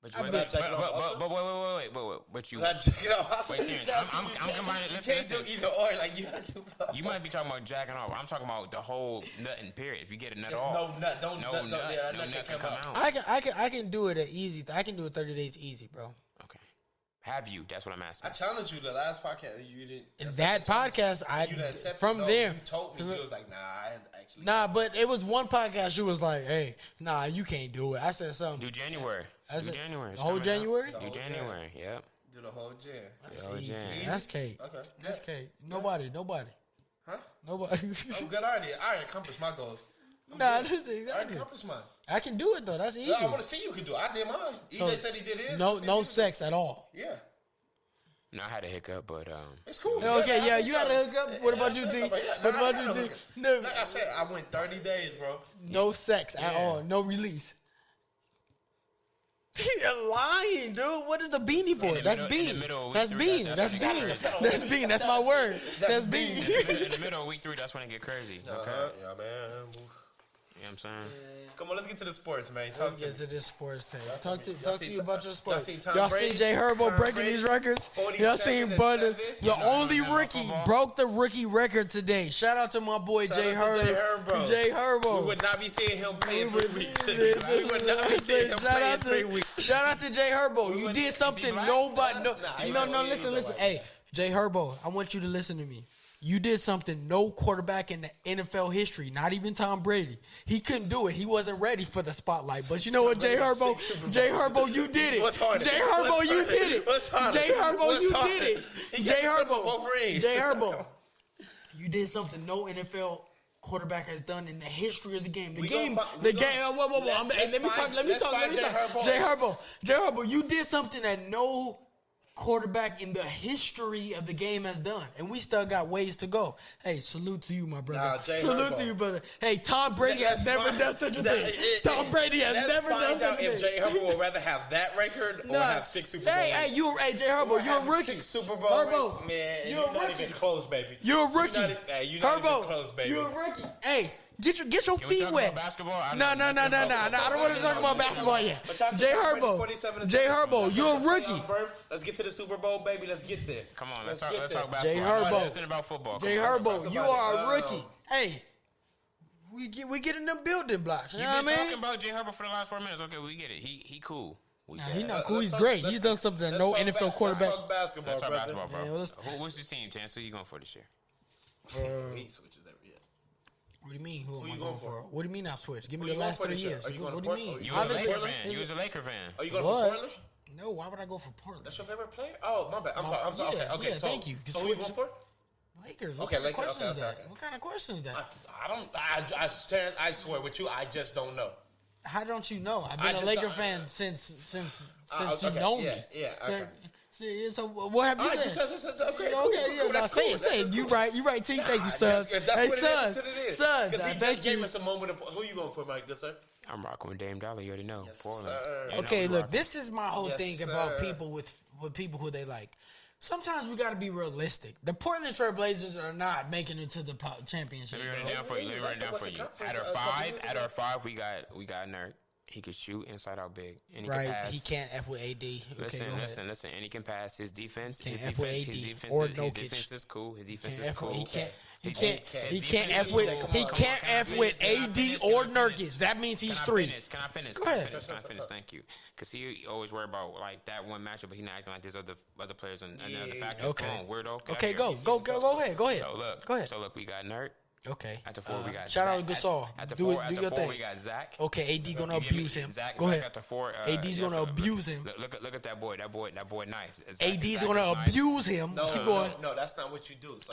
But I you bet- but wait. But you. That check it out. Wait, Terrence, I'm combining. You Listen, can't do listen. either or. Like you have to. You might be talking about jacking off. I'm talking about the whole nutting period. If you get a nut There's off, no nut. Don't no nut. nut, Yeah, no nut nut can can come come out. out. I can do it easy. I can do it 30 days easy, bro. Okay. Have you? That's what I'm asking. I challenged you the last podcast. And you didn't. In that podcast, You done accepted. from No, there. you told me. You was like, nah, I actually. Nah, but it was one podcast. You was like, "Hey, nah, you can't do it." I said something. Do January. I Do said- January. the It's whole coming up. January? Do January. Yep. Do the whole jam. That's Yo, easy. Jan. That's cake. Okay. That's cake. Nobody. Huh? Nobody. I'm good. I already accomplished my goals. Nah, good. this is I already exactly. accomplished mine. I can do it though. That's easy. Yeah, I want to see you can do it. I did mine. So, EJ said he did his. No, Let's see no if you sex at all. can- Yeah. No, I had a hiccup, but It's cool. Okay, yeah, you had a hookup. What about you, T? Yeah, What nah, I about got you, no T? hookup. No, Like I said, I went 30 days, bro. no sex at Yeah. all. No release. You're lying, dude. What is the beanie boy? That's bean. That's bean. That's bean. That's bean. That's my word. That's bean. In the middle of week 3, that's when it get crazy. Okay. Yeah, man. You know what I'm saying? Come on, let's get to the sports, man. Let's get to this sports thing. Talk to you about your sports. Y'all seen Y'all Brady? seen Jay Herbo Tom breaking Brady? these records? Y'all seen 47-7? Butter? The only about rookie football? broke the rookie record today. Shout out to my boy Jay Herbo. Jay Herbo. We would not be seeing him play in 3 weeks. We would not be seeing him play in 3 weeks. Shout out to Jay Herbo. You did something nobody. No. he Listen. ain't Hey, Jay Herbo, I want you to listen to me. You did something no quarterback in the NFL history, not even Tom Brady. He couldn't do it. He wasn't ready for the spotlight. But you know what, Jay Herbo, you did it. What's harder? Jay Herbo, you did it. What's harder? Jay Herbo, What's you harder? did it. He Jay got Herbo, rings. Jay Herbo, you did something no NFL quarterback has done in the history of the game. Let Let me talk. Jay Herbo, you did something that no quarterback in the history of the game has done, and we still got ways to go. Hey, salute to you, my brother. Salute to you, brother. Hey, Tom Brady has never done such a thing. Tom Brady has never done such a thing. If Jay Herbo would rather have that record or have 6 Super Bowls. Hey, Jay Herbo, you're a rookie. 6 Super Bowl Herbo, rings, man. you're You're a not rookie. even close, baby. You're a rookie. You're not even close, baby. You're a rookie. Hey, get your Can we feet talk wet. about basketball? No. I don't want to talk about basketball yet. Jay Herbo, you're a rookie. Let's get to the Super Bowl, baby. Let's get there. Come on, let's talk basketball. Jay Herbo. Nothing about football. Jay Herbo, you are a rookie. Hey, we get in them building blocks. You know You've what I been mean? talking about Jay Herbo for the last 4 minutes. Okay, we get it. He cool. Nah, he's not cool. He's great. He's done something that no NFL quarterback. Let's talk basketball, Let's talk brother. basketball, bro. Yeah, What's your team, Chance? Who you going for this year? He switches every year. What do you mean? Who am you I going going for? for? What do you mean I switched? Give me Who the you last going for 3 this year? years. Are you going What to do you mean? Portland? You was a Obviously- Laker fan. You was a Laker fan. Are you going Was. for Portland? No, why would I go for Portland? That's your favorite player? Oh, my bad. I'm sorry. Yeah, Okay. yeah, So, thank you. So who you going for? Lakers. Okay, What kind of Lakers. question is Okay, that? okay. What kind of question is that? I don't. I swear with you, I just don't know. How don't you know? I've I been a just Laker don't- fan since okay, you know me. yeah, okay. So what have you All right, said? okay, Yeah, cool. yeah. That's Say cool. it. Say it. That's You cool. right. You right. T. Thank you, Sudz. That's Hey, what Sudz. it is. Sudz. Because he Thank just gave you. us a moment of who you going for, my good sir? I'm rocking with Dame Dollar. You already know. Portland. sir. You know Okay, we look. rocking. This is my whole Yes, thing sir. about people with people who they like. Sometimes we got to be realistic. The Portland Trail Blazers are not making it to the championship. Let me run it down for you. At our five, we got Nerd. He could shoot inside out big, and he Right, can pass. he can't F with AD. Okay, go ahead. Listen, and he can pass. His defense, Can't his F with defense, AD his defense, or his Jokic. defense is cool. His defense Can't is F with- cool. He can't defense F is with cool. he Come on, can't can I F with finish? AD or Nurkic. That means he's Can 3. I finish? Go ahead. Can I finish? Thank you. Because he always worry about like that one matchup, but he not acting like there's other players and other factors. Okay. Come on, weirdo. Get Okay, out go here. ahead. So look, Go ahead. we got Nerd. Okay. At the 4, we got shout out Zach. to Gasol. At the Do 4, your thing. we got Zach. Okay, AD gonna You get me? abuse him. Zach, Go Zach ahead. at the 4. AD's gonna abuse him. Look at that boy. That boy nice. Zach, AD's Zach gonna is nice. abuse him. Keep going. No, that's not what you do. So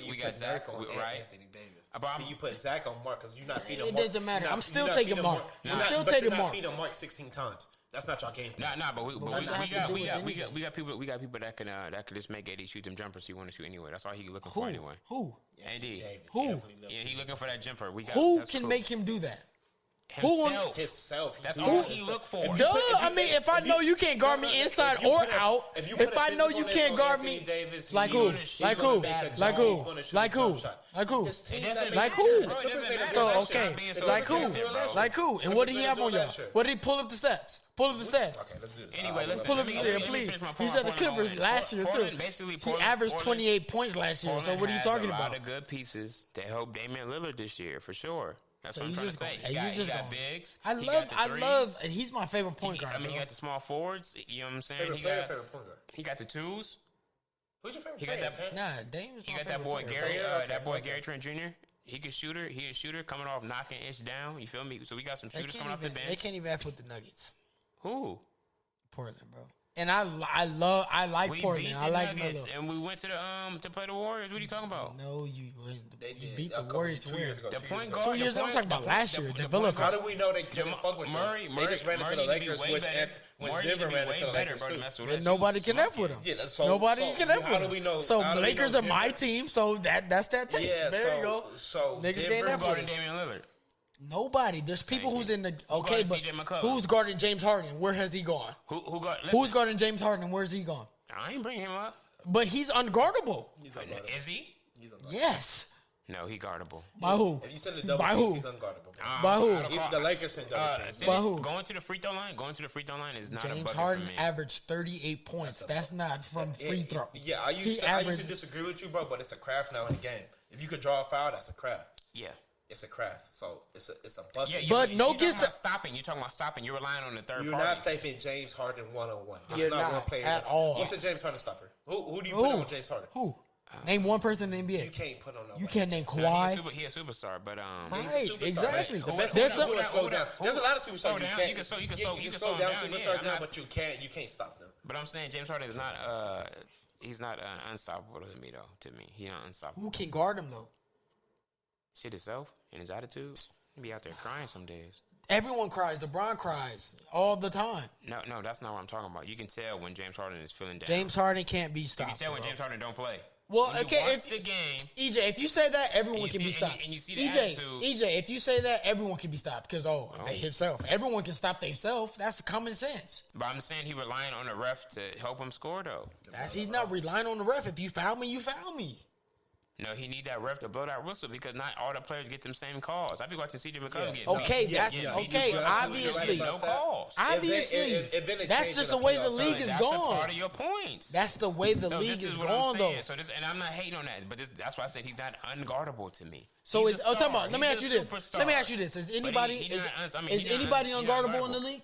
we got Zach, on right? Anthony Davis. You put Zach on Mark because you're not feeding It Mark. doesn't matter. You're not- I'm still you're not taking feeding Mark. You're I'm not- still but taking you're Mark. not feeding Mark 16 times. That's not your game plan. Nah, but we that have to do with anything. got people that can just make AD shoot them jumpers he want to shoot anyway. That's all he looking Who? for anyway. Who? AD. Davis, Who? definitely looking. Yeah, he looking for that jumper. Who that's can cool. make him do that? himself? Himself. That's all he look for. Duh. I mean, if I know you can't guard me inside or out, if I know you can't guard me, like who? Like who? Like who? Like who? Like who? Like who? So okay, like who? Like who? And what did he have on y'all? What did he pull up the stats? Pull up the stats. Okay, let's do this. Anyway, listen. Pull up let the me- stats, let me please. finish my He's point at the on Clippers it. last year too. Portland, basically, He averaged 28 points last year. So Portland what are you has talking a lot about? of good pieces that help Damian Lillard this year for sure. That's So what I'm you trying to just say. gonna- He you just got gonna- bigs. I he love, got the threes. and he's my favorite point guard. I mean, he bro. got the small forwards. You know what I'm saying? Favorite point guard. He got the twos. Who's your favorite He got player? that- Terrence? Nah, Dame is He my got that favorite boy player, Gary. bro. Okay, okay. Gary Trent Jr. He a shooter. He a shooter coming off knocking inch down. You feel me? So we got some They shooters can't coming off the even- They bench. can't even F with the Nuggets. Who? Portland, bro. And I like We Portland. beat I the like Nuggets Melo. and we went to the to play the Warriors. What are you talking about? No, you did. beat A the couple- Warriors 2 years where? ago. The point ago. guard. 2 years the ago, I'm point- talking about the- last the- year, the develop- point How guard- do we know they couldn't fuck with Murray, them? They just ran into the Murray need to be Lakers, way which better. when Murray Denver need to be ran way into the better, Lakers bro, to too. mess with And us. nobody can F with him. Yeah, so- Nobody so can F with how him. do we know- So how do we Lakers know are my Denver- team. So that's that take. Yeah, there you go. So Niggas Denver can't F with Guarding him. Damian Lillard. Nobody. There's people who's in the okay, but CJ McCollum? who's guarding James Harden? Where has he gone? Who's guarding James Harden? Where's he gone? I ain't bring him up. But he's unguardable. Is he? Yes. No, he guardable. By who? If you send the double By piece, who? he's unguardable. By who? Even the Lakers send double piece. By who? Going to the free throw line is not a James bucket Harden for me. averaged 38 points. That's not from free throw. Yeah, I used to disagree with you, bro, but it's a craft now in the game. If you could draw a foul, that's a craft. Yeah. It's a craft, so it's a bucket. Yeah, But no you're gets talking about stopping. You're talking about stopping. You're relying on the third You're party. not stepping James Harden 1-on-1. You're not one player at all. What's a James Harden stopper? Who do you put on James Harden? Who? Name one person in the NBA. You can't put on nobody. You can't name No, Kawhi. he a superstar, but Right, superstar. exactly. The best There's thing some- to slow down. There's a lot of slow superstars you down. can't. You can slow you down, slow down yeah, superstars I'm down, not- but you can't stop them. But I'm saying James Harden is not he's not unstoppable to me though. To me, he's not unstoppable. Who can guard him though? Shit himself and his attitude. He be out there crying some days. Everyone cries. LeBron cries all the time. No, that's not what I'm talking about. You can tell when James Harden is feeling down. James Harden can't be You stopped. can tell when bro. James Harden don't play. Well, When you okay, watch if the game, EJ, if you say that, everyone And you can see- be stopped. and you see the attitude. EJ, if you say that, everyone can be stopped because they himself. Everyone can stop themselves. That's common sense. but I'm saying he relying on the ref to help him score though. He's not relying on the ref. If you foul me, you foul me. No, he need that ref to blow that whistle because not all the players get them same calls. I be watching CJ McCollum get Okay, beat. that's Yeah, okay. beat. Obviously, No calls. obviously, And then it that's changed just in the way the the playoffs. league is That's a part going. of your points. That's the way the So league this is what going, I'm though. saying. So this, and I'm not hating on that, but that's why I said he's not unguardable to me. So He's it's. a Oh, talking star. about. Let me He's ask a you this. superstar. Let me ask you this. Is But anybody he is not- I mean, he not- anybody he not unguardable in the unguardable. league?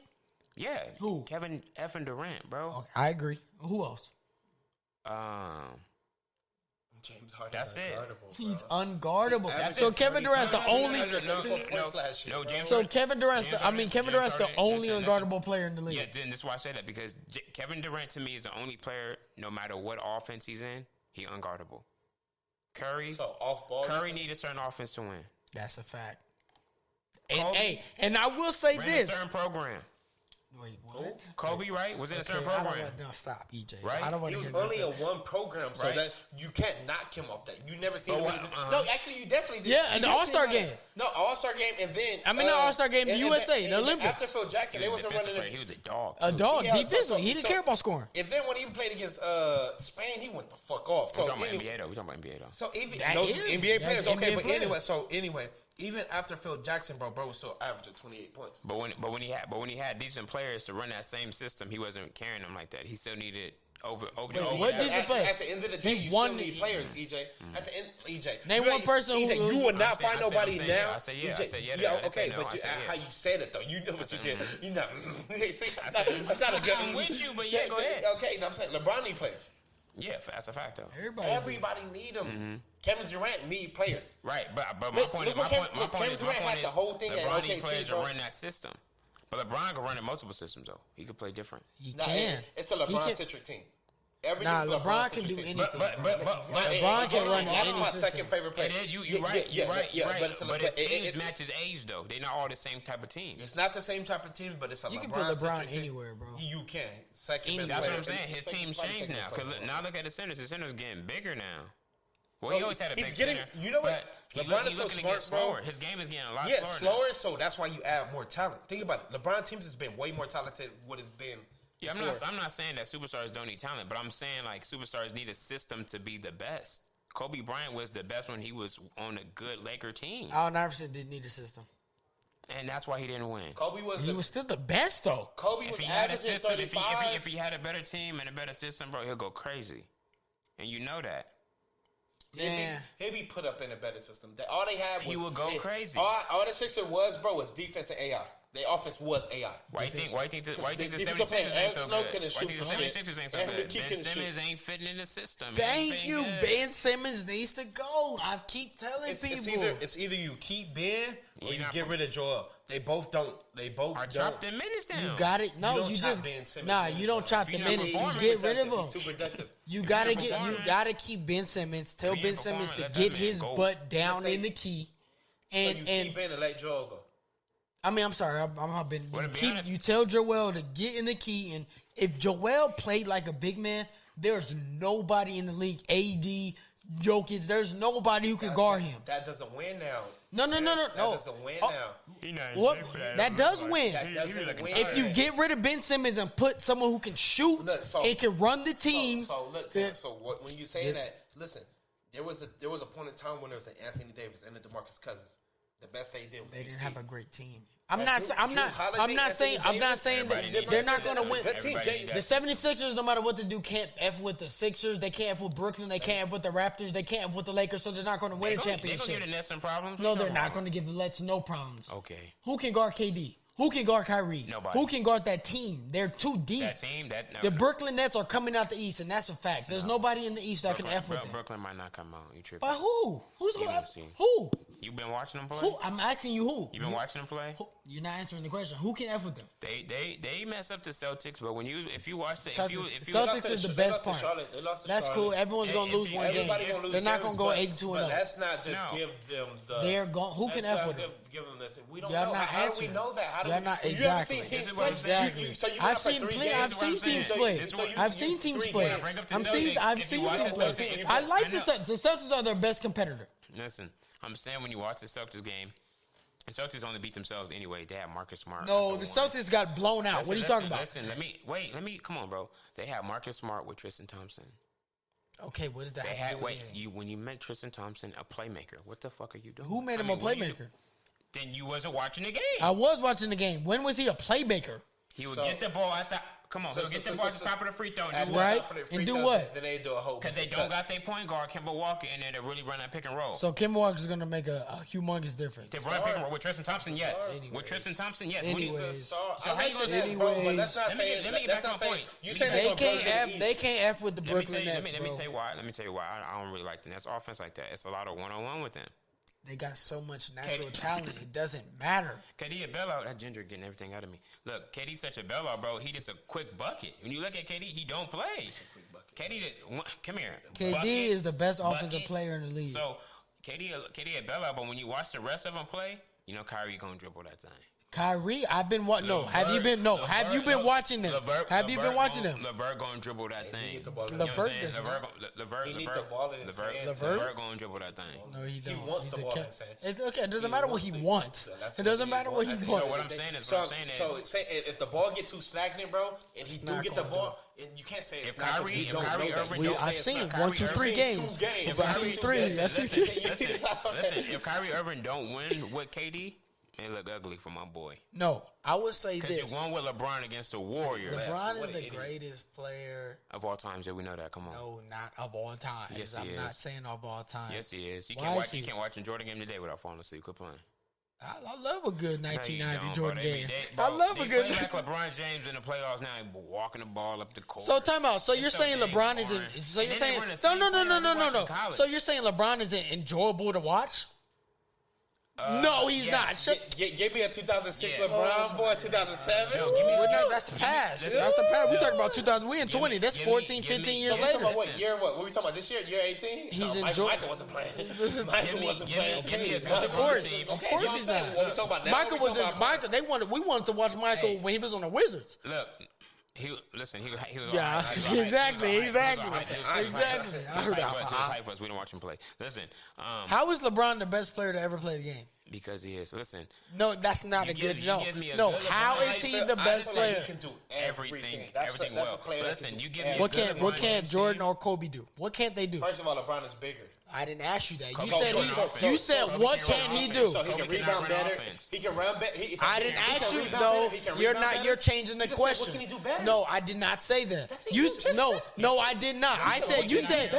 Yeah. Who? Kevin effing Durant, bro. I agree. Who else? James Harden. That's it. He's unguardable. That's So it. Kevin Durant's the only. No, James. So Harden- Kevin Durant's. James I mean, Harden- Kevin James Durant's the Harden- only listen. unguardable player in the league. Yeah, then this is why I say that because Kevin Durant to me is the only player. No matter what offense he's in, he unguardable. Curry, So off ball. Curry need a certain offense to win. That's a fact. And Kobe- hey, and I will say Ran a this. certain program. Wait, what? Kobe, right? Was in a certain Okay, I don't program. want, no, stop, EJ. Right? I don't want He to was hear only nothing. in one program, so Right. that you can't knock him off that. You never seen But him. what- No, actually, you definitely did. Yeah, and the You All-Star seen that. game. No, All-Star game, and then I mean, the All-Star game, the and USA, then- the and Olympics. After Phil Jackson, He they was a wasn't defensive running. player. He was a dog. A dog, Yeah, defensively. He didn't care about scoring. And then when he played against Spain, he went the fuck off. So We're talking about anyway- NBA though. We're talking about NBA though. So even That those is. NBA That's players, okay, NBA but players. anyway, even after Phil Jackson, bro was still averaging 28 points. But when he had decent players to run that same system, he wasn't carrying them like that. He still needed over. what over decent player? At the end of the day, He you won still need the- players, EJ. At the end, EJ. Name you one ain't- person EJ, who- you would not I'm saying- find I said- nobody I'm saying now. yeah. I said yeah. I said yeah. I didn't Okay, say no. but I said how yeah. you said it though, you know what you did. You not. See, said- that's not a good. I'm with you, but yeah, go ahead. Okay, no, I'm saying LeBron need players. Yeah, that's a fact though. Everybody need them. Kevin Durant need players. Right, but my Look- point look is my what point Kevin- Kevin is Durant has the whole thing at LeBron need OKC, players to bro. run that system. But LeBron can run in multiple systems though. He could play different. He Nah, can. it's a He can- LeBron-centric team. Everything's Nah, a LeBron can do LeBron-centric team. anything. But LeBron can run That's any my system. second favorite player. it is you right. But it's a But his it- teams it- match his age though. They're not all the same type of teams. It's not the same type of team, but it's a You LeBron. can put LeBron centric team. anywhere, bro. You can. Second best That's player. what I'm saying. His team's Second changed best now player. because now look at the centers. The center's getting bigger now. Well, Bro, he always had a big he's getting- center. you know what? But LeBron he's is so looking to smart, get slower. bro. His game is getting a lot Yeah, slower. slower. So that's why you add more talent. Think about it. LeBron teams has been way more talented. What has been. Yeah, before. I'm not saying that superstars don't need talent, but I'm saying like superstars need a system to be the best. Kobe Bryant was the best when he was on a good Laker team, Allen Iverson didn't need a system. and that's why he didn't win. Kobe was. He was still the best, though. Kobe If was he had a averaging system, if 35. he had a better team and a better system, bro, he'll go crazy, and you know that. Yeah. He'll be put up in a better system. All they had was He would go crazy. All the Sixers was, bro, was defense and AI. Their offense was AI. Why you think the defensive 76ers player, ain't Aaron so Snow good? couldn't Why shoot think the for shit. 76ers ain't so Aaron good? McKee Ben couldn't Simmons shoot. ain't fitting in the system. He ain't Thank been you. good. Ben Simmons needs to go. I keep telling people. It's either you keep Ben or He you not get rid of Joel. They both don't. They both Or don't. chop them minutes down. You got it. No, don't you chop just Ben Simmons nah. minutes You don't down. chop If the you're not minutes. You performing, get rid of He's him. too productive. You If gotta you're get. You performing- gotta keep Ben Simmons. Tell If you're Ben Simmons to performing, let get that man his go. butt down Just say- in the key. So And you and keep Ben and let Joel go. I mean, I'm sorry. I'm not been. Well, to be honest- You tell Joel to get in the key, and if Joel played like a big man, there's nobody in the league. AD, Jokic. There's nobody who can guard him. That doesn't win now. No. That doesn't win now. He not What? ready for that. That does win. That doesn't win. If you get rid of Ben Simmons and put someone who can shoot and can run the team. When you say that, listen, there was a point in time when there was an Anthony Davis and a DeMarcus Cousins. The best they did was They didn't AC. have a great team. I'm not saying that they're not going to win. The 76ers, no matter what they do, can't F with the Sixers. They can't F with Brooklyn. They can't F with the Raptors. They can't F with the Lakers, so they're not going to win a championship. They're going to give the Nets some problems? No, they're not going to give the Nets no problems. Okay. Who can guard KD? Who can guard Kyrie? Nobody. Who can guard that team? They're too deep. That team? The Brooklyn Nets are coming out the East, and that's a fact. There's nobody in the East that can F with them. Brooklyn might not come out. You tripping. But who? Who? You been watching them play? Who? I'm asking you who. You been watching them play? You're not answering the question. Who can F with them? They mess up the Celtics, but if you watch the Celtics is the best part. That's cool. Everyone's gonna lose one game. They're not gonna go 82-0. But let's not just give them the. They're going. Who can F with them? Give them this. We don't know. How do we know that? How do You're not you exactly. haven't seen teams play? Exactly. So you I've seen teams play. I've seen teams play. I've seen teams play. I like the Celtics. The Celtics are their best competitor. Listen, I'm saying when you watch the Celtics game, the Celtics only beat themselves anyway. They had Marcus Smart. No, the Celtics got blown out. What are you talking about? Listen, let me, come on, bro. They had Marcus Smart with Tristan Thompson. Okay, what is that? When you make Tristan Thompson a playmaker, what the fuck are you doing? Who made him a playmaker? Then you wasn't watching the game. I was watching the game. When was he a playmaker? He would get the ball at the. Come on, he'll get the ball at the top of the free throw. Right? And do what? Then they do a whole. Because they don't got their point guard, Kemba Walker, in there to really run that pick and roll. So Kemba Walker's going to make a humongous difference. They run pick and roll with Tristan Thompson, yes. Anyways. With Tristan Thompson, yes. Anyways. So how you going to say? Let me get back to my point. They can't F with the Brooklyn Nets, Let me tell you why. I don't really like the Nets offense like that. It's a lot of one-on-one with them. They got so much natural talent, it doesn't matter. KD a bailout. That ginger getting everything out of me. Look, KD's such a bailout, bro. He just a quick bucket. When you look at KD, he don't play. KD, come here. KD bucket, is the best offensive player in the league. So KD a bailout, but when you watch the rest of them play, you know Kyrie gonna dribble that thing. Kyrie, I've been watching. No, have you been? No, have you been watching them? Have you been watching them? LeVert gonna dribble that thing. LeVert gonna dribble that thing. No, he don't. He wants the ball. It's okay. It doesn't matter what he wants. It doesn't matter what he wants. So what I'm saying is, so say if the ball get too stagnant, bro, and he do get the ball, and you can't say it's not. Kyrie Irving, I've seen 1, 2, 3 games. I've seen 3. Listen, if Kyrie Irving don't win with KD. It look ugly for my boy. No, I would say this. Because you won with LeBron against the Warriors. LeBron is the greatest player. Of all time, yeah, we know that. Come on. No, not of all time. Yes, he is. I'm not saying of all time. Yes, he is. You can't watch a Jordan game today without falling asleep. Quit playing. I love a good 1990 Jordan game. I love a good. They play like LeBron James in the playoffs now, walking the ball up the court. So time out. So you're saying LeBron isn't? So you're saying no. So you're saying LeBron isn't enjoyable to watch? No, he's not. Give me a 2006 LeBron, boy, 2007. That's the past. That's the past. We talking about 2000. We in 20. That's 14, 15 years later. What year? What were we talking about this year? Year 18? He's Michael wasn't playing. Michael wasn't playing. Of course he's not. What we talking about now? Michael was in. Michael. We wanted to watch Michael when he was on the Wizards. Look. He was. Yeah, exactly. I heard that. We don't watch him play. Listen. How is LeBron the best player to ever play the game? Because he is. Listen. No, that's not a good. No. How is he the best player? He can do everything well. Listen, you give me. What can't Jordan or Kobe do? What can't they do? First of all, LeBron is bigger. I didn't ask you that. You said what can he do? So he can rebound better. He can run better. I didn't ask you though. You're changing the question. What can he do better? No, I did not say that. No, I did not. I said you said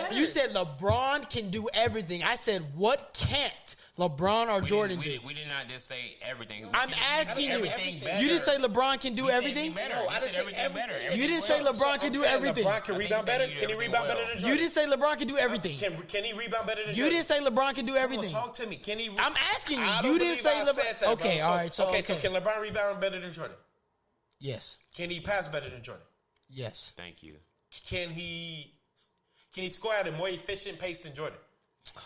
LeBron can do everything. I said what can't LeBron or Jordan do? We did not just say everything. I'm asking you. You didn't say LeBron can do everything? No, I didn't say everything better. You didn't say LeBron can do everything. LeBron can rebound better. Can he rebound better than Jordan? You didn't say LeBron can do everything. Can he rebound better than Jordan? You didn't say LeBron can do everything. Talk to me. Can he? I'm asking you. You didn't say LeBron. Okay, all right. So can LeBron rebound better than Jordan? Yes. Can he pass better than Jordan? Yes. Thank you. Can he score at a more efficient pace than Jordan?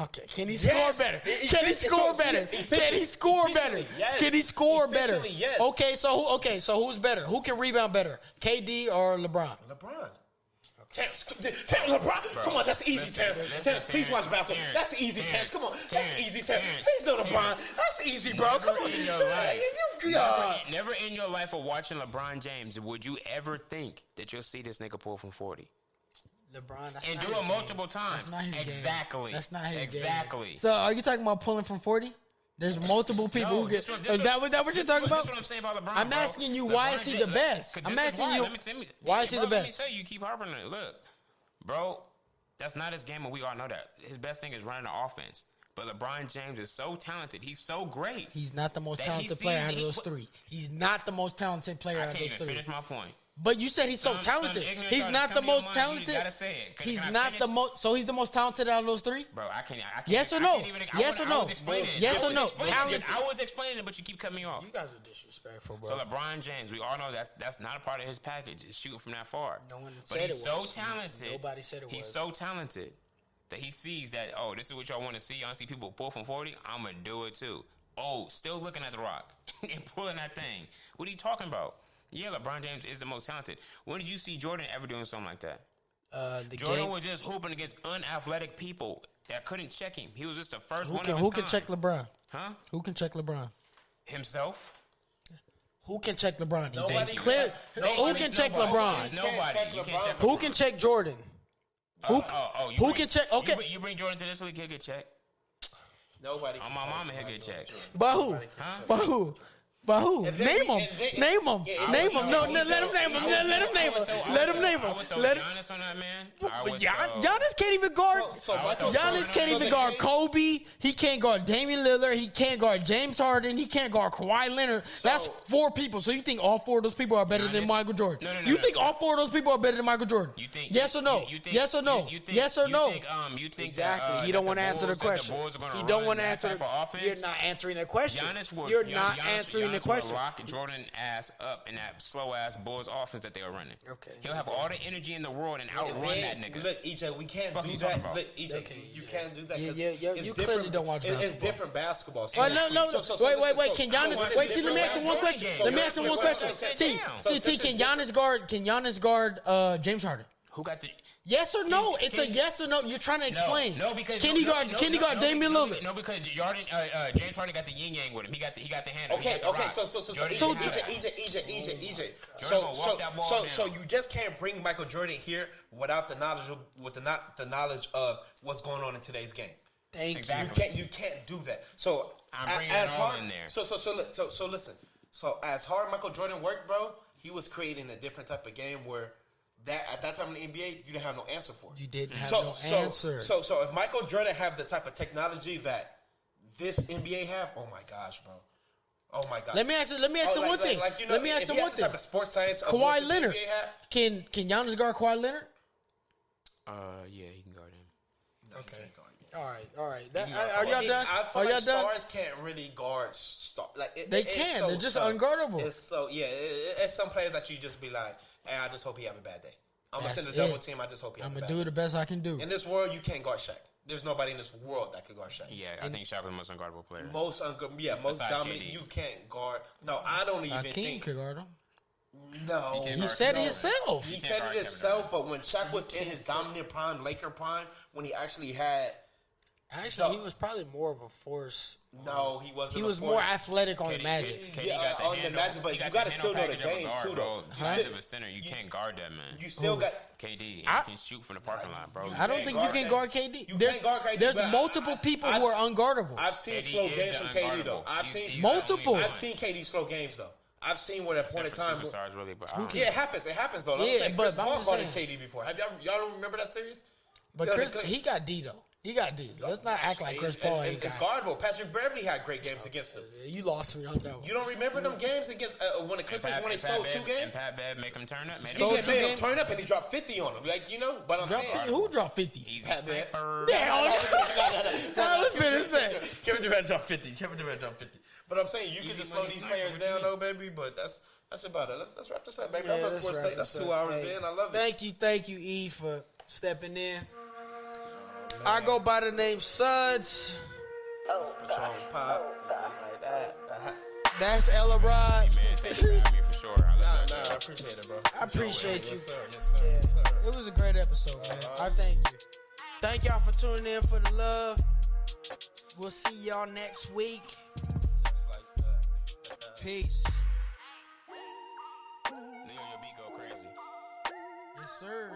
Okay. Can he score better? Can he score better? Can he score better? Yes. Can he score better? Yes. Okay. So who's better? Who can rebound better? KD or LeBron? LeBron. LeBron. Come on, that's easy, Terrence. Please watch basketball. That's easy, Terrence. Come on, that's easy, Terrence. Please know LeBron. That's easy, bro. Come on. In your life, never in your life of watching LeBron James would you ever think that you'll see this nigga pull from 40. LeBron, that's and not do his it multiple game. times. That's not his Exactly. Game. That's not his Exactly. Game. So are you talking about pulling from 40? There's multiple people who get. Is that what you're talking about? That's what I'm saying about LeBron. I'm asking you, why is he the best? I'm asking you, why is he the best? Let me tell you, you keep harping on it. Look, bro, that's not his game, and we all know that. His best thing is running the offense. But LeBron James is so talented. He's so great. He's not the most talented player out of those three. He's not the most talented player out of those three. I can't even finish my point. But you said he's so talented. He's not the most talented. You gotta say it. He's not the most. So he's the most talented out of those three. Bro, I can't. Yes or no? Yes or no? Yes or no? Talented. I was explaining it, but you keep cutting me off. You guys are disrespectful, bro. So LeBron James, we all know that's not a part of his package. Is shooting from that far. No one said it was. But he's so talented. Nobody said it was. He's so talented that he sees that. Oh, this is what y'all want to see. Y'all see people pull from 40. I'm gonna do it too. Oh, still looking at the rock and pulling that thing. What are you talking about? Yeah, LeBron James is the most talented. When did you see Jordan ever doing something like that? Jordan was just hooping against unathletic people that couldn't check him. He was just the first one of his Who can check LeBron? Huh? Who can check LeBron? Himself. Who can check LeBron? Nobody. Who can check LeBron? Nobody. Who can check Jordan? Who can check? Okay. You bring Jordan to this league, he'll get checked. Nobody. On my mama, he'll get checked. By who? Huh? By who? But who? Name him. Name him. Name him. No, let him name him. Let him name him. Let him name him. I would throw Giannis on that, man. Giannis can't even guard. Giannis can't even guard Kobe. He can't guard Damian Lillard. He can't guard James Harden. He can't guard Kawhi Leonard. That's four people. So you think all four of those people are better than Michael Jordan? You think all four of those people are better than Michael Jordan? Yes or no? Yes or no? Yes or no? Exactly. He don't want to answer the question. He don't want to answer. You're not answering the question. You're not answering the question. Rock Jordan ass up in that slow ass Bulls offense that they were running. Okay. He'll have all the energy in the world and outrun that nigga. Look, EJ, we can't do that. Look, EJ, you can't do that. You clearly don't watch basketball. It's different basketball. No. Wait. Can Giannis? Wait. See, let me ask him one question. See, can Giannis guard James Harden? Who got the? Yes or no? It's a yes or no. You're trying to explain. No, because can he guard Damian Lillard? No, because James Harden got the yin yang with him. He got the handle. Okay. So you just can't bring Michael Jordan here without the knowledge of what's going on in today's game. Thank you. You can't do that. So I'm bringing it all in there. So listen. So as hard Michael Jordan worked, bro, he was creating a different type of game where. At that time in the NBA, you didn't have no answer for it. You didn't have no answer. So if Michael Jordan have the type of technology that this NBA have, oh my gosh, bro. Oh my god. Let me ask you one thing. Let me ask you one thing. Type of sports science Kawhi Leonard. Can Giannis guard Kawhi Leonard? Yeah, he can guard him. No, okay. All right. Are y'all done? I feel like stars can't really guard stars. They can. So, they're just unguardable. It's some players that you just be like, hey, I just hope he have a bad day. I'm going to send a double team. I just hope he have a bad day. I'm going to do the best I can do. In this world, you can't guard Shaq. There's nobody in this world that could guard Shaq. Yeah, I think Shaq was the most unguardable player. Most dominant. KD. You can't guard. No, I don't even think. could guard him. No. He said it himself. He said it himself, but when Shaq was in his dominant prime, Laker prime, when he actually had... Actually, he was probably more of a force. No, he wasn't. He was more athletic on the Magic. On the Magic, but you got to still know the game too, though. Size of a center, you can't guard that man. You still got KD. He can shoot from the parking lot, bro. I don't think you can guard KD. There's multiple people who are unguardable. I've seen slow games from KD though. I've seen multiple. I've seen KD slow games though. I've seen where at point in time. Yeah, it happens. It happens though. Yeah, but Paul guarded KD before. Have y'all don't remember that series? But he got D though. He got D. Let's not act like Chris Paul ain't got. It's guardable. Patrick Beverly had great games against him. You lost me on that one. You don't remember them games against when the Clippers when they stole 2 games? And Pat Bev make him turn up. He made him turn up and he dropped 50 on him. But I'm saying who dropped 50? Easy sniper. Let's finish that. Kevin Durant dropped 50. But I'm saying you can just slow these players down though, baby. But that's about it. Let's wrap this up, baby. That's 2 hours in. I love it. Thank you, E, for stepping in. I go by the name Sudz Patron Pap. Like that. That's Ella Rod. sure. I appreciate it, bro. I appreciate you. Yes, sir. Yes, sir. Yes, sir. It was a great episode, man. I thank you. Thank y'all for tuning in for the love. We'll see y'all next week. Just like that. Peace. Leo, your beat go crazy. Yes, sir.